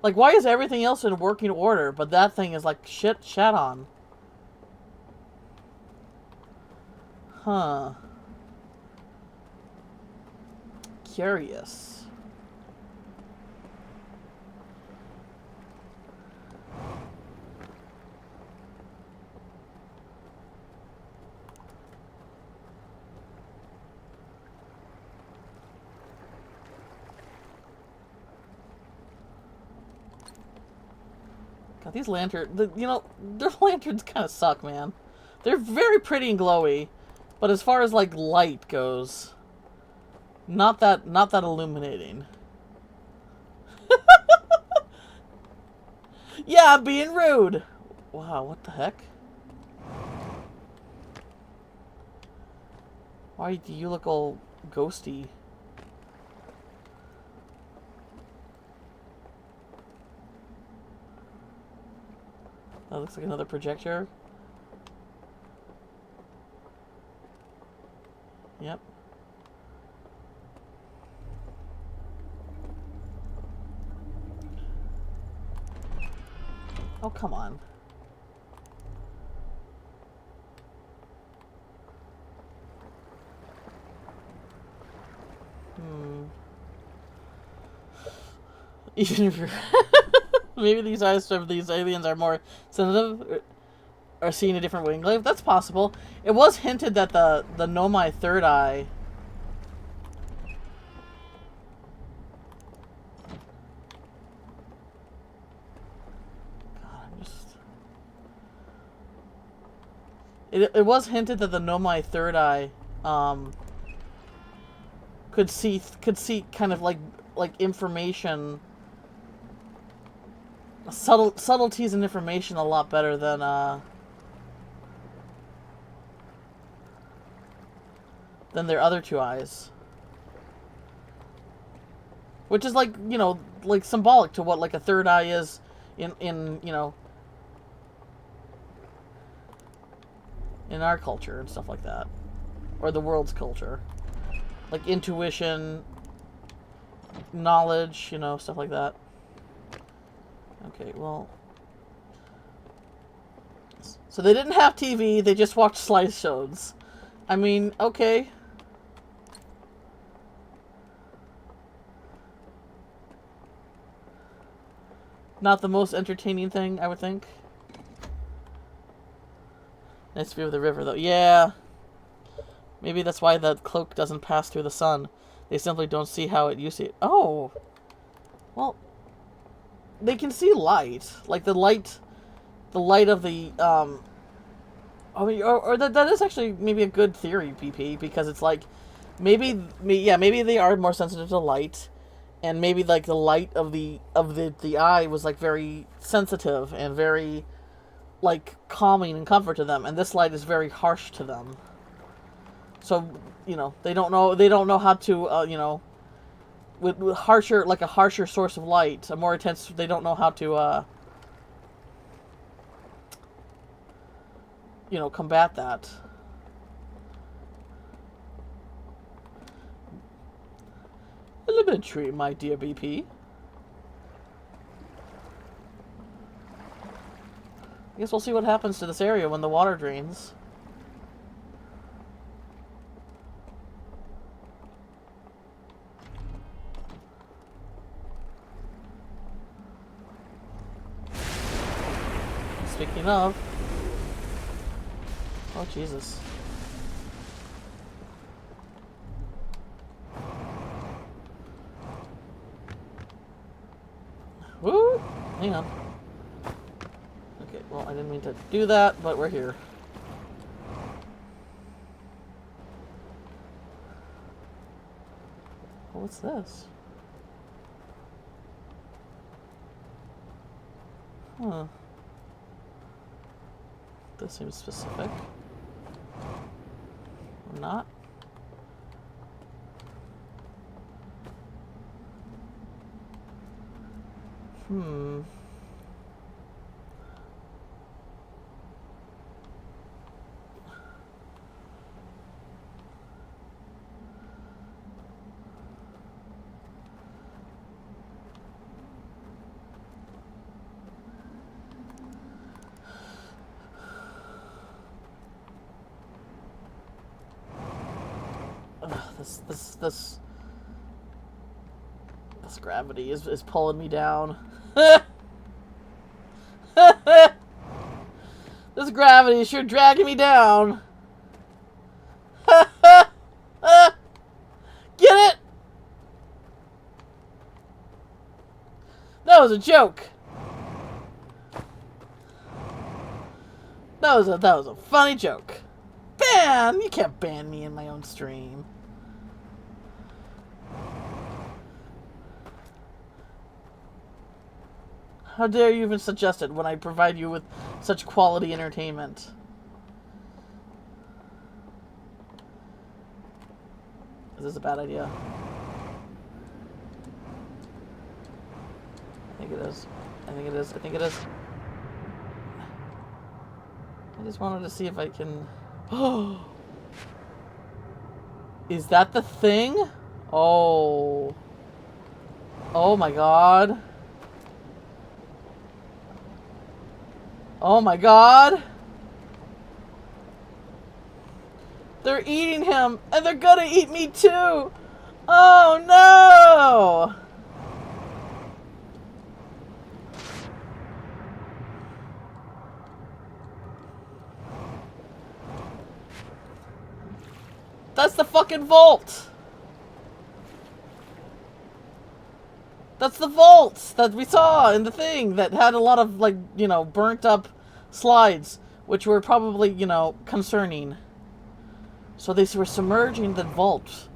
Like, why is everything else in working order, but that thing is, like, shat on? Huh. Curious. God, these lanterns, you know, their lanterns kind of suck, man. They're very pretty and glowy, but as far as, like, light goes, not that illuminating. Yeah, I'm being rude. Wow, what the heck? Why do you look all ghosty? That looks like another projector. Yep. Oh, come on. Even if you're... Maybe these eyes of these aliens are more sensitive, or seeing a different wavelength. That's possible. It was hinted that the Nomai third eye... God, I'm just... It was hinted that the Nomai third eye could see kind of like information, subtleties and information a lot better than their other two eyes. Which is, like, you know, like symbolic to what like a third eye is in you know, in our culture and stuff like that, or the world's culture, like intuition, knowledge, you know, stuff like that. Okay, well, so they didn't have TV, they just watched slideshows. I mean, okay. Not the most entertaining thing, I would think. Nice view of the river, though. Yeah. Maybe that's why the cloak doesn't pass through the sun. They simply don't see how it used to. Oh. Well. they can see light, like the light of the I mean, or that is actually maybe a good theory, BP, because it's like maybe they are more sensitive to light, and maybe like the light of the eye was like very sensitive and very like calming and comfort to them, and this light is very harsh to them. So they don't know how to with harsher, like a harsher source of light, a more intense, they don't know how to combat that. Elementary, my dear BP. I guess we'll see what happens to this area when the water drains. Speaking of... Oh, Jesus. Woo! Hang on. Okay, well, I didn't mean to do that, but we're here. Well, what's this? Huh. This seems specific. Or not. Hmm. This gravity is pulling me down. This gravity is sure dragging me down. Get it? That was a joke. That was a funny joke. Ban! You can't ban me in my own stream. How dare you even suggest it when I provide you with such quality entertainment? Is this a bad idea? I think it is. I think it is. I think it is. I just wanted to see if I can... Oh! Is that the thing? Oh. Oh my god. Oh my god! They're eating him, and they're gonna eat me too! Oh no! That's the fucking vault! That's the vault that we saw in the thing that had a lot of, like, burnt up slides, which were probably, concerning. So they were submerging the vault.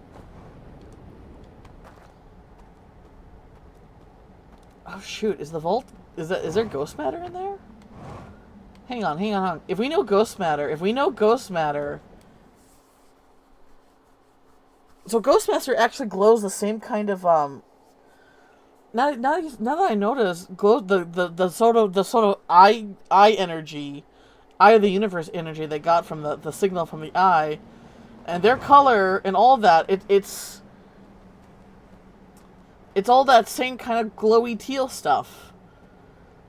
Oh shoot, is the vault, is there ghost matter in there? Hang on. If we know ghost matter, so ghost matter actually glows the same kind of, now that I notice, glow the sort of eye energy, eye of the universe energy they got from the signal from the eye, and their color and all that, it's all that same kind of glowy teal stuff.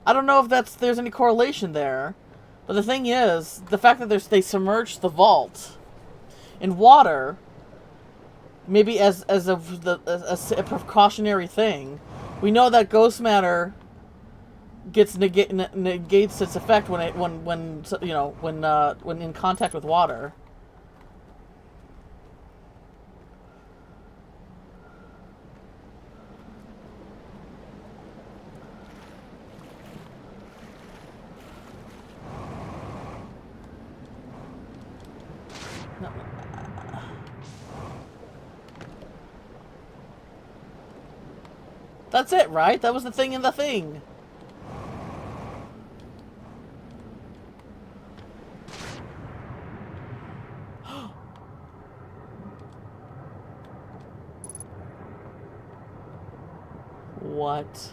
I don't know if there's any correlation there, but the thing is, the fact that they submerged the vault in water, maybe as a precautionary thing. We know that ghost matter negates its effect when in contact with water. No. That's it, right? That was the thing in the thing. What?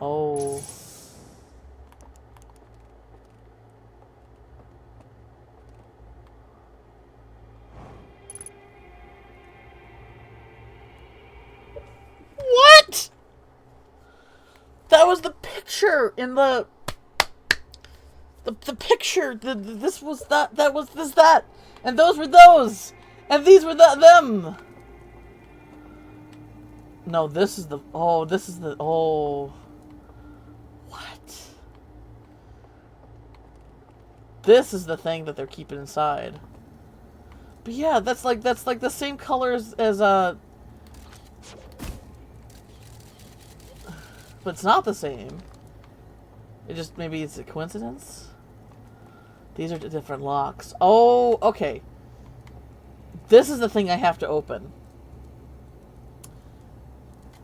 Oh. What? That was the picture in the picture. This was that. That was this that. And those were those. And these were them. No, this is the... Oh, this is the... Oh. What? This is the thing that they're keeping inside. But yeah, that's like the same colors as but it's not the same. It just, maybe it's a coincidence? These are different locks. Oh, okay. This is the thing I have to open.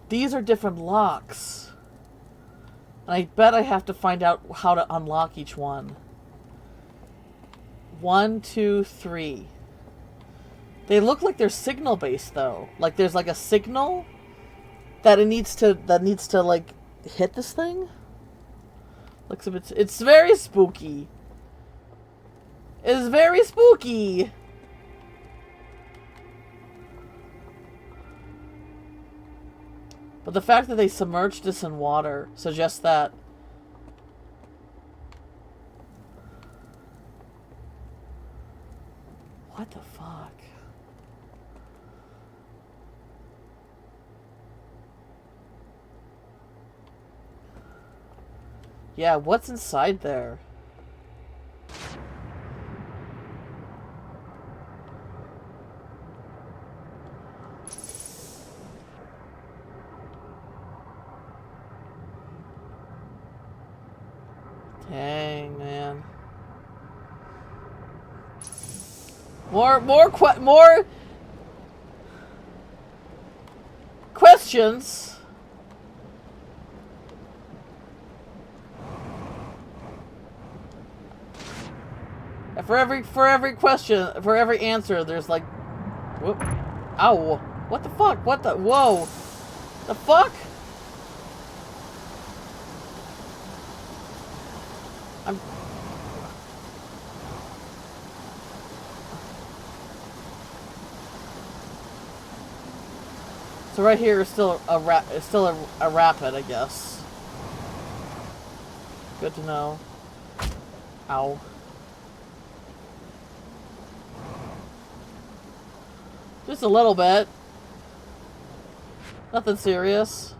These are different locks. And I bet I have to find out how to unlock each one. 1, 2, 3. They look like they're signal based though. Like there's like a signal that it needs to like hit this thing. Looks a bit... It's very spooky. It's very spooky. But the fact that they submerged this in water suggests that... What the fuck? Yeah, what's inside there? Dang, man. More questions. And for every question, for every answer, there's like, whoop, ow, what the fuck? What the, whoa, the fuck? So right here is still a rapid, I guess. Good to know. Ow. Just a little bit. Nothing serious.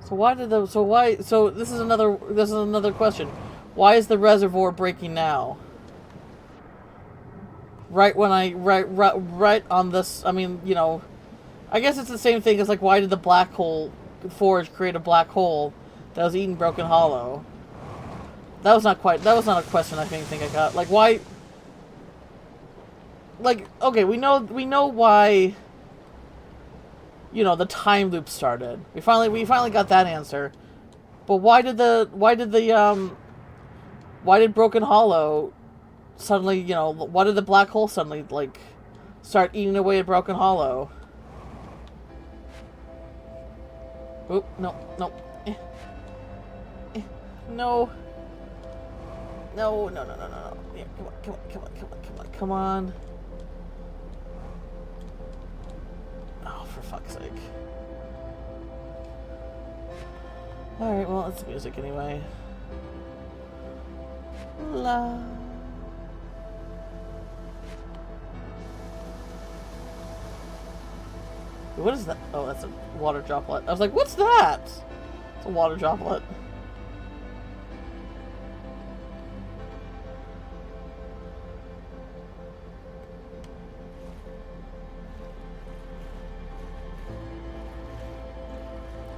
So so this is another question. Why is the reservoir breaking now? Right on this, I mean, you know, I guess it's the same thing as like, why did the black hole forge create a black hole that was eating Broken Hollow? That was not a question I think I got. Like, why? Like, okay, we know why, you know, the time loop started. We finally got that answer. But why did Broken Hollow suddenly, you know, why did the black hole suddenly, like, start eating away at Broken Hollow? Oop, no. No. Yeah, come on. Oh, for fuck's sake. Alright, well, it's music anyway. La. What is that? Oh, that's a water droplet. I was like, what's that? It's a water droplet.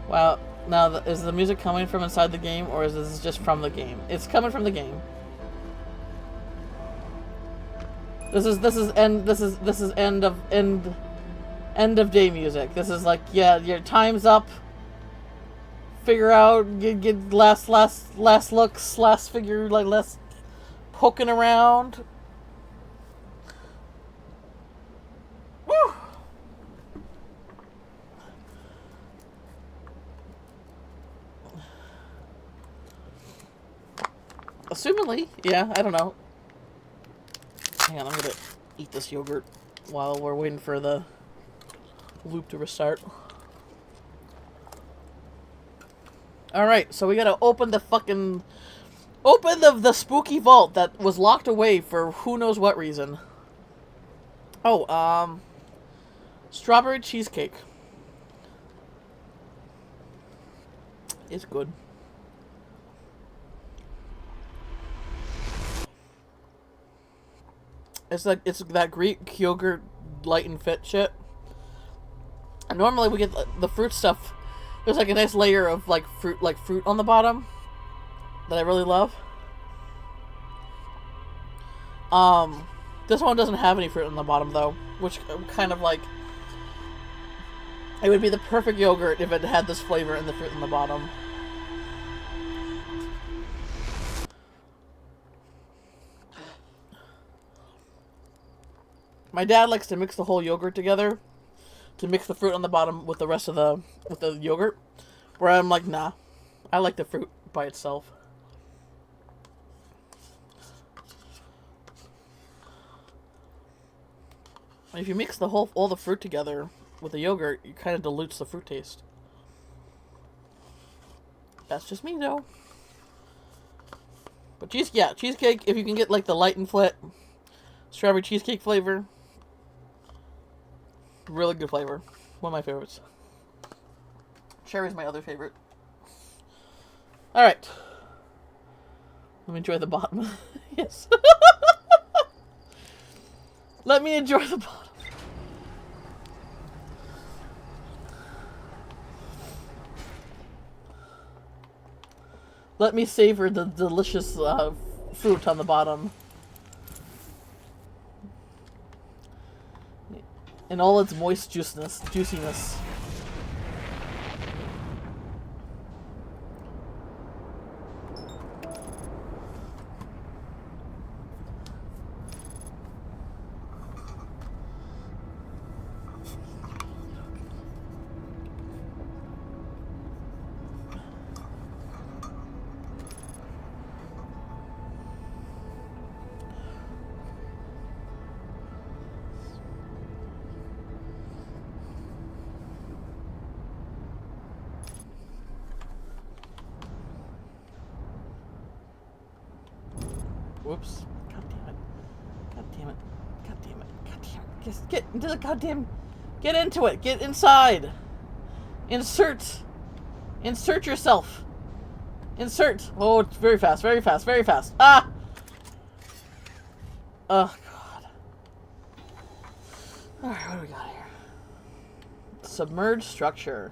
Wow. Now, is the music coming from inside the game, or is this just from the game? It's coming from the game. This is end of day music. This is like, yeah, your time's up. Figure out, get last looks, last figure, like less poking around. Woo! Assumingly, yeah, I don't know. Hang on, I'm gonna eat this yogurt while we're waiting for the loop to restart. Alright, so we gotta open the fucking... Open the spooky vault that was locked away for who knows what reason. Oh, strawberry cheesecake. It's good. It's like, it's that Greek yogurt light and fit shit. And normally we get the fruit stuff. There's like a nice layer of like fruit on the bottom that I really love. This one doesn't have any fruit on the bottom though, which kind of like, it would be the perfect yogurt if it had this flavor and the fruit on the bottom. My dad likes to mix the whole yogurt together, to mix the fruit on the bottom with the rest of the yogurt, where I'm like, nah, I like the fruit by itself. And if you mix all the fruit together with the yogurt, it kind of dilutes the fruit taste. That's just me though. But cheesecake, if you can get like the light and flit strawberry cheesecake flavor, really good flavor. One of my favorites. Cherry's my other favorite. Alright. Let me enjoy the bottom. Yes. Let me enjoy the bottom. Let me savor the delicious fruit on the bottom. In all its moist juiciness. Whoops. God damn it. God damn it. God damn it. God damn it. Just get into the goddamn... Get into it. Get inside. Insert. Insert yourself. Insert. Oh, it's very fast. Very fast. Very fast. Ah! Oh, God. Alright, what do we got here? Submerged structure.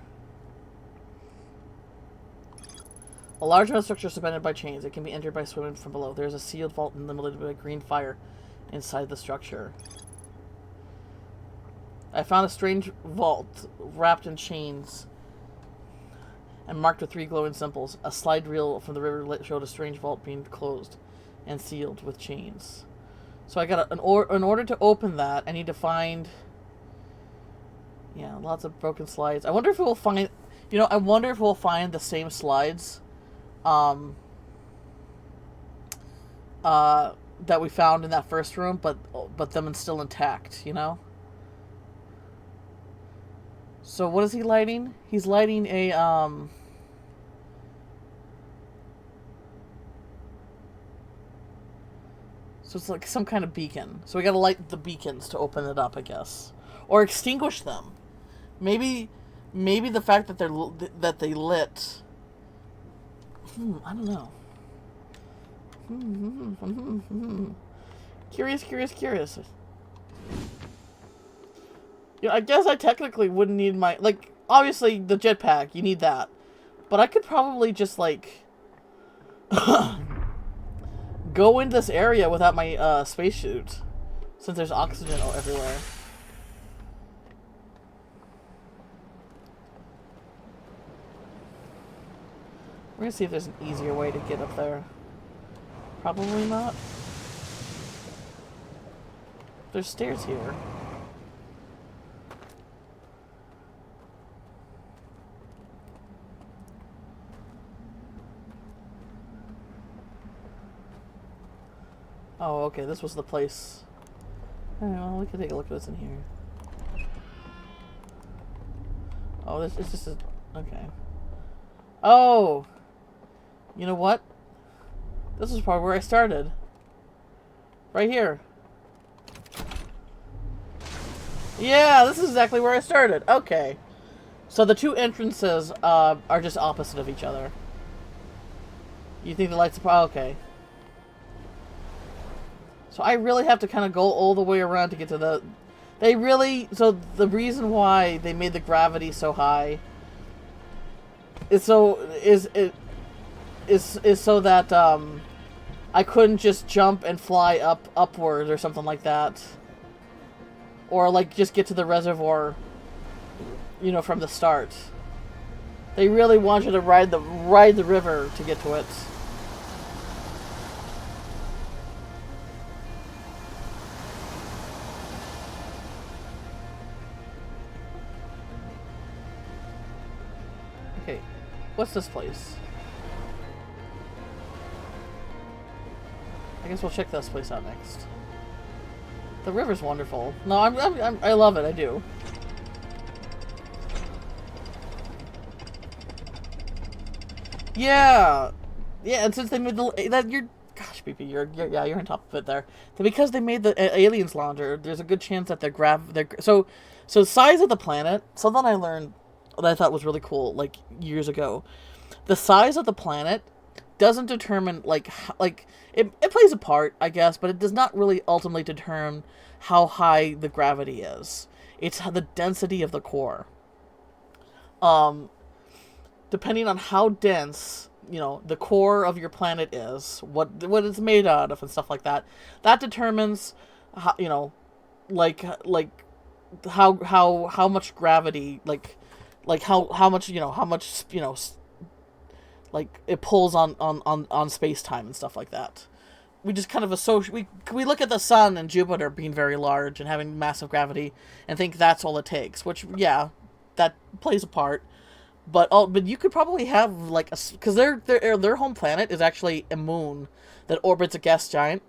A large amount of structure suspended by chains. It can be entered by swimming from below. There is a sealed vault and limited by green fire inside the structure. I found a strange vault wrapped in chains and marked with 3 glowing symbols. A slide reel from the river showed a strange vault being closed and sealed with chains. So I got in order to open that, I need to find... Yeah, lots of broken slides. I wonder if we'll find... You know, I wonder if we'll find the same slides that we found in that first room, but them still intact, you know? So what is he lighting? He's lighting a, so it's like some kind of beacon. So we gotta light the beacons to open it up, I guess. Or extinguish them. Maybe the fact that they lit... I don't know. Curious. Yeah, I guess I technically wouldn't need my... Like, obviously, the jetpack, you need that. But I could probably just, like... go into this area without my spacesuit. Since there's oxygen everywhere. We're gonna see if there's an easier way to get up there. Probably not. There's stairs here. Oh, okay, this was the place. Alright, well, we can take a look at what's in here. Oh, this is just a... Okay. Oh! You know what? This is probably where I started. Right here. Yeah, this is exactly where I started. Okay. So the two entrances are just opposite of each other. You think the lights are... Okay. So I really have to kind of go all the way around to get to the... They really... So the reason why they made the gravity so high is so... Is so that I couldn't just jump and fly upward or something like that. Or like just get to the reservoir, you know, from the start. They really want you to ride the river to get to it. Okay, what's this place? I guess we'll check this place out next. The river's wonderful. No, I love it. I do. Yeah, yeah. And since they made gosh, BP, you're on top of it there. Because they made the aliens launcher, there's a good chance that so the size of the planet. Something I learned that I thought was really cool, like years ago. The size of the planet doesn't determine it plays a part, I guess, but it does not really ultimately determine how high the gravity is. It's the density of the core. Depending on how dense, you know, the core of your planet is, what it's made out of and stuff like that, that determines how, you know, how much gravity, how much, you know, like it pulls on space-time and stuff like that. We just kind of associate... We look at the sun and Jupiter being very large and having massive gravity and think that's all it takes. Which, yeah, that plays a part. But you could probably have, like, because their home planet is actually a moon that orbits a gas giant.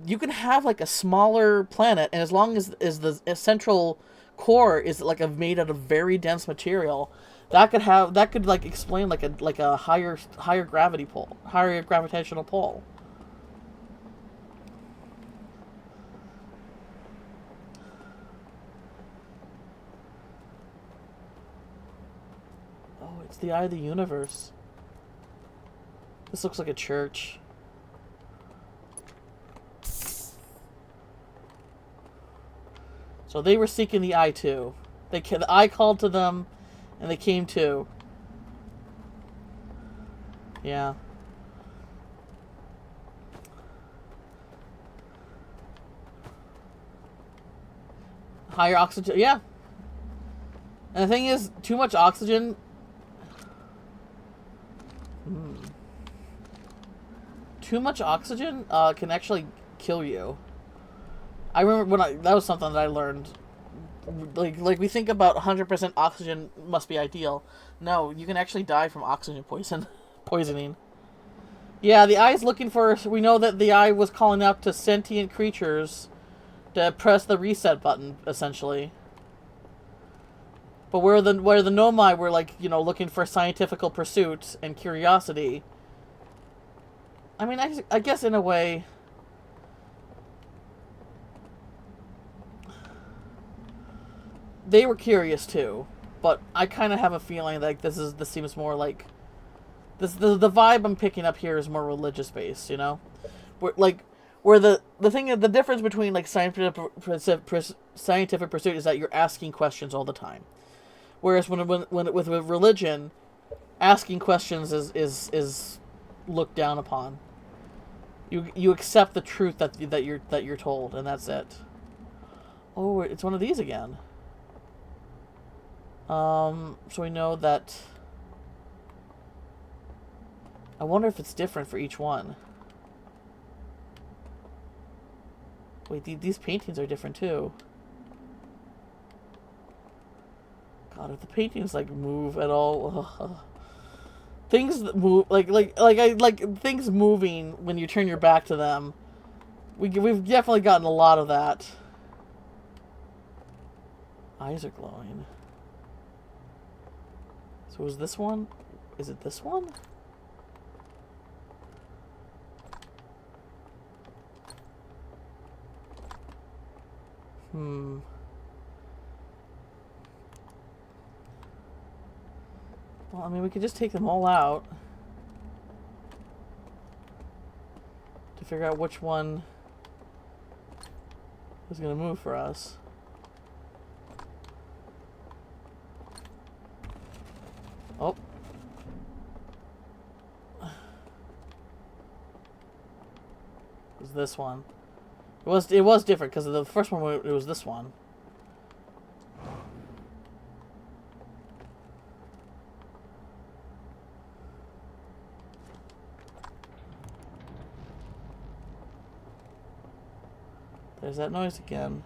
You can have, like, a smaller planet, and as long as the central core is, like, made out of very dense material... That could like explain like a higher gravity pull, higher gravitational pull. Oh, it's the eye of the universe. This looks like a church. So they were seeking the eye too. The eye called to them. And they came to. Yeah. Higher oxygen. Yeah. And the thing is, too much oxygen. Too much oxygen can actually kill you. I remember that was something that I learned. Like we think about 100% oxygen must be ideal. No, you can actually die from oxygen poisoning. Yeah, the eye's looking for... We know that the eye was calling out to sentient creatures to press the reset button, essentially. But where the Nomai were, like, you know, looking for scientific pursuit and curiosity. I mean, I guess in a way... They were curious too, but I kind of have a feeling like this seems more like the vibe I'm picking up here is more religious based, you know, where the difference between like scientific pursuit is that you're asking questions all the time, whereas when with religion, asking questions is looked down upon. You accept the truth that you're told, and that's it. Oh, it's one of these again. So we know that... I wonder if it's different for each one. Wait, these paintings are different too. God, if the paintings like move at all, things that move like things moving when you turn your back to them. We've definitely gotten a lot of that. Eyes are glowing. So is this one? Is it this one? Well, I mean, we could just take them all out to figure out which one is going to move for us. Oh. It was this one. It was different because the first one it was this one. There's that noise again.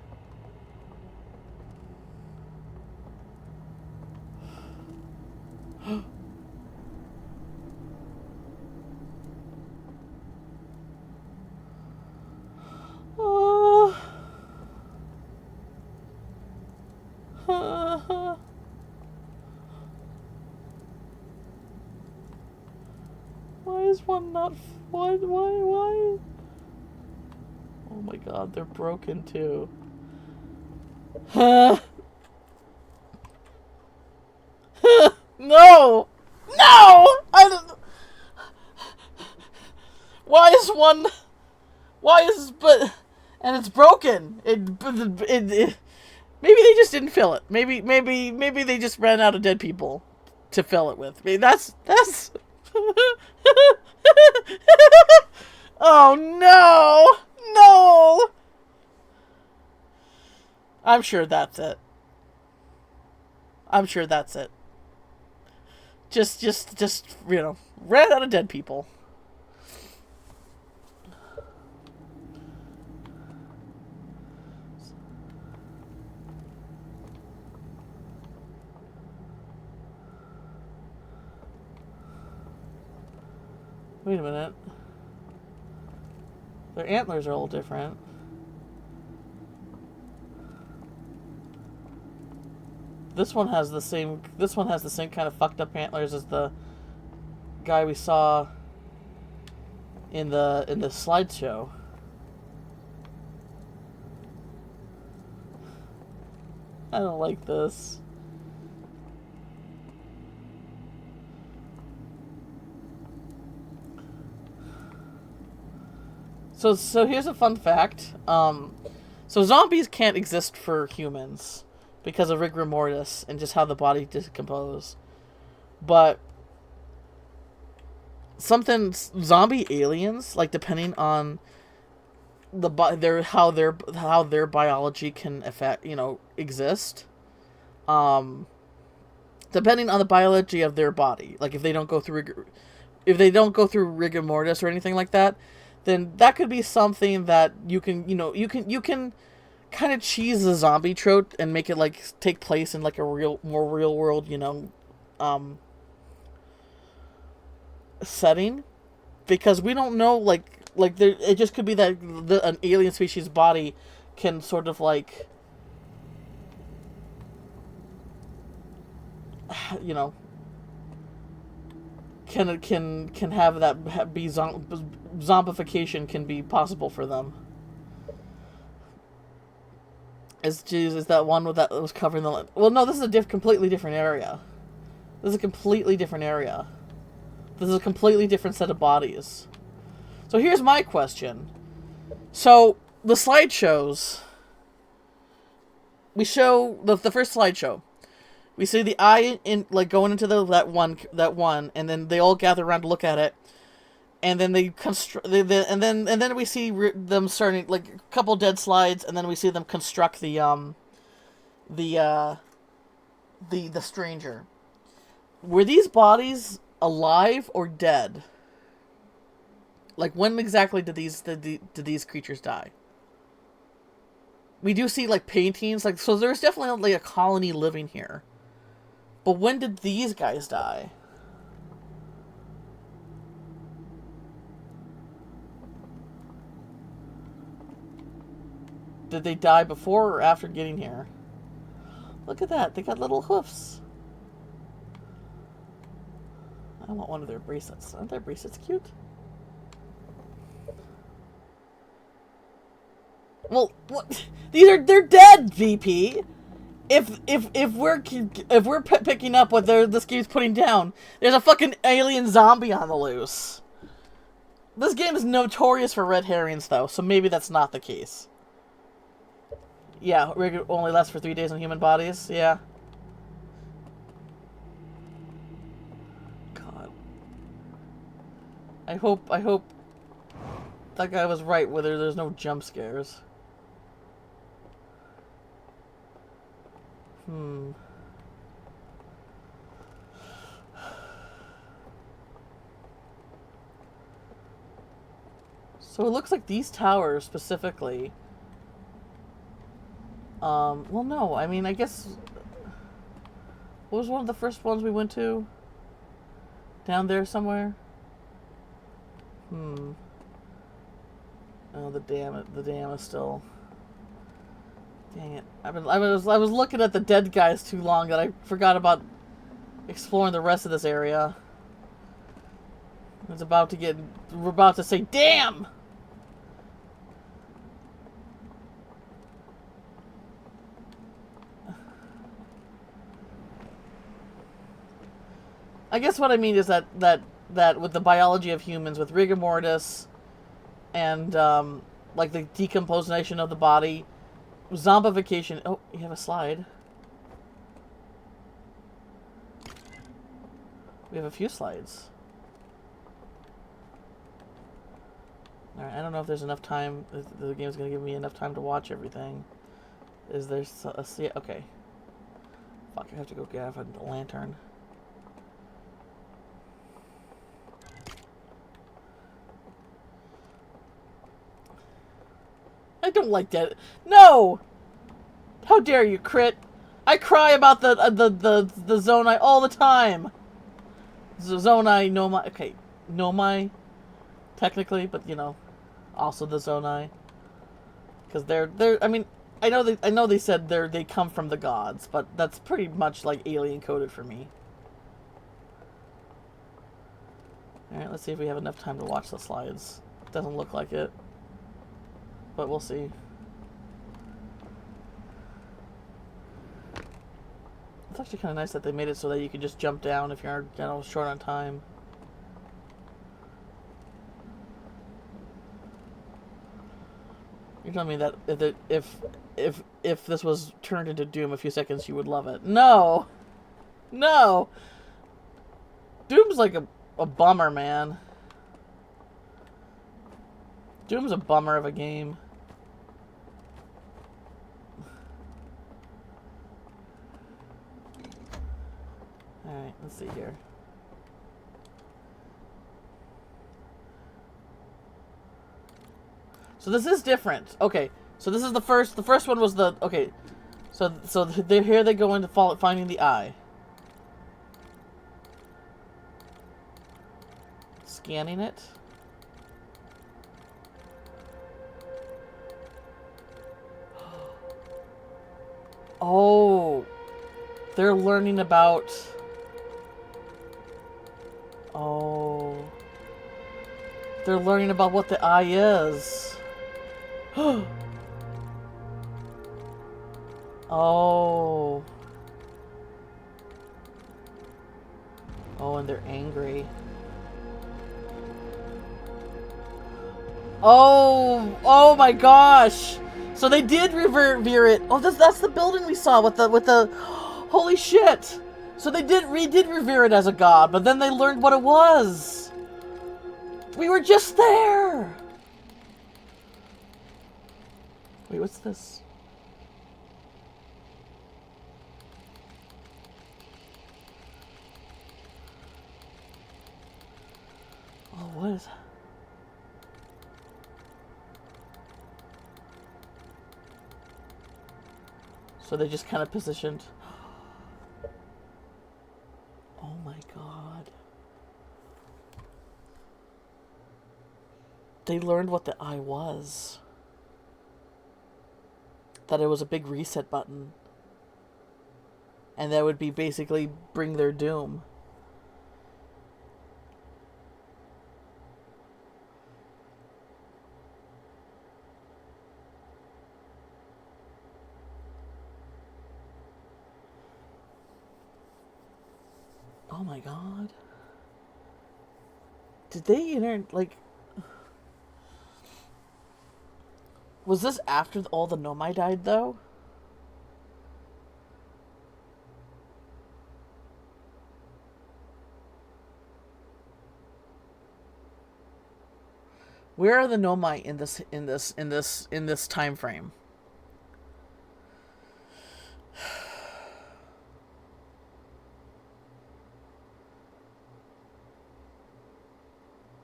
Why is one not... Why? Oh my god, they're broken too. No! No! I don't... Why is one... Why is... But... And it's broken. Maybe they just didn't fill it. Maybe they just ran out of dead people to fill it with. I mean, that's... Oh no! No! I'm sure that's it. Just, you know, ran out of dead people. Wait a minute. Their antlers are all different. This one has the same kind of fucked up antlers as the guy we saw in the slideshow. I don't like this. So here's a fun fact. So zombies can't exist for humans because of rigor mortis and just how the body decomposes. But zombie aliens, like depending on how their biology can affect, exist. Depending on the biology of their body, like if they don't go through rigor mortis or anything like that, then that could be something that you can kind of cheese the zombie trope and make it like take place in like a more real world, setting, because we don't know it just could be that an alien species body can sort of like, can have that be zombification can be possible for them. Is that one that was covering the... Well, no, this is a completely different area. This is a completely different area. This is a completely different set of bodies. So here's my question. So the slideshows, we show the first slideshow. We see the eye in like going into that one, and then they all gather around to look at it. and then they construct, and then we see them starting, like, a couple dead slides, and then we see them construct the stranger. Were these bodies alive or dead? Like, when exactly did these creatures die? We do see, like, paintings, like, so there's definitely, like, a colony living here. But when did these guys die? Did they die before or after getting here? Look at that, they got little hoofs. I want one of their bracelets. Aren't their bracelets cute? Well, what? They're dead, VP. If we're picking up what this game's putting down, there's a fucking alien zombie on the loose. This game is notorious for red herrings, though, so maybe that's not the case. Yeah, rig only lasts for 3 days in human bodies. Yeah. God. I hope that guy was right. Whether there's no jump scares. So it looks like these towers specifically. Well, no. I mean, I guess. What was one of the first ones we went to? Down there somewhere. Oh, the dam is still. Dang it! I was looking at the dead guys too long that I forgot about exploring the rest of this area. We're about to say, damn! I guess what I mean is that with the biology of humans, with rigor mortis, and like the decomposition of the body, zombification. Oh, you have a slide. We have a few slides. Alright, I don't know if there's enough time. The game's gonna give me enough time to watch everything. Is there a... Okay. Fuck, I have to go get a lantern. I don't like that. No! How dare you, Crit? I cry about the Zonai all the time. Zonai, Nomai. Okay, Nomai, technically, but you know, also the Zonai, because they're. I mean, I know they said they come from the gods, but that's pretty much like alien coded for me. All right, let's see if we have enough time to watch the slides. Doesn't look like it. But we'll see. It's actually kind of nice that they made it so that you can just jump down if you're, you know, short on time. You're telling me that if this was turned into Doom a few seconds, you would love it? No, no. Doom's like a bummer, man. Doom's a bummer of a game. Alright, let's see here. So this is different. Okay, so this is the first one was the... Okay, so here they go into finding the eye. Scanning it. Oh, they're learning about... Oh, they're learning about what the eye is. Oh. Oh, and they're angry. Oh, oh my gosh. So they did revere it. Oh, that's the building we saw with the holy shit. So they did revere it as a god, but then they learned what it was. We were just there! Wait, what's this? Oh, what is that? So they just kind of positioned. Oh my god. They learned what the eye was. That it was a big reset button. And that would be basically bring their doom. Oh my god. Did they like... Was this after all the Nomai died, though? Where are the Nomai in this time frame?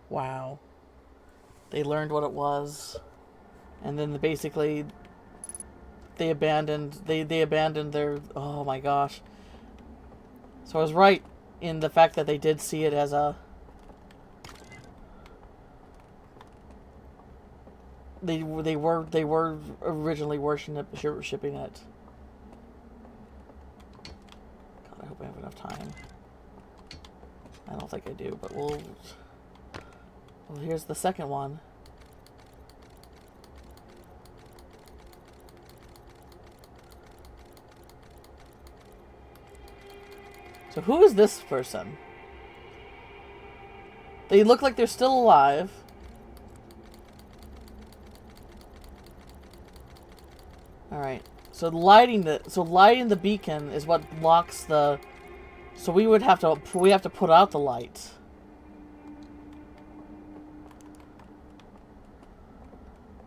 Wow. They learned what it was. And then basically they abandoned their, oh my gosh. So I was right in the fact that they did see it as a, they were originally worshipping it. God, I hope I have enough time. I don't think I do, but well, here's the second one. So who is this person? They look like they're still alive. Alright. So lighting the beacon is what blocks the, so we have to put out the light.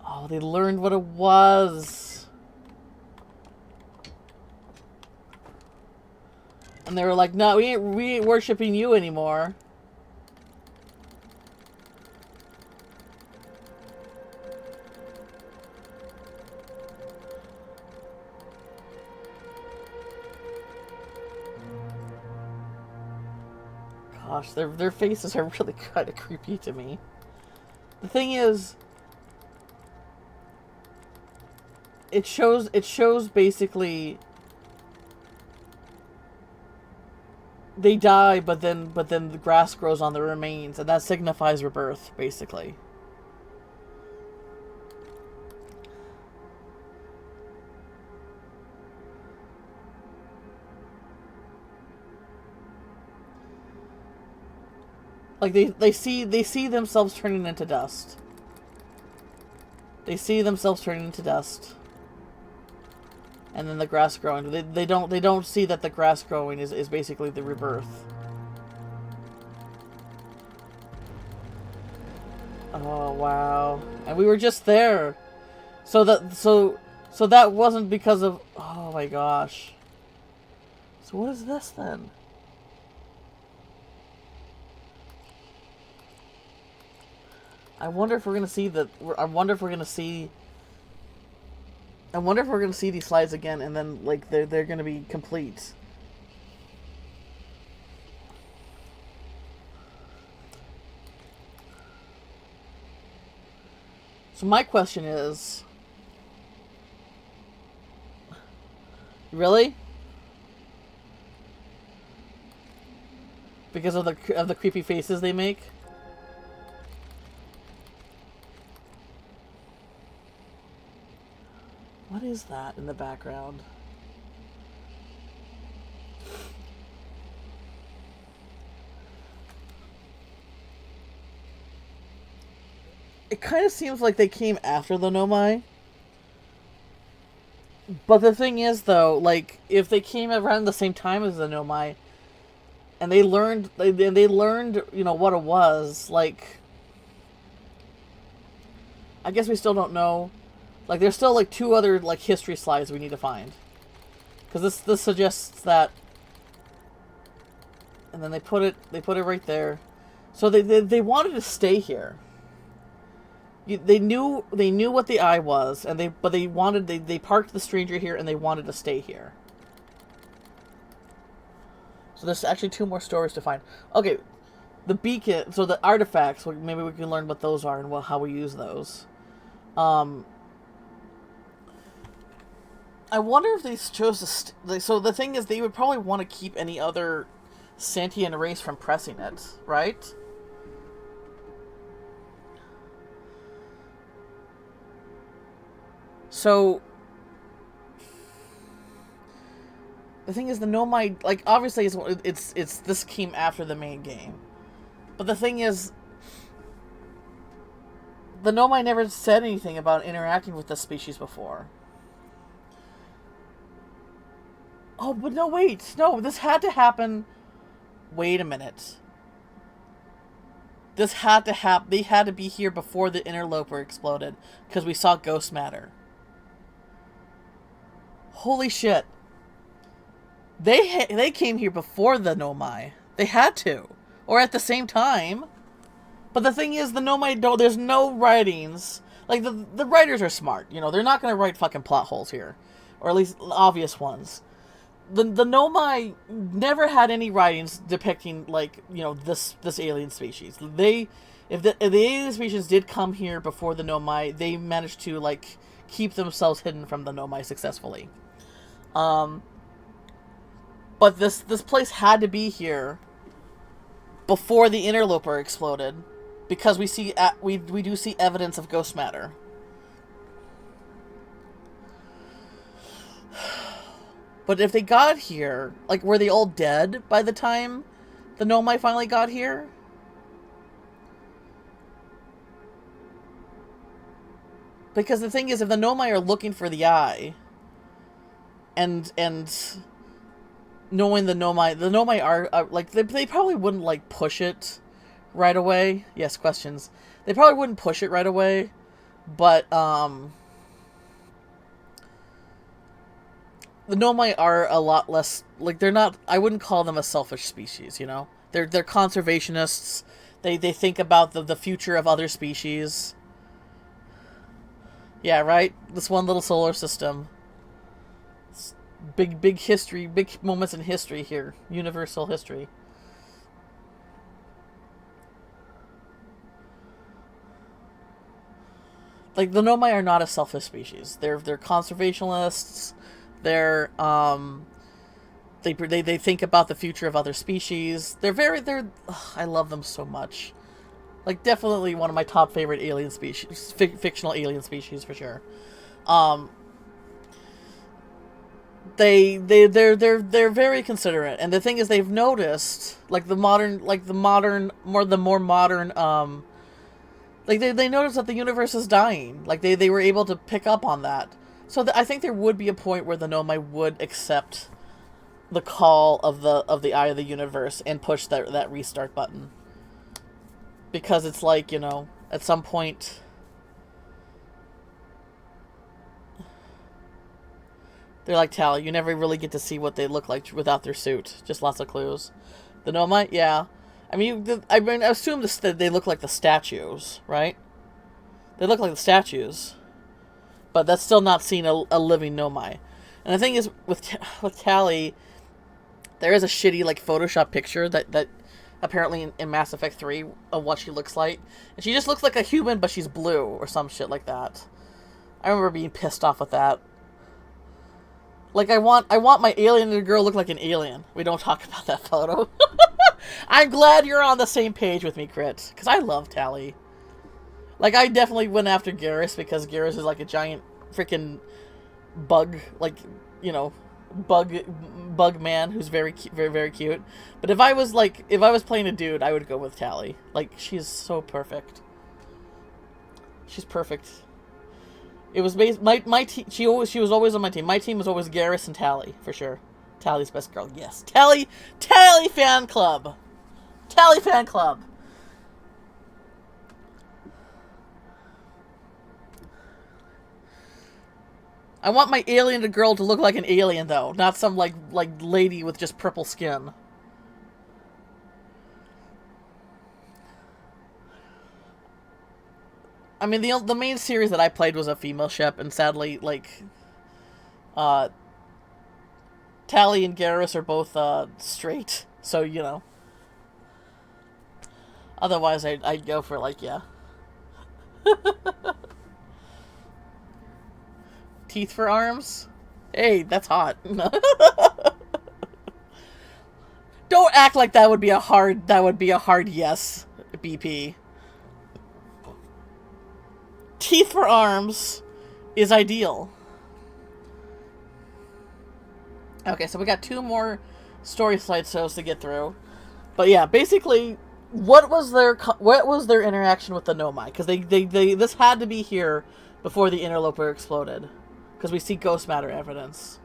Oh, they learned what it was. And they were like, no, we ain't worshipping you anymore. Gosh, their faces are really kind of creepy to me. The thing is, it shows basically they die, but then the grass grows on their remains, and that signifies rebirth, basically. Like they see themselves turning into dust. They see themselves turning into dust. And then the grass growing. They don't see that the grass growing is basically the rebirth. Oh wow. And we were just there. So that wasn't because of, oh my gosh. So what is this then? I wonder if we're gonna see these slides again, and then like they're gonna be complete. So my question is, really? Because of the creepy faces they make? What is that in the background? It kind of seems like they came after the Nomai. But the thing is, though, like, if they came around the same time as the Nomai, and they learned, you know, what it was, like, I guess we still don't know. Like, there's still, like, 2 other, like, history slides we need to find. Because this suggests that... And then they put it right there. So they wanted to stay here. They knew what the eye was, and they parked the stranger here, and they wanted to stay here. So there's actually 2 more stories to find. Okay, the beacon. So the artifacts. Maybe we can learn what those are and how we use those. I wonder if they chose to... so the thing is, they would probably want to keep any other sentient race from pressing it, right? So... the thing is, the Nomai... like, obviously, it's this came after the main game. But the thing is... the Nomai never said anything about interacting with this species before. Oh, but no, wait. No, this had to happen... wait a minute. This had to happen... they had to be here before the interloper exploded. Because we saw ghost matter. Holy shit. They came here before the Nomai. They had to. Or at the same time. But the thing is, the Nomai don't... there's no writings. Like, the writers are smart. You know, they're not going to write fucking plot holes here. Or at least obvious ones. The Nomai never had any writings depicting, like, you know, this alien species. If the alien species did come here before the Nomai, they managed to, like, keep themselves hidden from the Nomai successfully. But this place had to be here before the interloper exploded, because we do see evidence of ghost matter. But if they got here, like, were they all dead by the time the Nomai finally got here? Because the thing is, if the Nomai are looking for the eye, and knowing the Nomai are like, they probably wouldn't, like, push it right away. Yes, questions. They probably wouldn't push it right away, but, the Nomai are a lot less... like, they're not... I wouldn't call them a selfish species, you know? They're conservationists. They think about the future of other species. Yeah, right? This one little solar system. Big history, big moments in history here. Universal history. Like, the Nomai are not a selfish species. They're conservationists. They're, they think about the future of other species. I love them so much. Like, definitely one of my top favorite alien species, fictional alien species for sure. They're very considerate, and the thing is, they've noticed, like, the more modern, like, they noticed that the universe is dying. Like, they were able to pick up on that. So I think there would be a point where the Nomai would accept the call of the Eye of the Universe and push that restart button. Because it's like, you know, at some point... they're like, Tally, you never really get to see what they look like without their suit. Just lots of clues. The Nomai? Yeah. I mean, I assume that they look like the statues, right? They look like the statues. But that's still not seeing a living Nomai. And the thing is, with Tally, there is a shitty, like, Photoshop picture that apparently in Mass Effect 3 of what she looks like. And she just looks like a human, but she's blue, or some shit like that. I remember being pissed off with that. Like, I want my alien girl to look like an alien. We don't talk about that photo. I'm glad you're on the same page with me, Crit. Because I love Tally. Like, I definitely went after Garrus because Garrus is like a giant freaking bug, like, you know, bug man who's very, very cute. But if I was playing a dude, I would go with Tally. Like, she's so perfect. She's perfect. It was my team. She was always on my team. My team was always Garrus and Tally for sure. Tally's best girl. Yes, Tally fan club. Tally fan club. I want my alien girl to look like an alien, though, not some like lady with just purple skin. I mean, the main series that I played was a female ship, and sadly, like, Tally and Garrus are both straight, so you know. Otherwise, I'd go for like, yeah. Teeth for arms? Hey, that's hot. Don't act like that would be a hard yes, BP. Teeth for arms is ideal. Okay, so we got 2 more story slideshows to get through. But yeah, basically, what was their interaction with the Nomai? Because they this had to be here before the interloper exploded, because we see ghost matter evidence,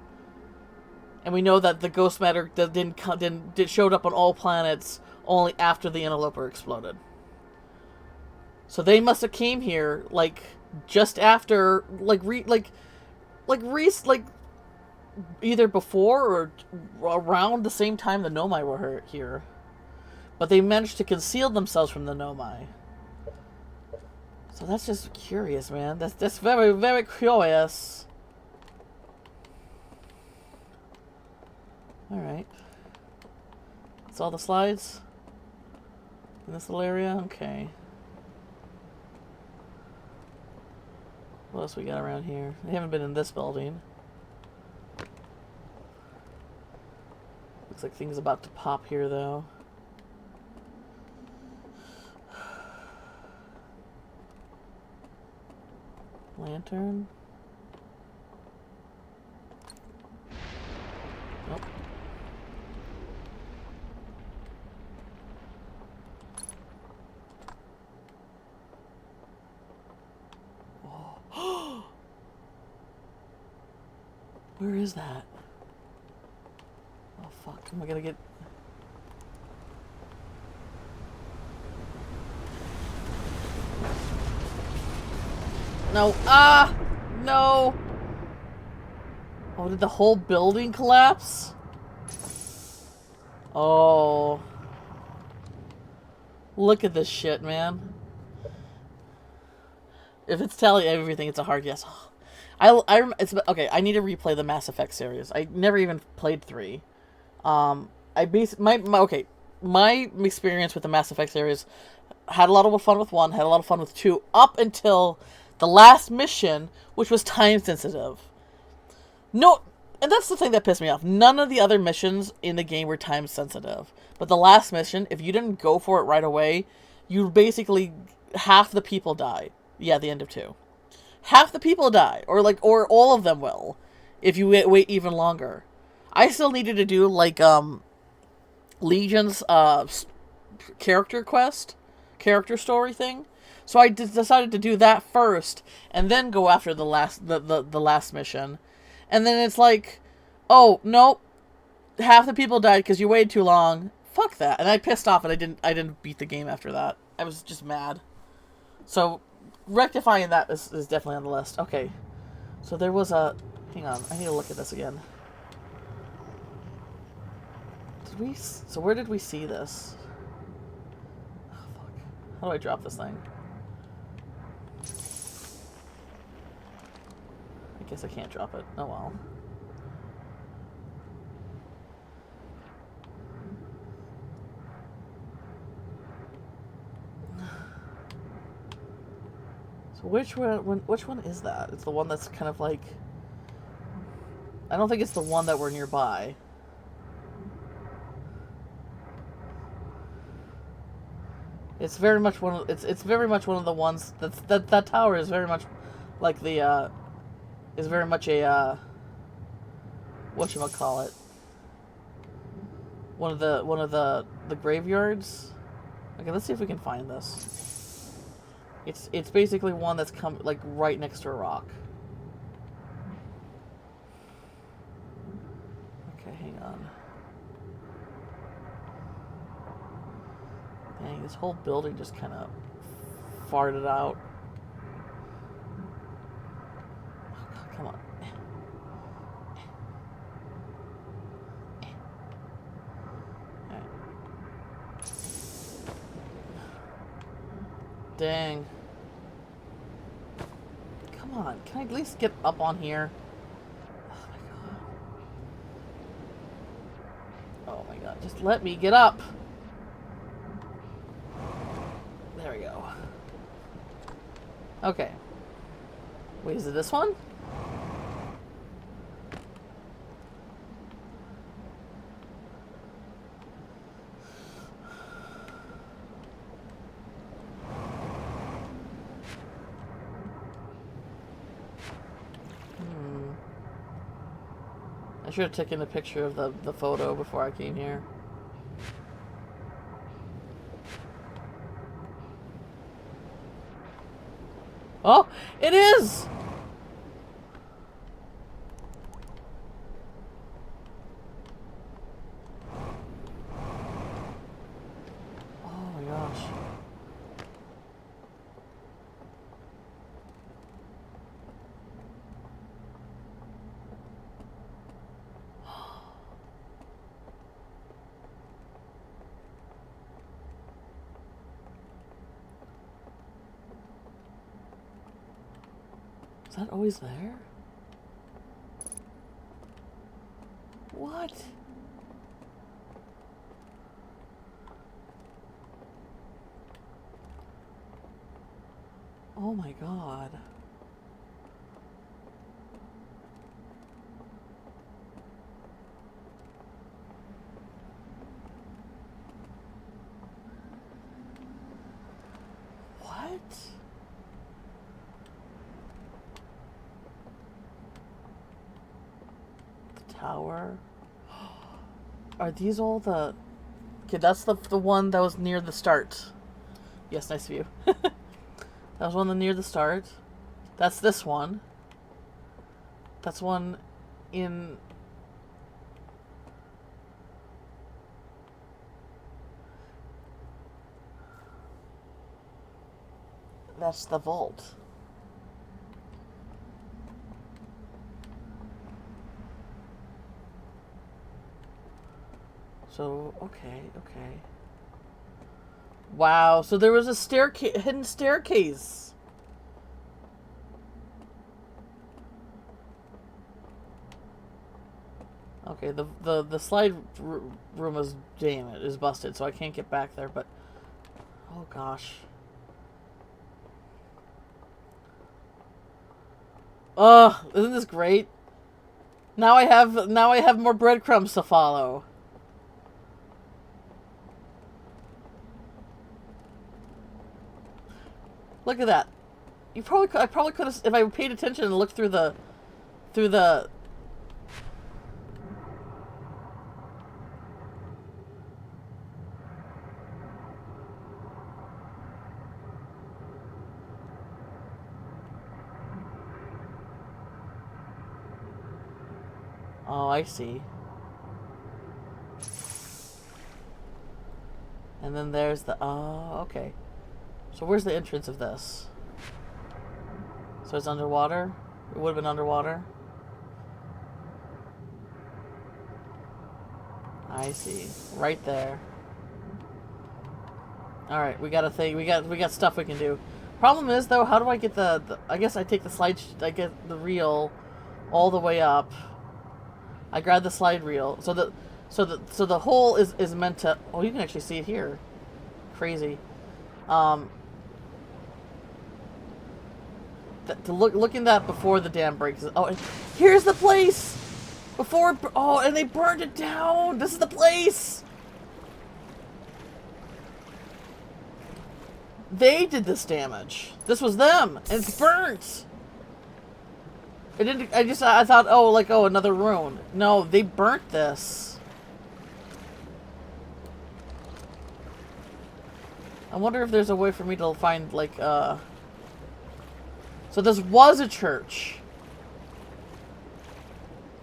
and we know that the ghost matter that showed up on all planets only after the interloper exploded. So they must have came here like just after, either before or around the same time the Nomai were here. But they managed to conceal themselves from the Nomai. So that's just curious, man. That's very, very curious. Alright. That's all the slides? In this little area? Okay. What else we got around here? They haven't been in this building. Looks like things about to pop here, though. Lantern? Nope. Oh. Where is that? Oh fuck, am I gonna get... No. Ah! No! Oh, did the whole building collapse? Oh. Look at this shit, man. If it's telling everything, it's a hard yes. Okay, I need to replay the Mass Effect series. I never even played 3. My experience with the Mass Effect series had a lot of fun with 1, had a lot of fun with 2, up until the last mission, which was time sensitive. No, and that's the thing that pissed me off. None of the other missions in the game were time sensitive. But the last mission, if you didn't go for it right away, you basically, half the people die. Yeah, the end of 2. Half the people die, or all of them will, if you wait even longer. I still needed to do, Legion's, character story thing. So I decided to do that first, and then go after the last mission. And then it's like, oh, nope, half the people died because you waited too long. Fuck that. And I pissed off, and I didn't beat the game after that. I was just mad. So, rectifying that is definitely on the list. Okay. So there was a... Hang on, I need to look at this again. So where did we see this? Oh, fuck. How do I drop this thing? I guess I can't drop it. Oh well. So which one is that? It's the one that's kind of like... I don't think it's the one that we're nearby. It's very much one of... It's very much one of the ones... That tower is very much like the, is very much a, whatchamacallit? One of the graveyards? Okay, let's see if we can find this. It's basically one that's right next to a rock. Okay, hang on. Dang, this whole building just kind of farted out. Oh, God, come on. Dang. Come on, can I at least get up on here? Oh my god, just let me get up. There we go. Okay. Wait, is it this one? I should have taken a picture of the photo before I came here. Oh, it is! Oh my gosh. Is that always there? What? Oh my god. What? The tower? Are these all the... Okay, that's the one that was near the start. Yes, nice view. That was one near the start. That's this one. That's one in... That's the vault. So, okay. Wow, so there was a staircase, hidden staircase. Okay, the slide room is, damn it, is busted, so I can't get back there, but... Oh gosh. Ugh, isn't this great? Now I have more breadcrumbs to follow. Look at that. I probably could have, if I paid attention and looked through the Oh, I see. And then there's the... Oh, okay. So where's the entrance of this? So it's underwater? It would have been underwater? I see. Right there. Alright, we got a thing. We got stuff we can do. Problem is, though, how do I get the I guess I take the slide... I get the reel all the way up. I grab the slide reel. So the hole is meant to... Oh, you can actually see it here. Crazy. To look in that before the dam breaks. Oh, here's the place! Before... Oh, and they burned it down! This is the place! They did this damage. This was them! And it's burnt! It didn't... I thought, oh, another ruin. No, they burnt this. I wonder if there's a way for me to find, like, So this was a church.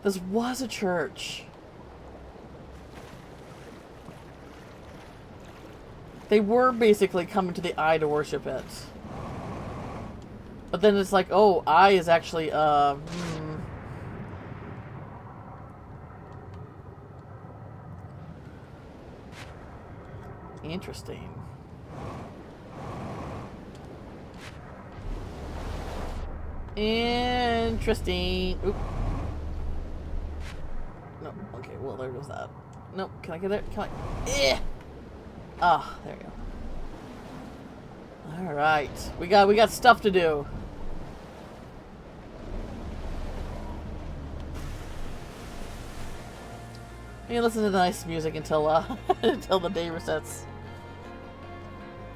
This was a church. They were basically coming to the eye to worship it. But then it's like, oh, eye is actually, Interesting. Interesting. Oop. No, okay, well, there goes that. Nope, can I get it? Can I? Eh! Ah, there we go. Alright. We got stuff to do. You listen to the nice music until until the day resets.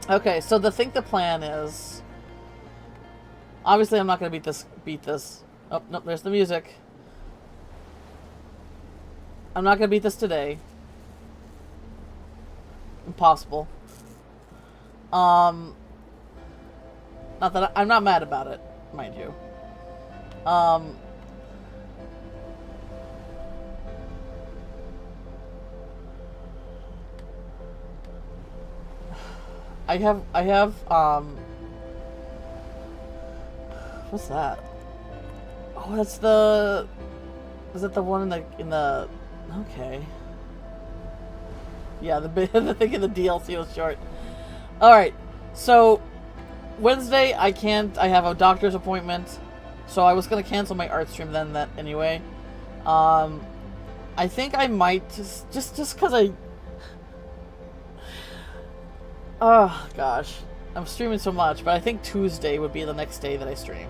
Okay, so the plan is, obviously I'm not gonna beat this. Oh, nope, there's the music. I'm not gonna beat this today. Impossible. Not that I'm not mad about it, mind you. I have, what's that? Oh, that's the, is it the one in the, okay. Yeah, the thing in the DLC was short. Alright, so, Wednesday, I have a doctor's appointment, so I was gonna cancel my art stream then, anyway. I think I might, just cause oh, gosh. I'm streaming so much, but I think Tuesday would be the next day that I stream.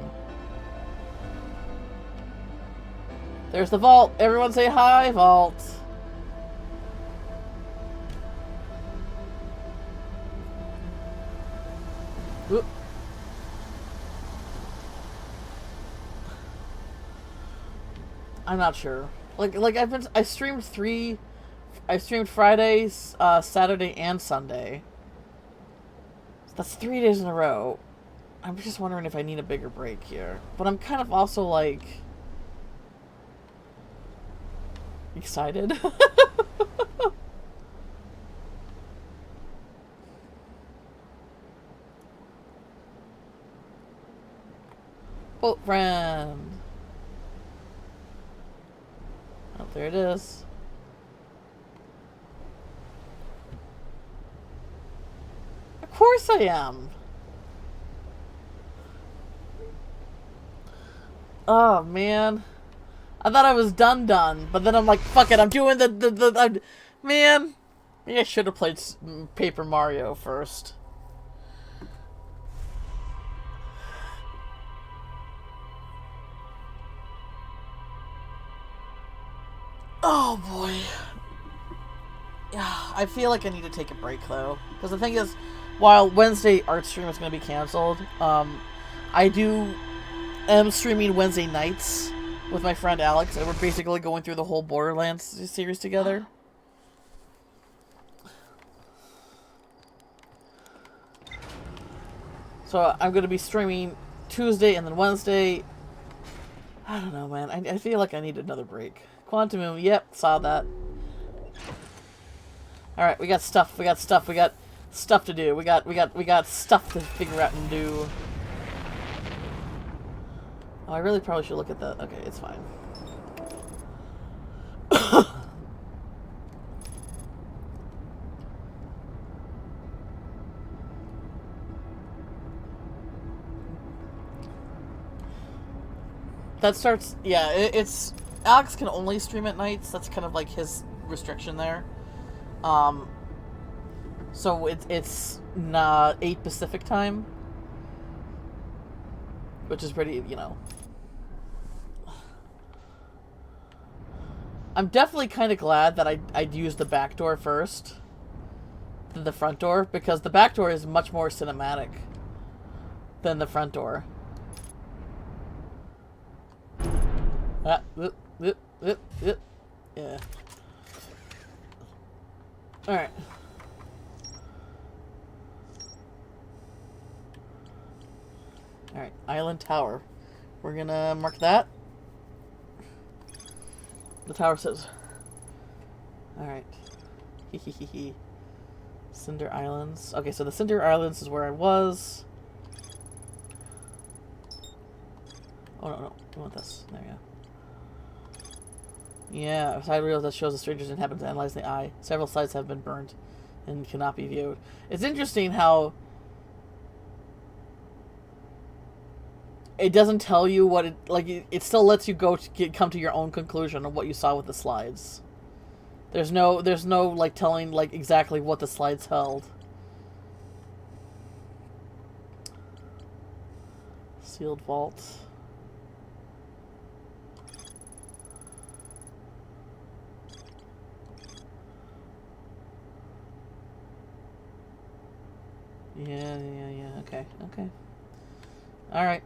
There's the vault. Everyone say hi, vault. Oop. I'm not sure. Like I streamed Friday, Saturday, and Sunday. That's 3 days in a row. I'm just wondering if I need a bigger break here. But I'm kind of also, like, excited. Boat friend. Oh, there it is. Of course I am. Oh, man. I thought I was done, but then I'm like, fuck it, I'm doing man. Maybe I should have played Paper Mario first. Oh, boy. Yeah, I feel like I need to take a break, though. Because the thing is, while Wednesday art stream is going to be canceled, I am streaming Wednesday nights with my friend Alex, and we're basically going through the whole Borderlands series together. So I'm going to be streaming Tuesday and then Wednesday. I don't know, man. I feel like I need another break. Quantum Moon, yep, saw that. Alright, we got stuff to do. We got stuff to figure out and do. Oh, I really probably should look at that. Okay, it's fine. That starts, yeah, it's, Alex can only stream at nights. That's kind of like his restriction there. So it's 8 Pacific time, which is pretty, you know. I'm definitely kind of glad that I'd used the back door first than the front door, because the back door is much more cinematic than the front door. Yeah. Alright. Alright, Island Tower. We're gonna mark that. The tower says. Alright. Hehehehe. Cinder Islands. Okay, so the Cinder Islands is where I was. Oh, no. I want this. There you go. Yeah, a side reel that shows the stranger's inhabitants analyze the eye. Several sites have been burned and cannot be viewed. It's interesting how it doesn't tell you what it like. It still lets you come to your own conclusion of what you saw with the slides. There's no like telling like exactly what the slides held. Sealed vault. Yeah, okay. Alright.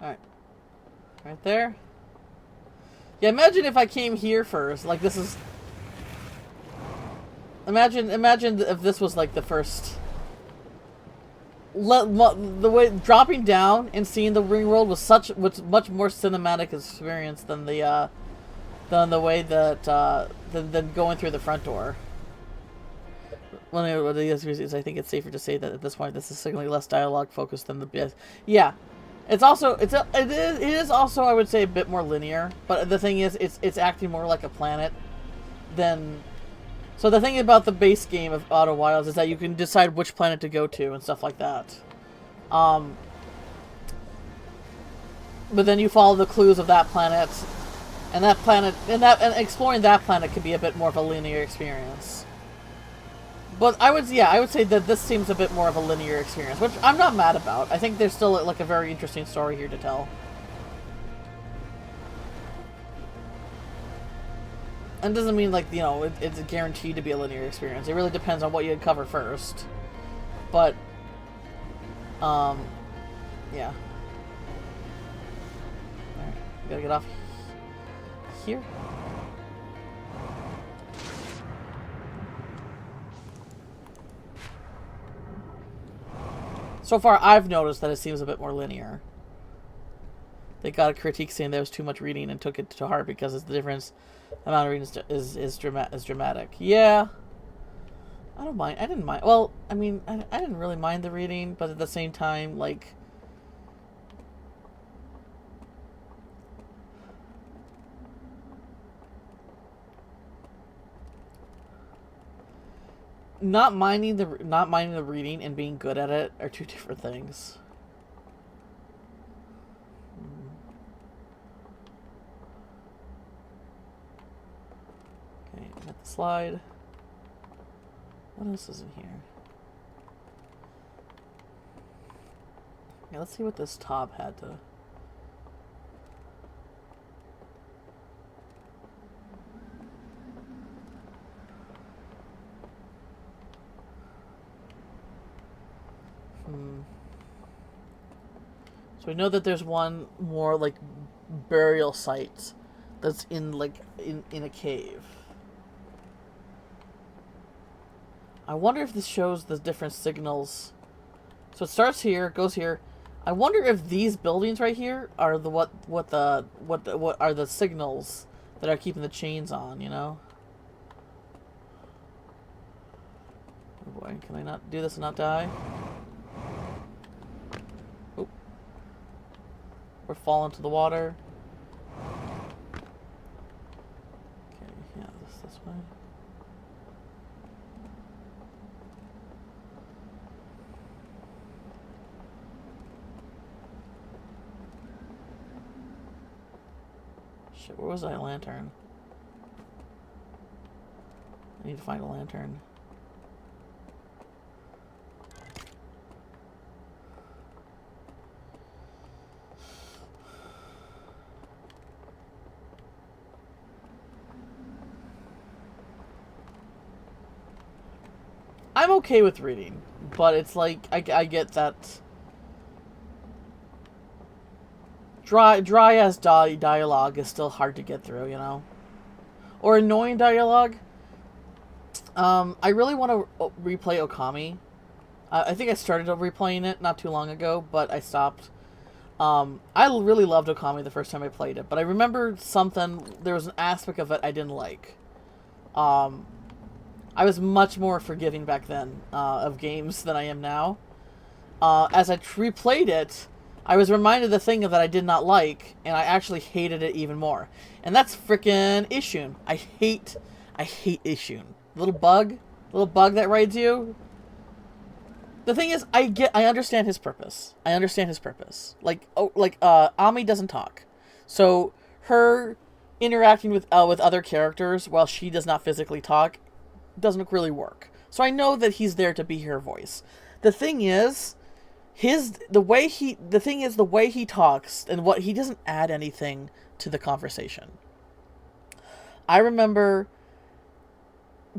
Alright. Right there. Yeah, imagine if I came here first. Like, this is... Imagine if this was, like, the first... The way... Dropping down and seeing the ring world was much more cinematic experience than the way that, than going through the front door. One of the other reasons I think it's safer to say that at this point this is significantly less dialogue focused than the... Yeah. It is also, I would say, a bit more linear, but the thing is, it's acting more like a planet than... So the thing about the base game of Outer Wilds is that you can decide which planet to go to and stuff like that. But then you follow the clues of that planet, and exploring that planet can be a bit more of a linear experience. But I would say that this seems a bit more of a linear experience, which I'm not mad about. I think there's still like a very interesting story here to tell. And it doesn't mean like, you know, it's guaranteed to be a linear experience. It really depends on what you cover first. But, yeah. Alright, we gotta get off here. So far, I've noticed that it seems a bit more linear. They got a critique saying there was too much reading and took it to heart because it's the difference amount of reading is dramatic. Yeah, I don't mind. I didn't mind. Well, I mean, I didn't really mind the reading, but at the same time, like, not minding the reading and being good at it are two different things. Okay, got the slide. What else is in here? Yeah, let's see what this top had to... So we know that there's one more, like, burial site that's in, like, in a cave. I wonder if this shows the different signals. So it starts here, goes here. I wonder if these buildings right here are the what are the signals that are keeping the chains on, you know? Oh boy, can I not do this and not die? Oop. Or fall into the water. Okay, yeah, this way. Shit, where was that lantern? I need to find a lantern. I'm okay with reading, but it's like, I get that dry as dialogue is still hard to get through, you know? Or annoying dialogue. I really want to replay Okami. I think I started replaying it not too long ago, but I stopped. I really loved Okami the first time I played it, but I remember there was an aspect of it I didn't like. I was much more forgiving back then of games than I am now. As I replayed it, I was reminded of the thing that I did not like, and I actually hated it even more. And that's frickin' Ishun. I hate Ishun. Little bug that rides you. The thing is, I understand his purpose. Ami doesn't talk, so her interacting with other characters while she does not physically talk doesn't really work. So I know that he's there to be her voice. The thing is, the way he talks and what he doesn't add anything to the conversation. I remember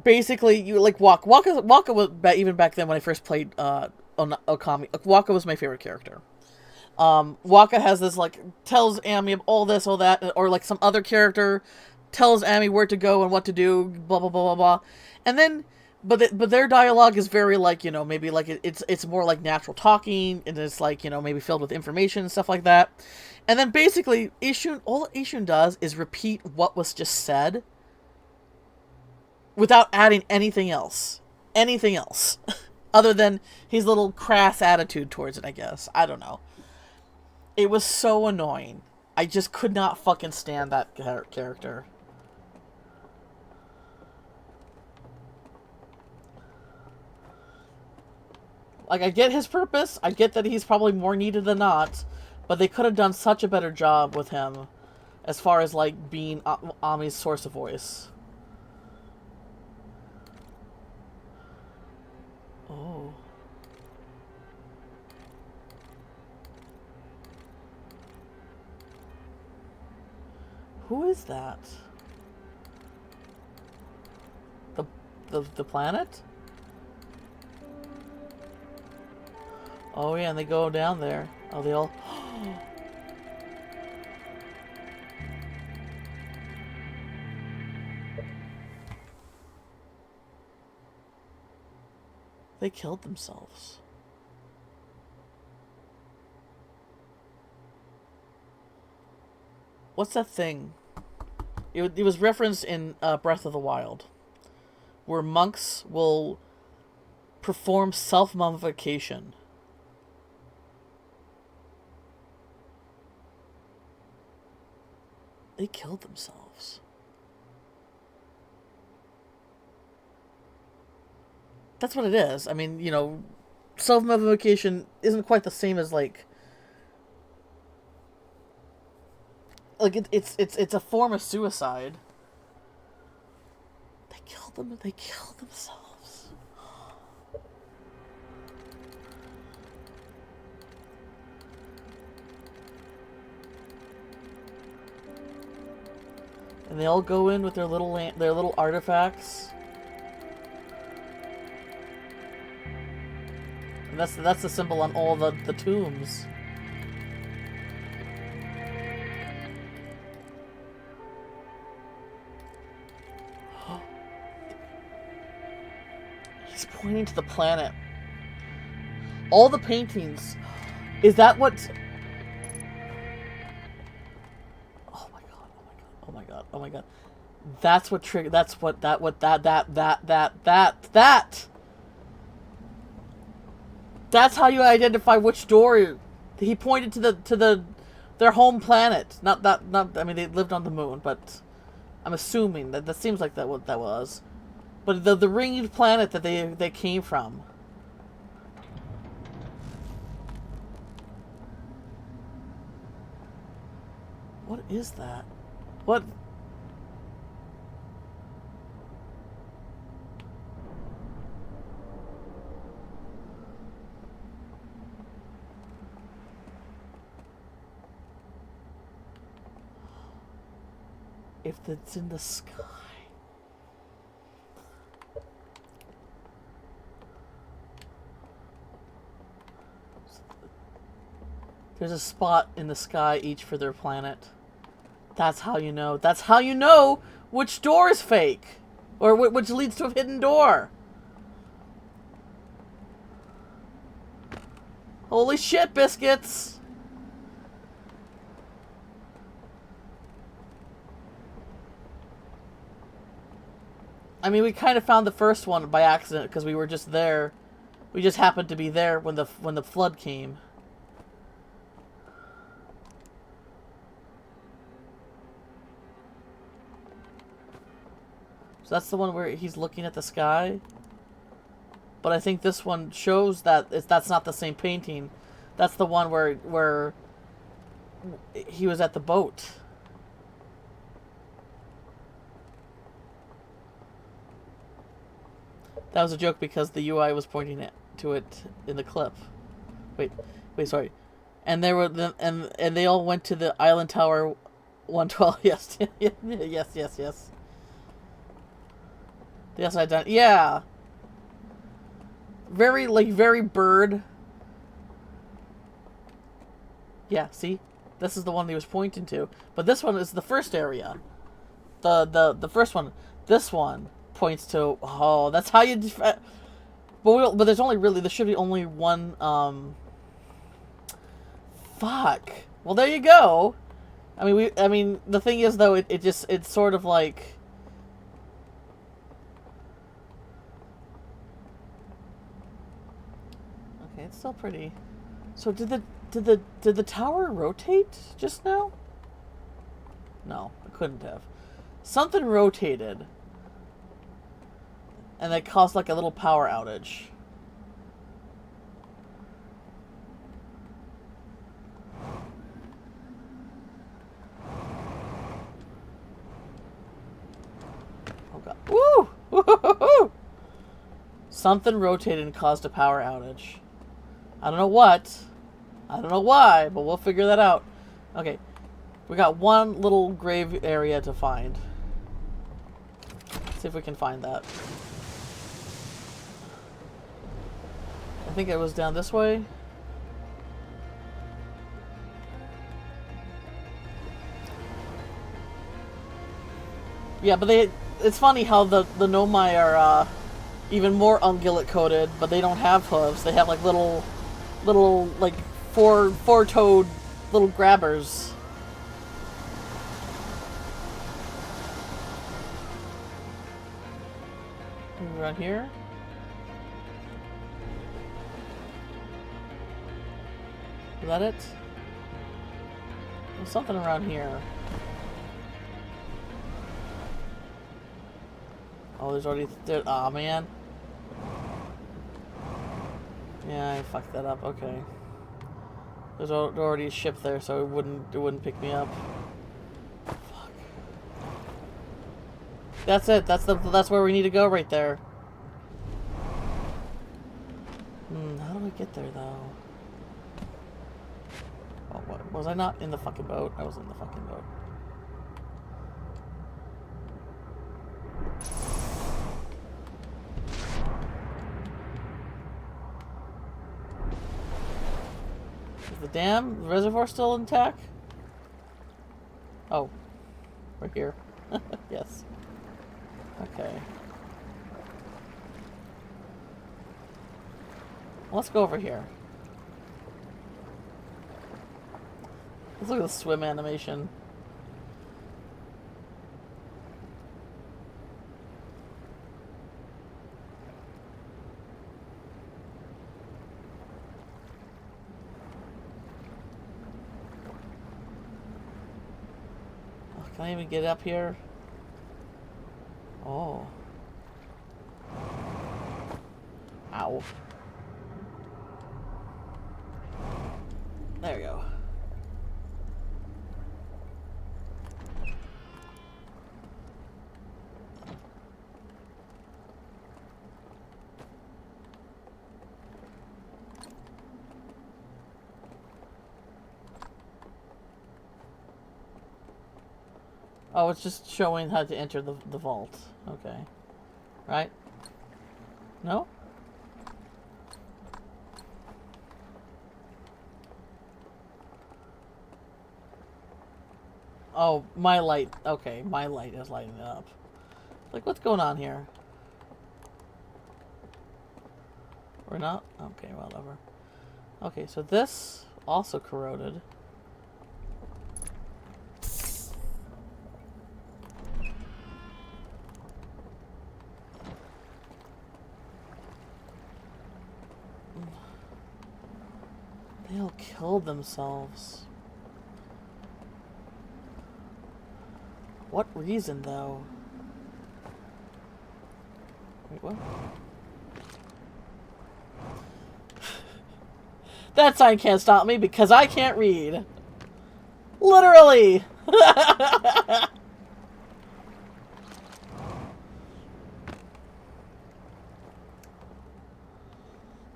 basically you like Waka was even back then when I first played Okami. Waka was my favorite character. Waka has this like tells Ami all this, all that, or like some other character tells Ami where to go and what to do, blah blah blah blah blah, and then but their dialogue is very like, you know, maybe like it's more like natural talking, and it's like, you know, maybe filled with information and stuff like that, and then basically all Ishun does is repeat what was just said without adding anything else other than his little crass attitude towards it, I guess. I don't know. It was so annoying. I just could not fucking stand that character. Like, I get his purpose. I get that he's probably more needed than not. But they could have done such a better job with him as far as, like, being Ami's source of voice. Oh. Who is that? The planet? Oh yeah, and they go down there. Oh, they all... They killed themselves. What's that thing? It was referenced in Breath of the Wild, where monks will perform self-mummification. They killed themselves. That's what it is. I mean, you know, self-mummification isn't quite the same as like it's a form of suicide. They killed them. They killed themselves. And they all go in with their little artifacts. And that's the symbol on all the tombs. He's pointing to the planet. All the paintings. Is that what... Oh my god, oh my god, oh my god, oh my god. That's what triggered... That's what that... That's how you identify which door he pointed to their home planet. Not I mean, they lived on the moon, but I'm assuming that seems like what that was. But the ringed planet that they came from. What is that? What? If it's in the sky. There's a spot in the sky each for their planet. That's how you know. That's how you know which door is fake. Or which leads to a hidden door. Holy shit, biscuits! I mean, we kind of found the first one by accident because we were just there. We just happened to be there when the flood came. So that's the one where he's looking at the sky. But I think this one shows that that's not the same painting. That's the one where he was at the boat. That was a joke because the UI was pointing to it in the clip. Wait, sorry. And there were and they all went to the Island Tower 112. Yes, yes. The upside down. Yeah. Very bird. Yeah, see? This is the one he was pointing to. But this one is the first area. The first one. This one points to... Oh, that's how you... But there's only really... There should be only one... Fuck. Well, there you go. I mean, the thing is, though, it's sort of like... Okay, it's still pretty. So did the tower rotate just now? No, it couldn't have. Something rotated. And that caused like a little power outage. Oh god. Woo! Woo-hoo-hoo-hoo! Something rotated and caused a power outage. I don't know what. I don't know why, but we'll figure that out. Okay. We got one little grave area to find. Let's see if we can find that. I think it was down this way. Yeah, but it's funny how the Nomai are even more ungulate coated, but they don't have hooves. They have like little like four-toed little grabbers. Around here. Is that it? There's something around here. Oh, there's already... Aw, man. Yeah, I fucked that up. Okay. There's already a ship there, so it wouldn't pick me up. Fuck. That's it. That's where we need to go right there. How do I get there, though? Oh, what? Was I not in the fucking boat? I was in the fucking boat. Is the dam, reservoir still intact? Oh. We're here. Yes. Okay. Let's go over here. Let's look at the swim animation. Oh, can I even get up here? Oh. Ow. There we go. Oh, it's just showing how to enter the vault. Okay. Right? No? Oh, my light. Okay, my light is lighting it up. Like, what's going on here? Or not? Okay, whatever. Okay, so this also corroded. They all killed themselves. What reason, though? Wait, what? That sign can't stop me because I can't read. Literally!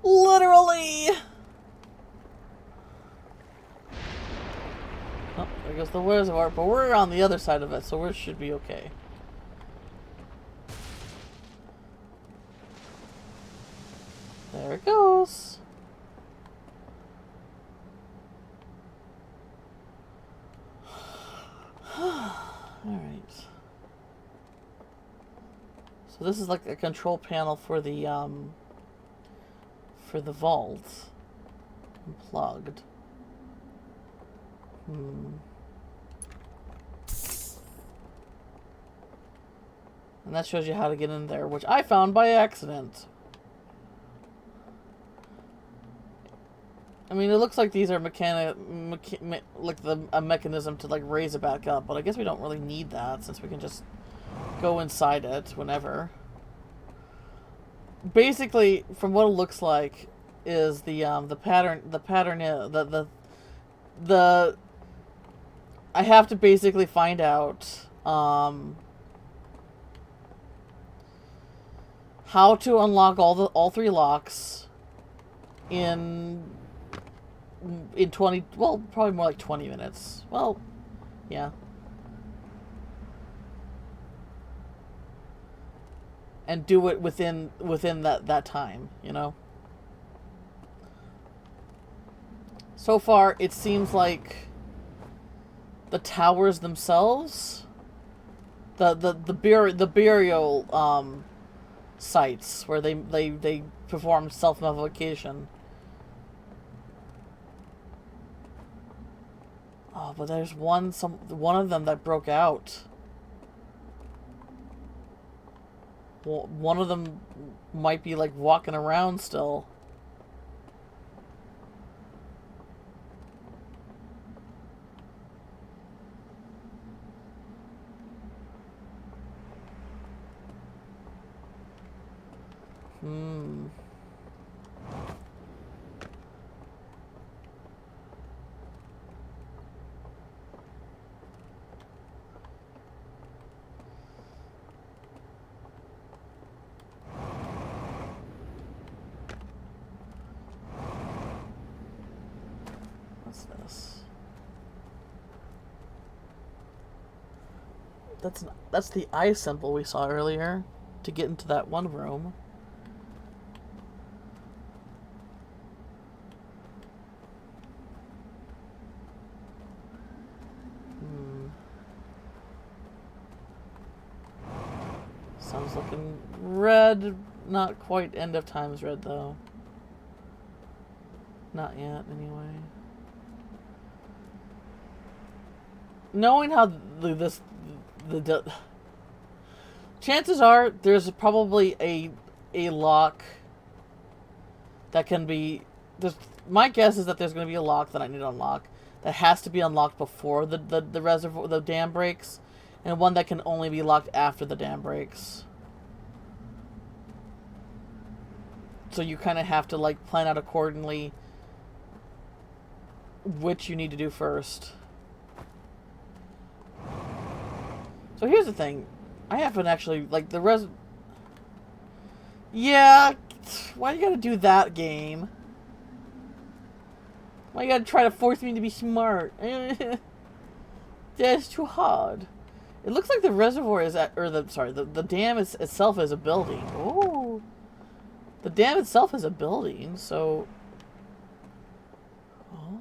Literally! Oh, there goes the reservoir, but we're on the other side of it, so we should be okay. There it goes. Alright. So this is like a control panel for the vault. Unplugged. And that shows you how to get in there, which I found by accident. I mean, it looks like these are like a mechanism to like raise it back up, but I guess we don't really need that since we can just go inside it whenever. Basically, from what it looks like, is the pattern is the I have to basically find out how to unlock all three locks in 20, well, probably more like 20 minutes. Well, yeah. And do it within that time, you know? So far, it seems like the towers themselves, the burial sites where they perform self-mummification. Oh, but there's one of them that broke out. Well, one of them might be like walking around still. What's this? That's the eye symbol we saw earlier to get into that one room. Sun's looking red. Not quite end of times red, though. Not yet, anyway. Knowing how chances are there's probably a lock that can be... my guess is that there's going to be a lock that I need to unlock that has to be unlocked before the reservoir, the dam breaks, and one that can only be locked after the dam breaks. So you kind of have to like plan out accordingly which you need to do first. So here's the thing. I haven't actually, like, yeah, why you gotta do that, game? Why you gotta try to force me to be smart? That's too hard. It looks like the reservoir is the dam itself is a building. Oh. The dam itself is a building, so... Oh.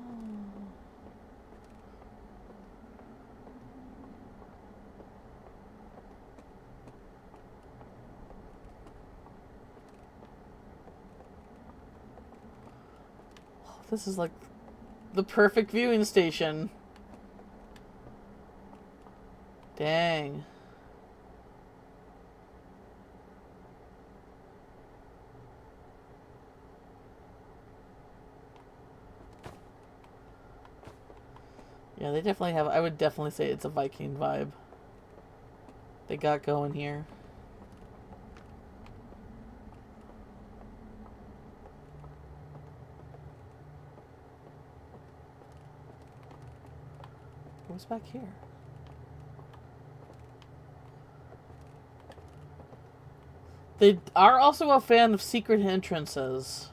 This is like the perfect viewing station. Dang. Yeah, they definitely have... I would definitely say it's a Viking vibe they got going here. What's back here? They are also a fan of secret entrances.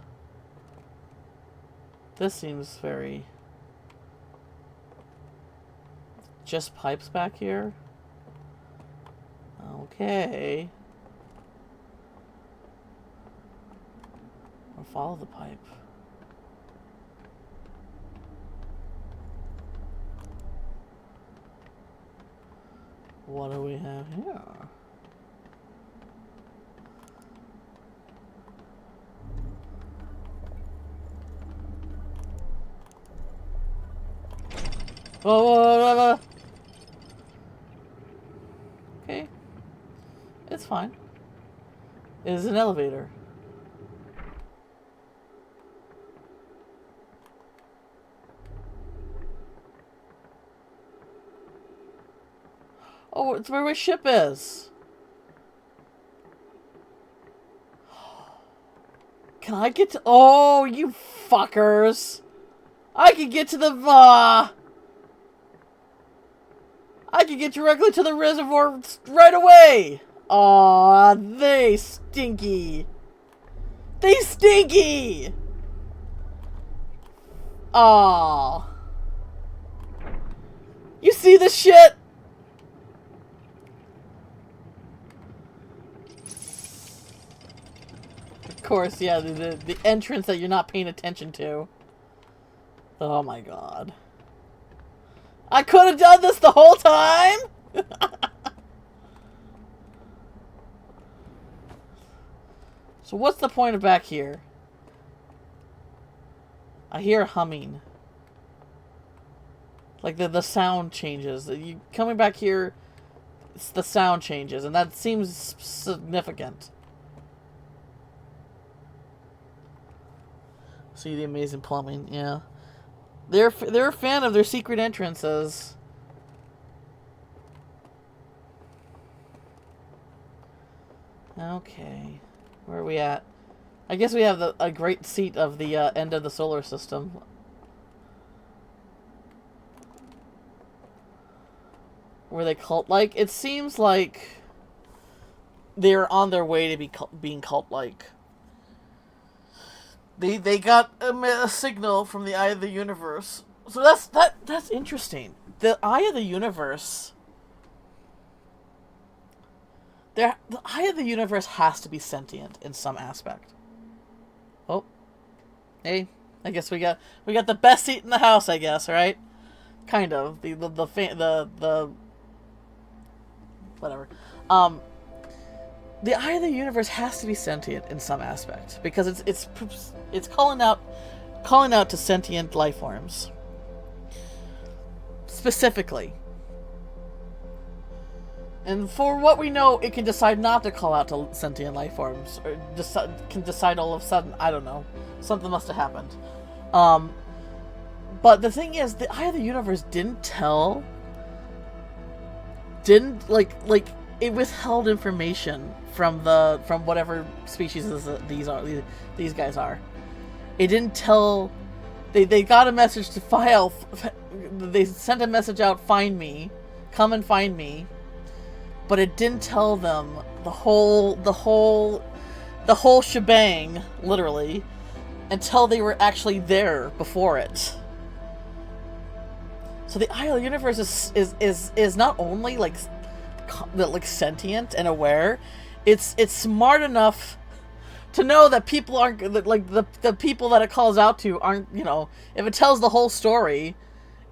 This seems very... Just pipes back here? Okay. I'll follow the pipe. What do we have here? Whoa, whoa, whoa, whoa. Okay. It's fine. It is an elevator. Oh, it's where my ship is. Can I get to... Oh, you fuckers. I can get to the... I can get directly to the reservoir right away. Aw, they stinky. They stinky. Aw. You see this shit? Of course, yeah, the entrance that you're not paying attention to. Oh my god. I could have done this the whole time? So what's the point of back here? I hear humming. Like the sound changes. You coming back here, the sound changes, and that seems significant. See the amazing plumbing, yeah. They're a fan of their secret entrances. Okay, where are we at? I guess we have a great seat of the end of the solar system. Were they cult-like? It seems like they're on their way to being cult-like. They got a signal from the Eye of the Universe. So that's interesting. The Eye of the Universe... The Eye of the Universe has to be sentient in some aspect. Oh. Hey, I guess we got the best seat in the house, I guess, right? Kind of. The whatever. The Eye of the Universe has to be sentient in some aspect because it's calling out to sentient life forms. Specifically. And for what we know, it can decide not to call out to sentient life forms, or can decide all of a sudden, I don't know, something must have happened. But the thing is, the Eye of the Universe didn't it withheld information from whatever species these guys are. It didn't tell. They got a message to file. They sent a message out. Find me, come and find me. But it didn't tell them the whole shebang, literally, until they were actually there before it. So the Eye of the Universe is not only like sentient and aware, it's smart enough to know that people aren't like the people that it calls out to aren't, you know, if it tells the whole story,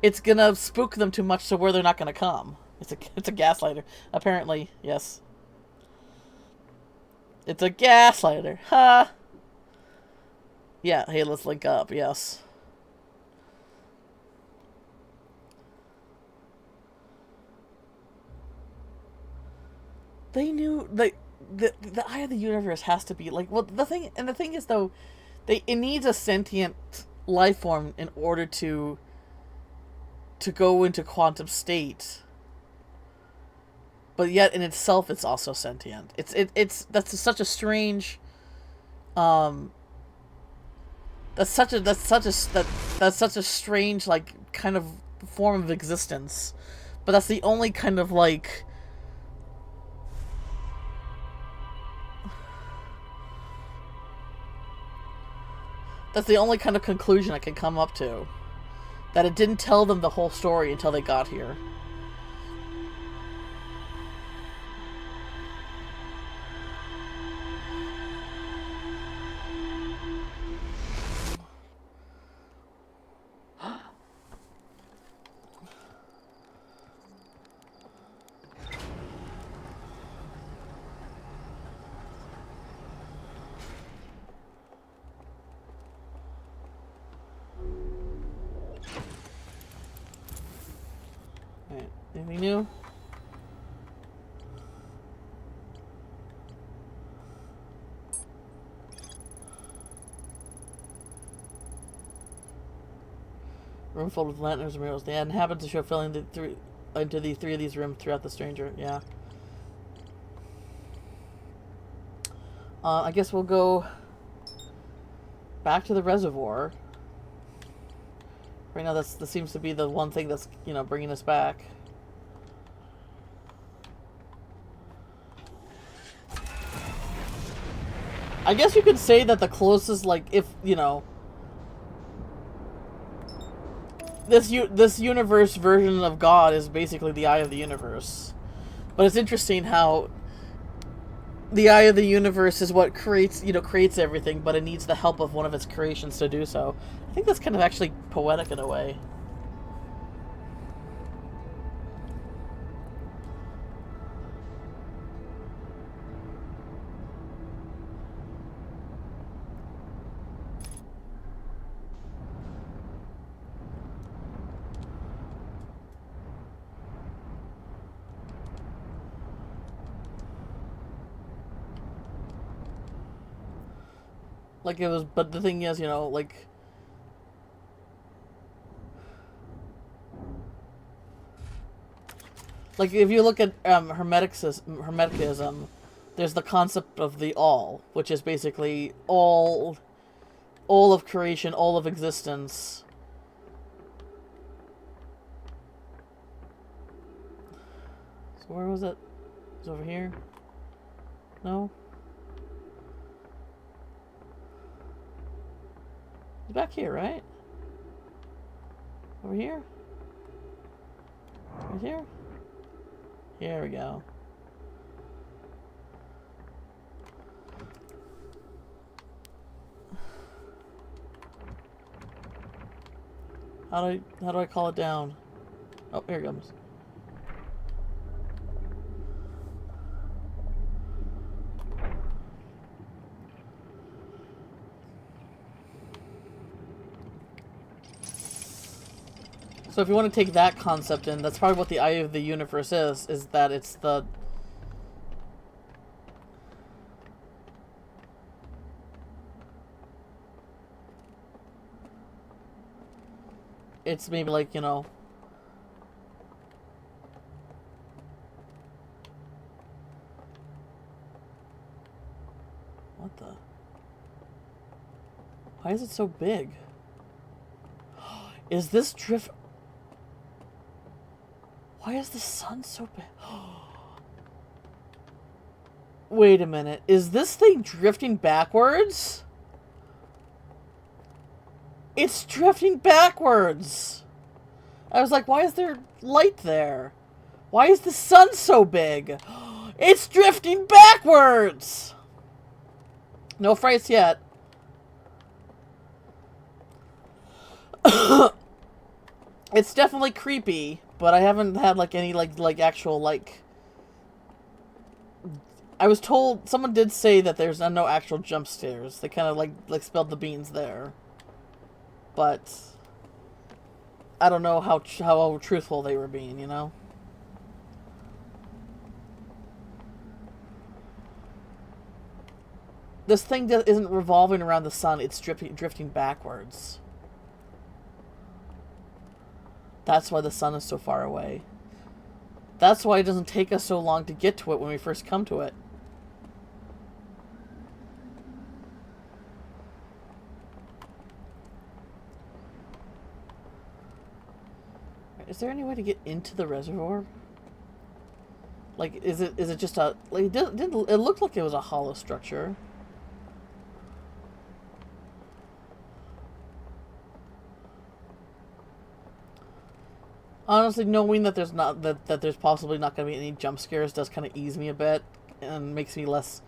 it's gonna spook them too much to where they're not gonna come. It's a gaslighter. Apparently, yes. It's a gaslighter. Ha! Yeah, hey, let's link up, yes. They knew, like, the Eye of the Universe has to be, like, well, the thing is, though, it needs a sentient life form in order to to go into quantum state, but yet in itself it's also sentient. That's such a strange, that's such a strange, like, kind of form of existence. But that's the only kind of, like, that's the only kind of conclusion I can come up to. That it didn't tell them the whole story until they got here. Anything new? Room filled with lanterns and murals. They hadn't happened to show filling into the three of these rooms throughout the stranger. Yeah. I guess we'll go back to the reservoir. Right now, that seems to be the one thing that's, bringing us back. I guess you could say that the closest, like, if, this universe version of God is basically the Eye of the Universe. But it's interesting how the Eye of the Universe is what creates everything, but it needs the help of one of its creations to do so. I think that's kind of actually poetic in a way. Like, it was, but the thing is, like, if you look at Hermeticism, there's the concept of the all, which is basically all of creation, all of existence. So where was it? It was over here? No? It's back here, right? Over here? Right here? Here we go. How do I call it down? Oh, here it comes. So if you want to take that concept in, that's probably what the Eye of the Universe is that it's the... It's maybe like, What the... Why is it so big? Is this drift... Why is the sun so big? Wait a minute. Is this thing drifting backwards? It's drifting backwards! I was like, why is there light there? Why is the sun so big? It's drifting backwards! No frights yet. It's definitely creepy. But I haven't had, like, any, like actual, like... I was told... Someone did say that there's no actual jump scares. They kind of, like spilled the beans there. But... I don't know how truthful they were being, This thing isn't revolving around the sun. It's drifting backwards. That's why the sun is so far away. That's why it doesn't take us so long to get to it when we first come to it. Is there any way to get into the reservoir? Like, is it just a... Like, it looked like it was a hollow structure. Honestly, knowing that there's not that there's possibly not going to be any jump scares does kind of ease me a bit and makes me less...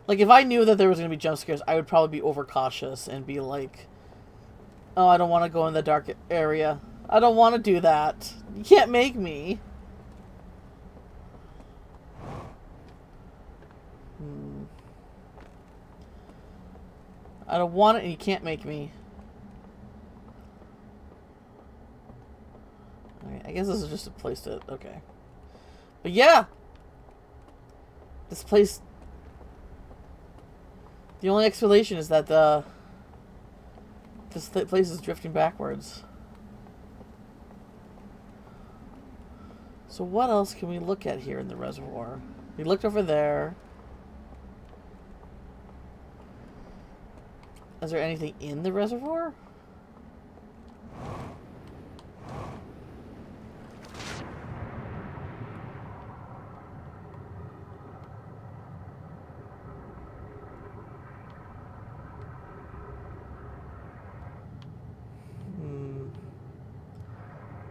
Like, if I knew that there was going to be jump scares, I would probably be overcautious and be like, oh, I don't want to go in the dark area. I don't want to do that. You can't make me. I don't want it and you can't make me. Okay, I guess this is just a place to... Okay. But yeah! This place... The only explanation is that this place is drifting backwards. So what else can we look at here in the reservoir? We looked over there. Is there anything in the reservoir?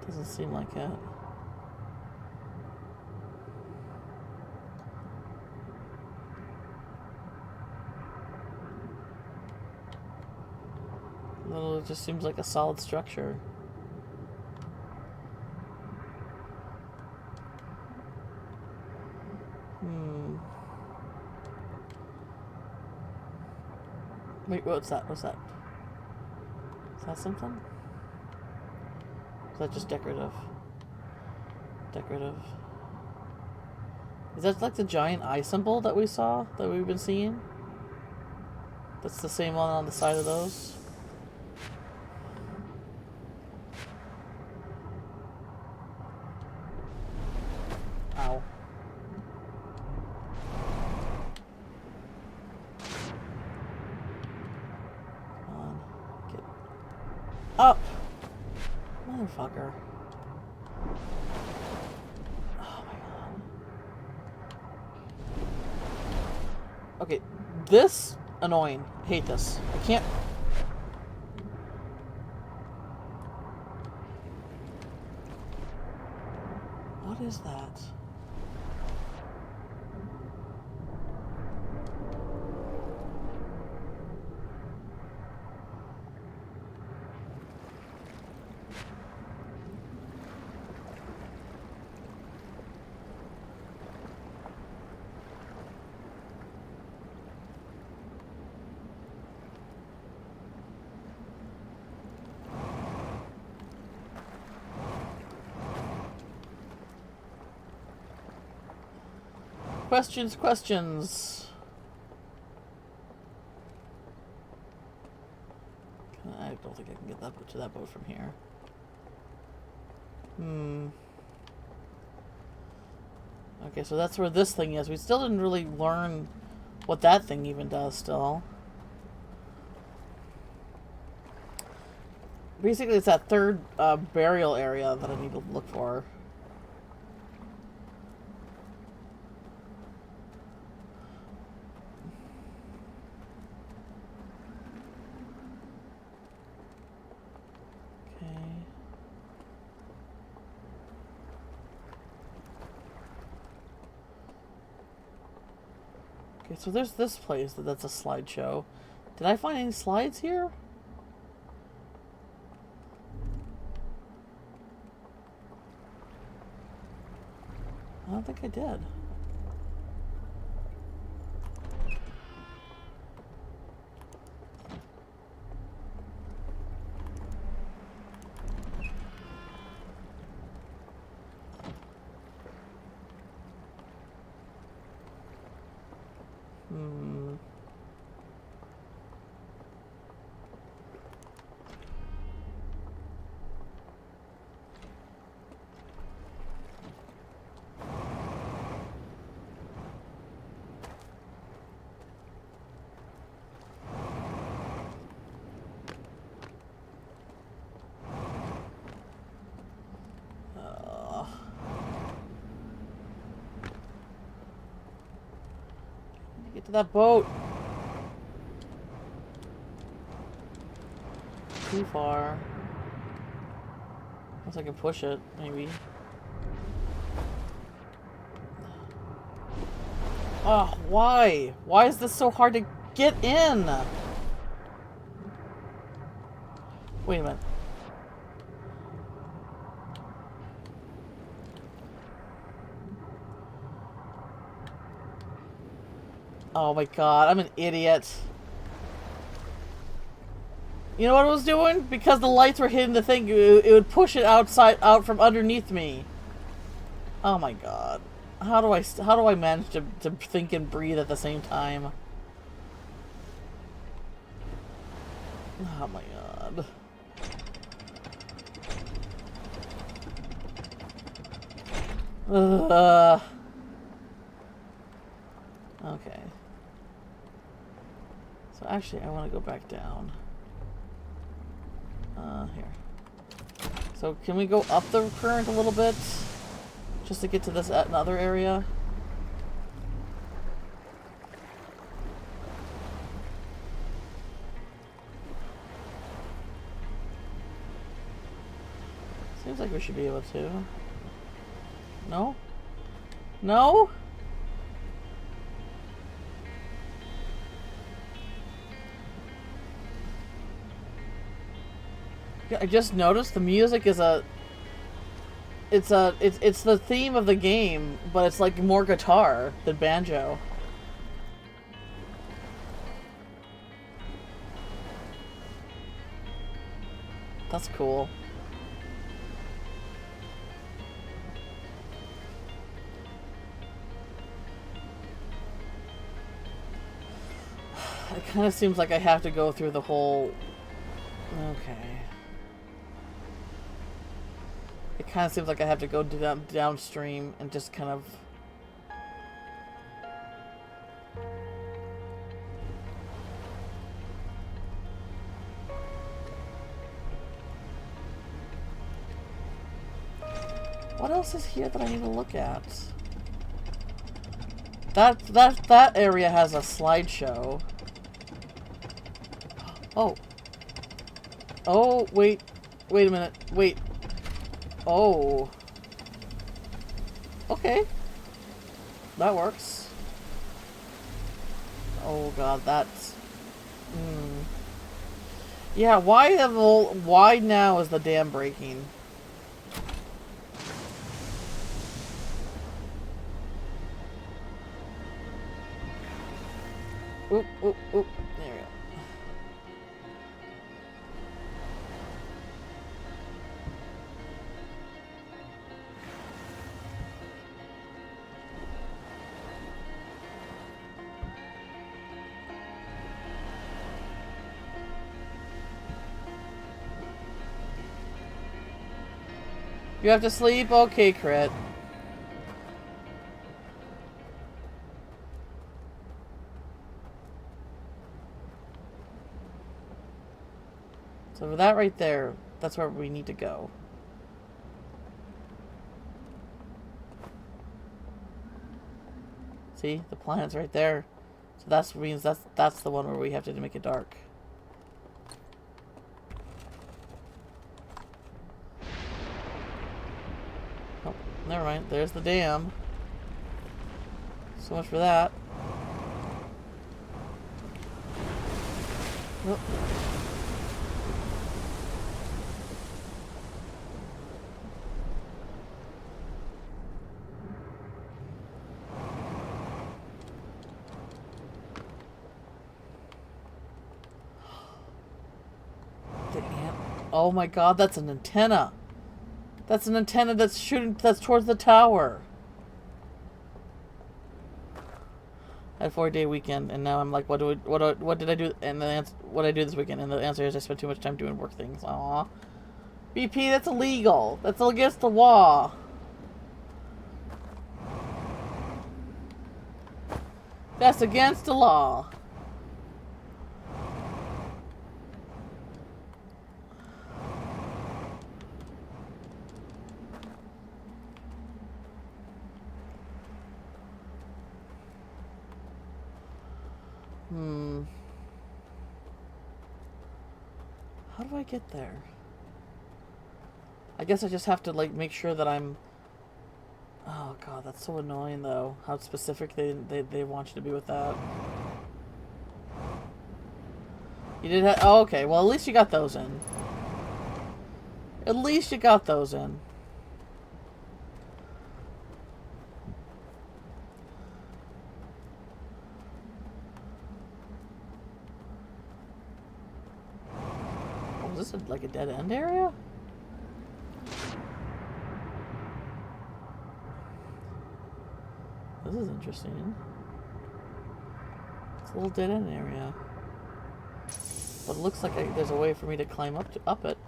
Doesn't seem like it. Well, it just seems like a solid structure. Wait, what's that? What's that? Is that something? Is that just decorative? Decorative. Is that like the giant eye symbol that we saw, that we've been seeing? That's the same one on the side of those? Ow. Come on. Get up! Motherfucker. Oh my god. Okay, this annoying. I hate this. I can't... What is that? Questions. I don't think I can get that to that boat from here. Okay, so that's where this thing is. We still didn't really learn what that thing even does still. Basically, it's that third burial area that I need to look for. Okay, so there's this place that's a slideshow. Did I find any slides here? I don't think I did. to that boat. Too far. Unless I can push it, maybe. Oh, why? Why is this so hard to get in? Wait a minute. Oh my god, I'm an idiot. You know what I was doing? Because the lights were hitting the thing, it would push it out from underneath me. Oh my god. How do I manage to think and breathe at the same time? Oh my god. Okay. So actually, I want to go back down. Here. So can we go up the current a little bit? Just to get to this another area? Seems like we should be able to. No? No? Yeah, I just noticed the music is it's the theme of the game, but it's like more guitar than banjo. That's cool. It kind of seems like I have to go through the whole... Okay. It kind of seems like I have to go downstream and just kind of... What else is here that I need to look at? That area has a slideshow. Oh. Oh, wait. Wait a minute. Wait. Oh. Okay. That works. Oh god, that's... Yeah, why now is the dam breaking? Oop, oop, oop. There we go. You have to sleep? Okay, Crit. So for that right there, that's where we need to go. See? The planet's right there. So that means that's the one where we have to make it dark. Oh, never mind. There's the dam. So much for that. Oh. Oh my god, that's an antenna. That's an antenna that's that's towards the tower. I had a 4-day weekend, and now I'm like, what did I do? And the answer, what did I do this weekend? And the answer is I spent too much time doing work things. Aw. BP, that's illegal. That's against the law. That's against the law. How do I get there? I guess I just have to, like, make sure that I'm... Oh, God, that's so annoying, though. How specific they want you to be with that. You did have... Oh, okay. Well, at least you got those in. At least you got those in. Oh, is this like a dead end area? This is interesting. It's a little dead end area. But it looks like there's a way for me to climb up it.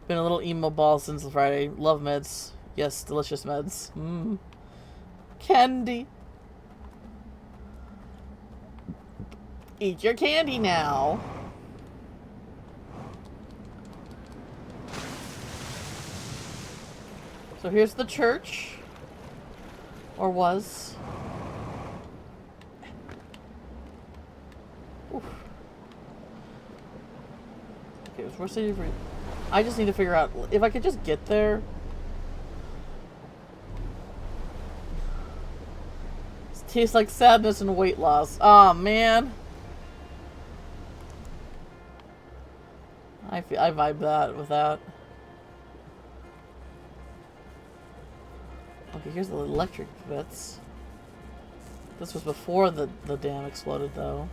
Been a little emo ball since Friday. Love meds. Yes, delicious meds. Mmm. Candy. Eat your candy now. So here's the church. Or was. Oof. Okay, we're city for... I just need to figure out if I could just get there. It tastes like sadness and weight loss. Aw, man. I vibe that with that. Okay, here's the electric bits. This was before the dam exploded, though.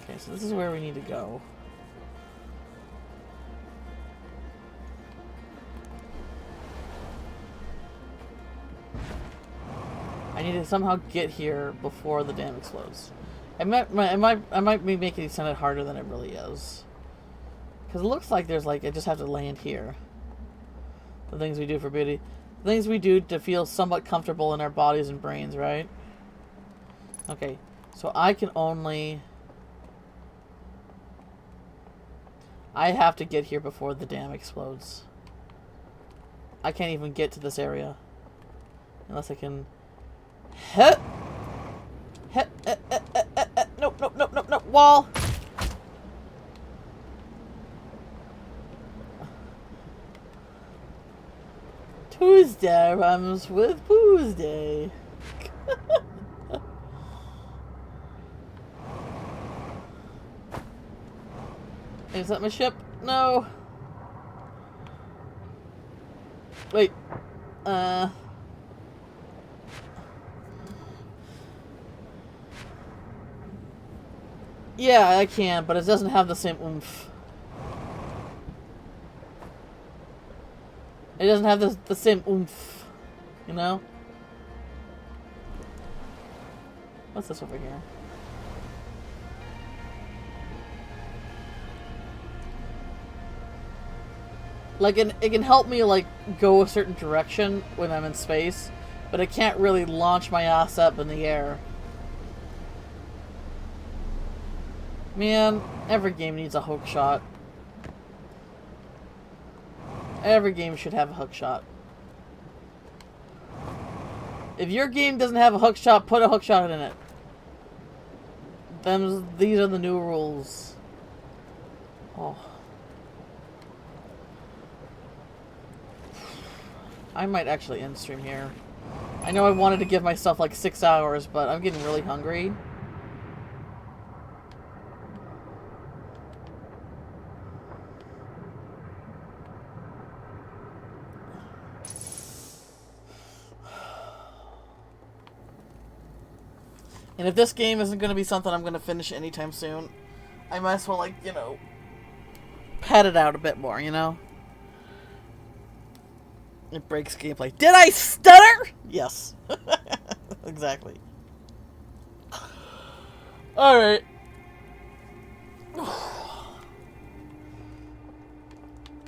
Okay, so this is where we need to go. I need to somehow get here before the dam explodes. I might be making it sound harder than it really is. Because it looks like there's like, I just have to land here. The things we do for beauty. The things we do to feel somewhat comfortable in our bodies and brains, right? Okay, so I can only... I have to get here before the dam explodes. I can't even get to this area. Unless I can... Hit! Hit! Nope, nope, nope, nope, nope, wall! Tuesday rhymes with Tuesday. Is that my ship? No. Wait. Yeah, I can, but it doesn't have the same oomph. It doesn't have the same oomph, you know? What's this over here? Like, it can help me, like, go a certain direction when I'm in space, but it can't really launch my ass up in the air. Man, every game needs a hook shot. Every game should have a hook shot. If your game doesn't have a hook shot, put a hook shot in it. These are the new rules. Oh. I might actually end stream here. I know I wanted to give myself like 6 hours, but I'm getting really hungry. And if this game isn't going to be something I'm going to finish anytime soon, I might as well, like, you know, pad it out a bit more, you know? It breaks gameplay. Did I stutter? Yes. Exactly. Alright.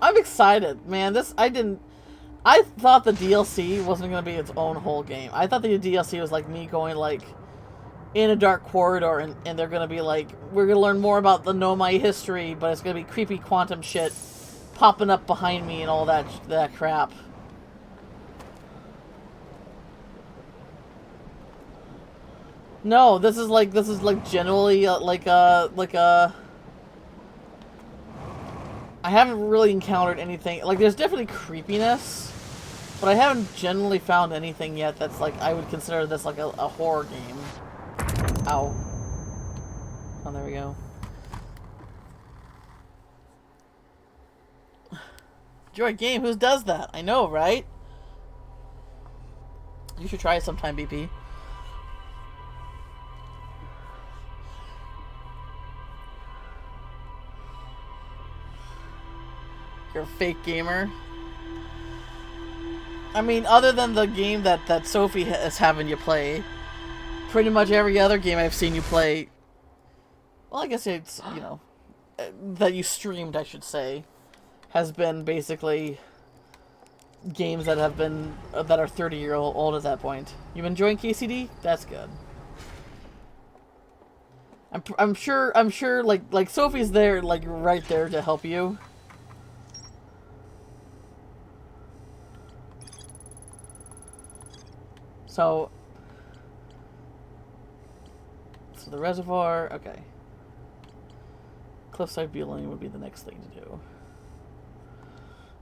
I'm excited, man. I thought the DLC wasn't going to be its own whole game. I thought the DLC was like me going, like, in a dark corridor, and they're gonna be like, we're gonna learn more about the Nomai history, but it's gonna be creepy quantum shit popping up behind me and all that crap. No, this is like generally I haven't really encountered anything like there's definitely creepiness, but I haven't generally found anything yet that's like I would consider this like a horror game. Ow. Oh, there we go. Enjoy game? Who does that? I know, right? You should try it sometime, BP. You're a fake gamer. I mean, other than the game that Sophie is having you play, pretty much every other game I've seen you play, well, I guess it's, you know, that you streamed, I should say, has been basically games that have been, that are 30-year-old at that point. You enjoying KCD? That's good. I'm sure, like Sophie's there, like, right there to help you. So the reservoir, okay. Cliffside Building would be the next thing to do.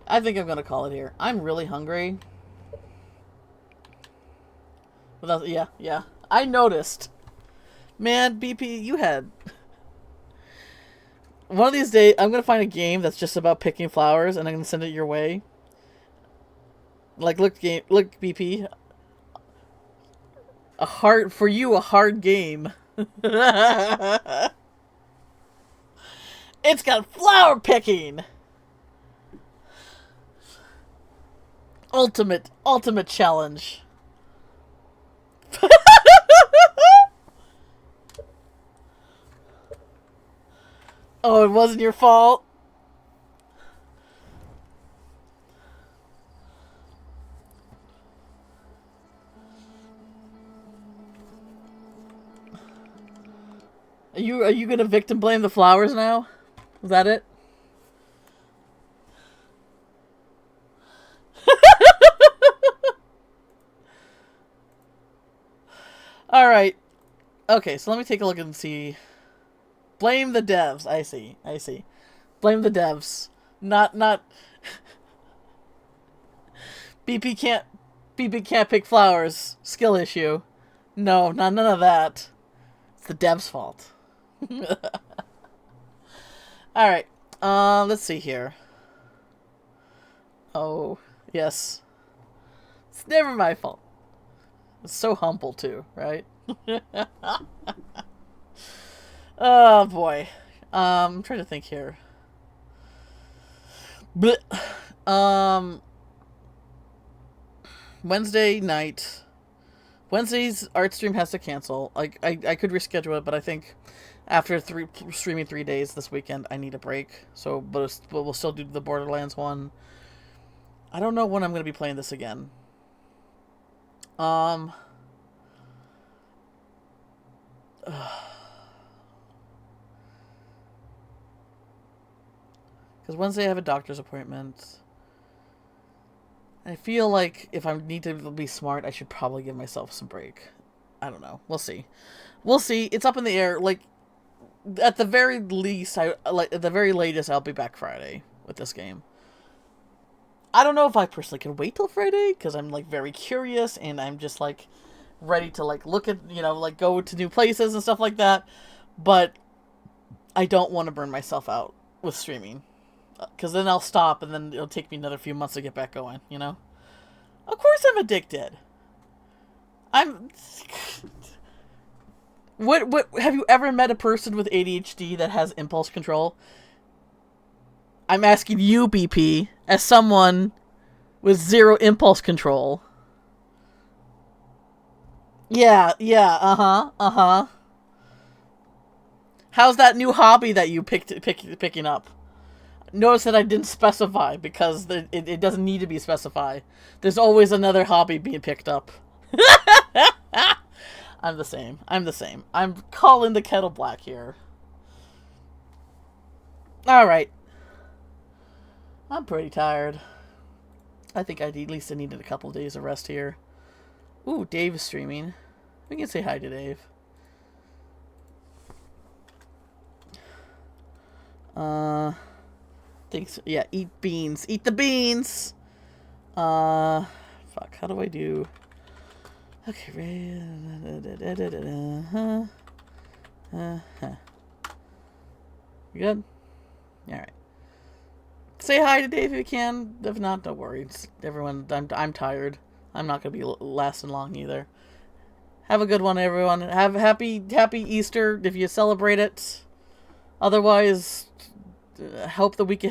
I think I'm gonna call it here. I'm really hungry. Without, yeah. I noticed. Man, BP, you had... One of these days, I'm gonna find a game that's just about picking flowers, and I'm gonna send it your way. Like, look, BP. A hard game. It's got flower picking. Ultimate challenge. Oh, it wasn't your fault? Are you gonna victim blame the flowers now? Is that it? Alright. Okay, so let me take a look and see. Blame the devs. I see. Blame the devs. Not BP can't pick flowers. Skill issue. No, none of that. It's the devs' fault. Alright. Let's see here. Oh, yes. It's never my fault. It's so humble too, right? Oh boy. I'm trying to think here. But Wednesday night. Wednesday's art stream has to cancel. Like I could reschedule it, but I think after streaming 3 days this weekend, I need a break. So, but we'll still do the Borderlands one. I don't know when I'm gonna be playing this again. Because Wednesday I have a doctor's appointment. I feel like if I need to be smart, I should probably give myself some break. I don't know. We'll see. It's up in the air. Like, at the very least, at the very latest, I'll be back Friday with this game. I don't know if I personally can wait till Friday, because I'm, like, very curious, and I'm just, like, ready to, like, look at, you know, like, go to new places and stuff like that, but I don't want to burn myself out with streaming, because then I'll stop, and then it'll take me another few months to get back going, you know? Of course I'm addicted! What, have you ever met a person with ADHD that has impulse control? I'm asking you, BP, as someone with zero impulse control. Yeah, uh-huh. How's that new hobby that you picking up? Notice that I didn't specify, because it doesn't need to be specified. There's always another hobby being picked up. I'm the same. I'm calling the kettle black here. Alright. I'm pretty tired. I think at least I needed a couple of days of rest here. Ooh, Dave is streaming. We can say hi to Dave. Thanks. Yeah, eat beans. Eat the beans! Fuck, how do I do... Okay, You good? Alright. Say hi to Dave if you can. If not, don't worry. Everyone, I'm tired. I'm not gonna be lasting long either. Have a good one, everyone. Have happy Easter if you celebrate it. Otherwise, hope the weekend